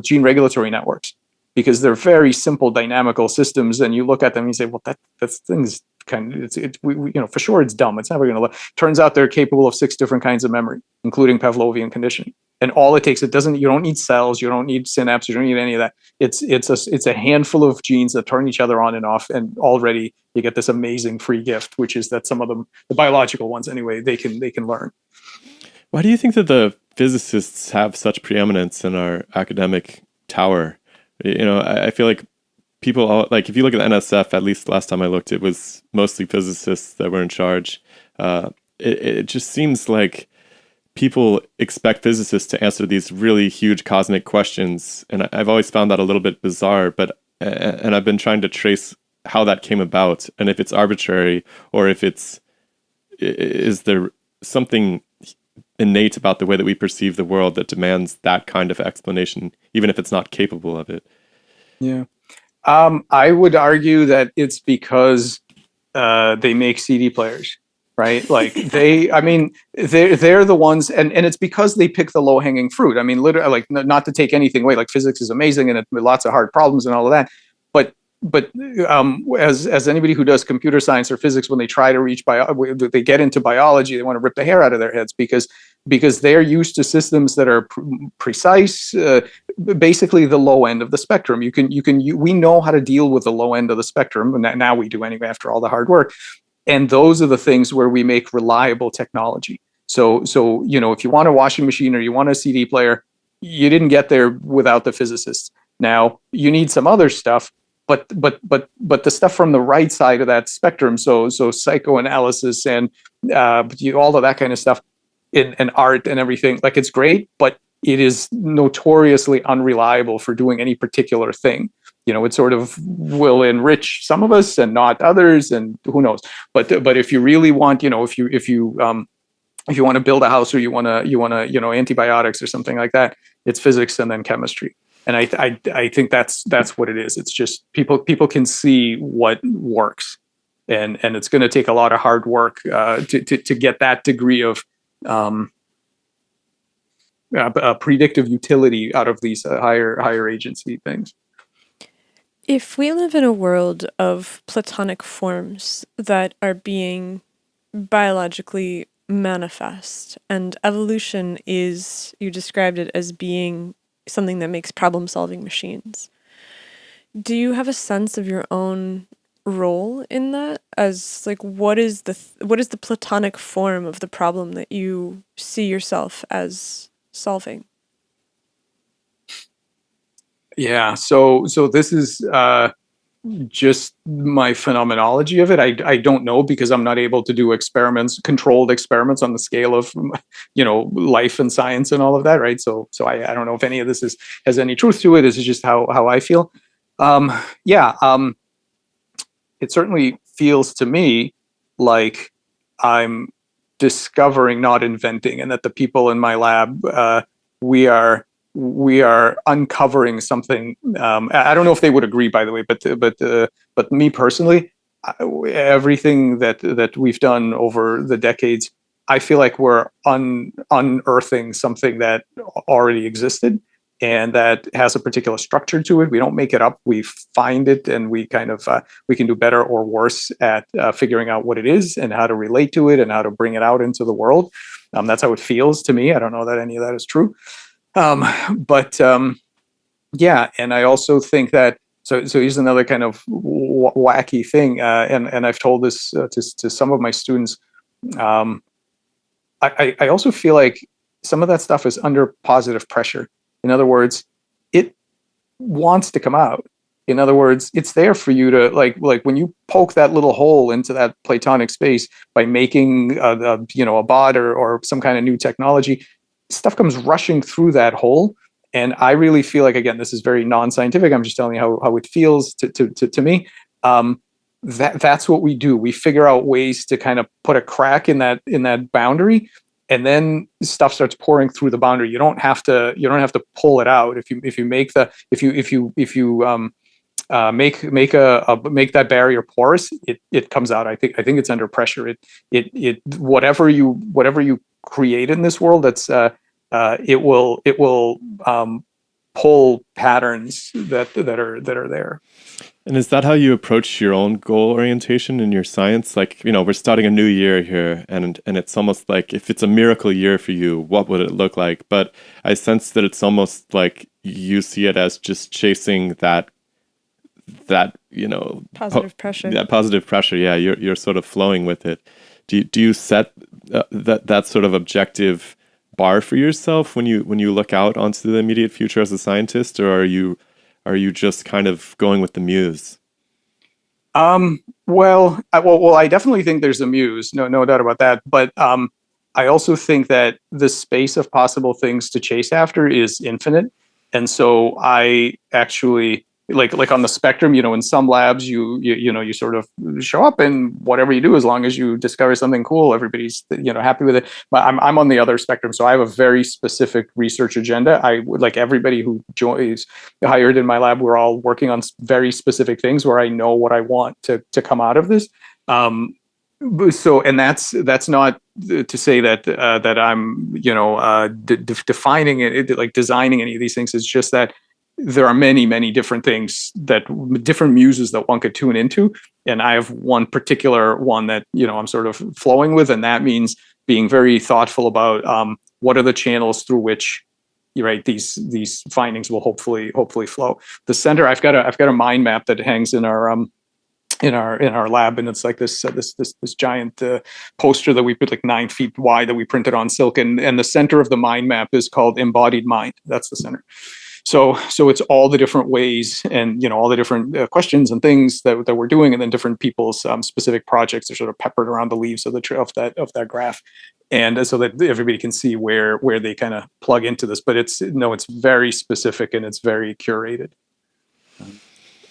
gene regulatory networks, because they're very simple dynamical systems, and you look at them and you say, well, that thing's kind of, for sure it's dumb. It's never going to. Turns out they're capable of 6 different kinds of memory, including Pavlovian conditioning. And all it takes, you don't need cells, you don't need synapses, you don't need any of that. It's a handful of genes that turn each other on and off, and already you get this amazing free gift, which is that some of them, the biological ones anyway, they can learn. Why do you think that the physicists have such preeminence in our academic tower? I feel like people, like if you look at the NSF, at least last time I looked, it was mostly physicists that were in charge. It just seems like people expect physicists to answer these really huge cosmic questions. And I've always found that a little bit bizarre, and I've been trying to trace how that came about, and if it's arbitrary, or if is there something innate about the way that we perceive the world that demands that kind of explanation, even if it's not capable of it. Yeah. I would argue that it's because they make CD players, right? Like they're the ones, and it's because they pick the low hanging fruit. I mean, literally, like, not to take anything away, like physics is amazing and it's lots of hard problems and all of that. But as anybody who does computer science or physics, when they try to reach they get into biology, they want to rip the hair out of their heads because they're used to systems that are precise, basically the low end of the spectrum. We know how to deal with the low end of the spectrum, and now we do anyway after all the hard work. And those are the things where we make reliable technology. So if you want a washing machine or you want a CD player, you didn't get there without the physicists. Now you need some other stuff. But the stuff from the right side of that spectrum, so psychoanalysis and all of that kind of stuff, and art and everything, like, it's great, but it is notoriously unreliable for doing any particular thing. It sort of will enrich some of us and not others, and who knows. But if you really want, if you want to build a house, or you want to antibiotics or something like that, it's physics and then chemistry. And I think that's what it is. It's just people can see what works, and it's going to take a lot of hard work to get that degree of predictive utility out of these higher agency things. If we live in a world of platonic forms that are being biologically manifest, and evolution is, you described it as being something that makes problem-solving machines, do you have a sense of your own role in that? As like, what is the platonic form of the problem that you see yourself as solving? Yeah, so this is just my phenomenology of it. I don't know, because I'm not able to do controlled experiments on the scale of life and science and all of that, right? So I don't know if any of this has any truth to it. This is just how I feel. It certainly feels to me like I'm discovering, not inventing, and that the people in my lab, we are we are uncovering something. I don't know if they would agree, by the way, but me personally, everything that we've done over the decades, I feel like we're unearthing something that already existed and that has a particular structure to it. We don't make it up. We find it, and we kind of we can do better or worse at figuring out what it is and how to relate to it and how to bring it out into the world. That's how it feels to me. I don't know that any of that is true. But yeah, and I also think that so here's another kind of wacky thing, and I've told this to some of my students. I also feel like some of that stuff is under positive pressure. In other words, it wants to come out. In other words, it's there for you to like when you poke that little hole into that platonic space by making a bot or some kind of new technology, stuff comes rushing through that hole. And I really feel like, again, this is very non-scientific. I'm just telling you how it feels to me. That's what we do. We figure out ways to kind of put a crack in that boundary, and then stuff starts pouring through the boundary. You don't have to pull it out. If you make that barrier porous, it comes out. I think it's under pressure. It whatever you create in this world, that's it will pull patterns that are there. And is that how you approach your own goal orientation in your science? Like, we're starting a new year here, and it's almost like, if it's a miracle year for you, what would it look like? But I sense that it's almost like you see it as just chasing that positive pressure. That positive pressure. Yeah, you're sort of flowing with it. Do you set that sort of objective bar for yourself when you look out onto the immediate future as a scientist, or are you just kind of going with the muse? Well, I definitely think there's a muse, no doubt about that. But I also think that the space of possible things to chase after is infinite, and so I actually like on the spectrum. In some labs, you sort of show up, and whatever you do, as long as you discover something cool, everybody's happy with it. But I'm on the other spectrum, so I have a very specific research agenda. I would like everybody who joins hired in my lab. We're all working on very specific things where I know what I want to come out of this. So, and that's not to say that I'm defining it, like designing any of these things. It's just that there are many different things, different muses that one could tune into, and I have one particular one that I'm sort of flowing with, and that means being very thoughtful about what are the channels through which these findings will hopefully flow. The center, I've got a mind map that hangs in our lab, and it's like this giant poster that we put like 9 feet wide that we printed on silk, and the center of the mind map is called Embodied Mind. That's the center. So it's all the different ways, and all the different questions and things that we're doing, and then different people's specific projects are sort of peppered around the leaves of that graph, and so that everybody can see where they kind of plug into this. But it's very specific, and it's very curated.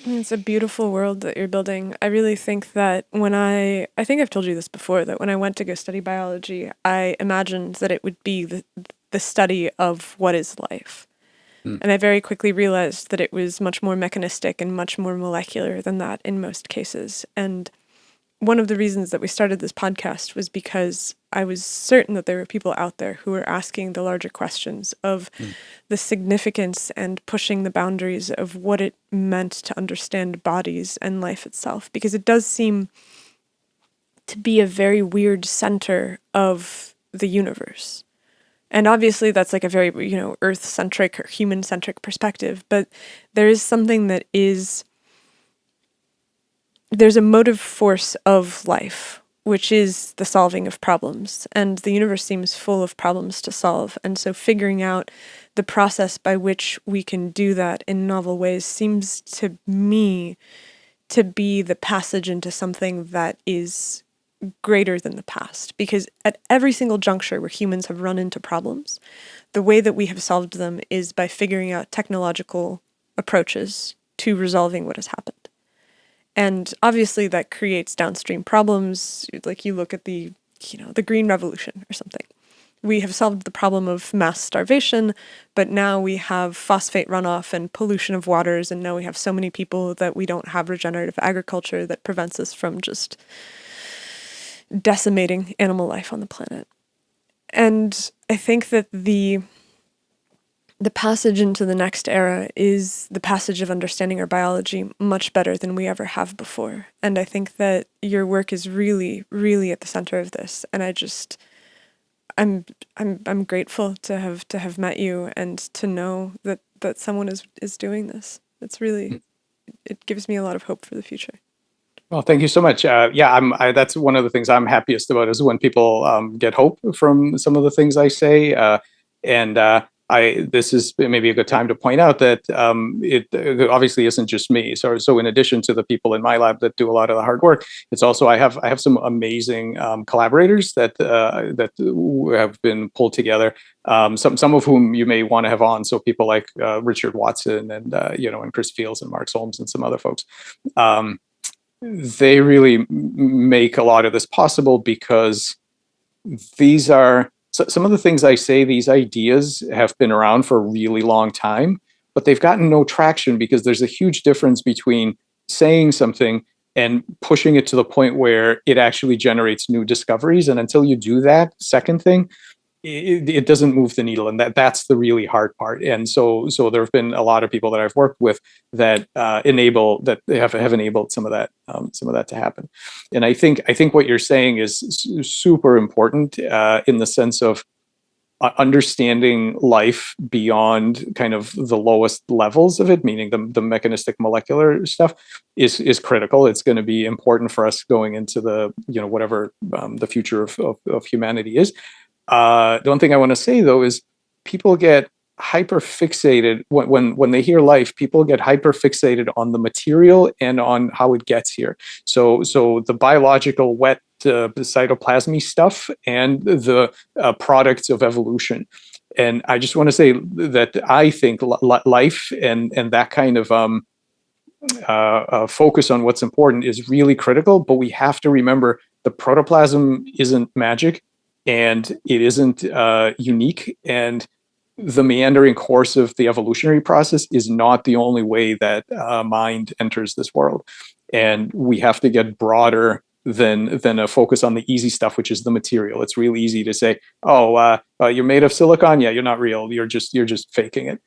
It's a beautiful world that you're building. I really think that I think I've told you this before, that when I went to go study biology, I imagined that it would be the study of what is life. And I very quickly realized that it was much more mechanistic and much more molecular than that in most cases. And one of the reasons that we started this podcast was because I was certain that there were people out there who were asking the larger questions of the significance and pushing the boundaries of what it meant to understand bodies and life itself, because it does seem to be a very weird center of the universe. And obviously that's like a very, Earth-centric or human-centric perspective, but there is something that there's a motive force of life, which is the solving of problems. And the universe seems full of problems to solve. And so figuring out the process by which we can do that in novel ways seems to me to be the passage into something that is greater than the past, because at every single juncture where humans have run into problems, the way that we have solved them is by figuring out technological approaches to resolving what has happened. And obviously that creates downstream problems, like you look at the Green Revolution or something. we have solved the problem of mass starvation, but now we have phosphate runoff and pollution of waters, and now we have so many people that we don't have regenerative agriculture that prevents us from just decimating animal life on the planet. And I think that the passage into the next era is the passage of understanding our biology much better than we ever have before. And I think that your work is really, really at the center of this. And I'm grateful to have met you and to know that someone is doing this. It's really, it gives me a lot of hope for the future. Well, thank you so much. That's one of the things I'm happiest about is when people get hope from some of the things I say. This is maybe a good time to point out that it obviously isn't just me. So in addition to the people in my lab that do a lot of the hard work, it's also I have some amazing collaborators that have been pulled together. Some of whom you may want to have on. So people like Richard Watson and and Chris Fields and Mark Solms and some other folks. They really make a lot of this possible because these are. So some of the things I say, these ideas have been around for a really long time, but they've gotten no traction because there's a huge difference between saying something and pushing it to the point where it actually generates new discoveries. And until you do that second thing, it doesn't move the needle. And that's the really hard part. And so there have been a lot of people that I've worked with that have enabled some of that to happen. And I think what you're saying is super important in the sense of understanding life beyond kind of the lowest levels of it, meaning the mechanistic molecular stuff is critical. It's going to be important for us going into the whatever the future of humanity is. The one thing I want to say though is people get hyper fixated when they hear life. People get hyper fixated on the material and on how it gets here. So the biological wet cytoplasmy stuff and the products of evolution. And I just want to say that I think life and that kind of focus on what's important is really critical. But we have to remember the protoplasm isn't magic. And it isn't unique. And the meandering course of the evolutionary process is not the only way that mind enters this world. And we have to get broader than a focus on the easy stuff, which is the material. It's really easy to say, you're made of silicon. Yeah, you're not real. You're just faking it.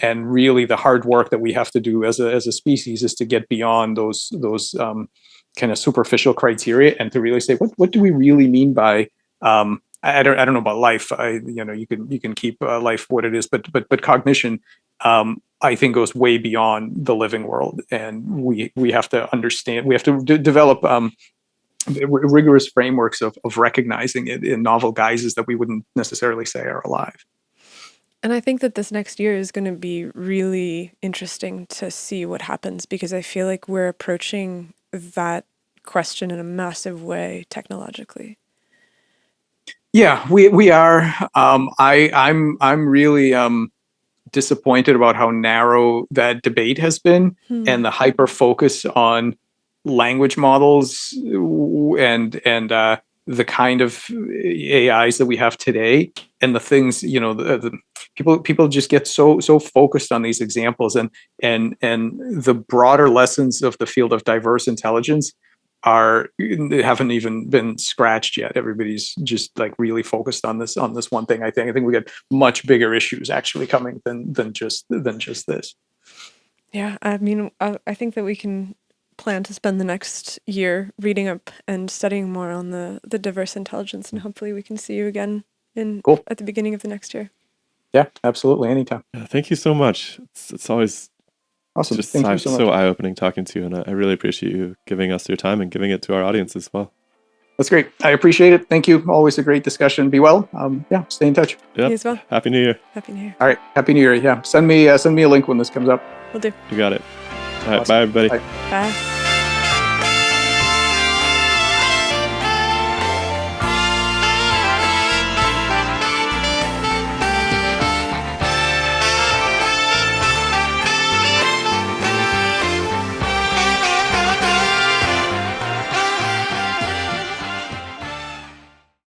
And really the hard work that we have to do as a species is to get beyond those kind of superficial criteria and to really say, what do we really mean by I don't know about life. You can keep life what it is, but cognition, I think, goes way beyond the living world, and we have to understand. We have to develop rigorous frameworks of recognizing it in novel guises that we wouldn't necessarily say are alive. And I think that this next year is going to be really interesting to see what happens because I feel like we're approaching that question in a massive way technologically. Yeah, we are. I'm really disappointed about how narrow that debate has been and the hyper focus on language models and the kind of AIs that we have today and the things the people just get so focused on these examples and the broader lessons of the field of diverse intelligence haven't even been scratched yet. Everybody's just like really focused on this one thing. I think we get much bigger issues actually coming than just this. Yeah, I mean, I think that we can plan to spend the next year reading up and studying more on the diverse intelligence, and hopefully we can see you again at the beginning of the next year. Yeah, absolutely, anytime. Yeah, thank you so much. It's always awesome. Just Thank you so much. So eye-opening talking to you, and I really appreciate you giving us your time and giving it to our audience as well. That's great. I appreciate it. Thank you. Always a great discussion. Be well. Stay in touch. Yeah. You as well. Happy New Year. Happy New Year. All right. Happy New Year. Yeah. Send me a link when this comes up. Will do. You got it. All right. Awesome. Bye, everybody. Bye. Bye.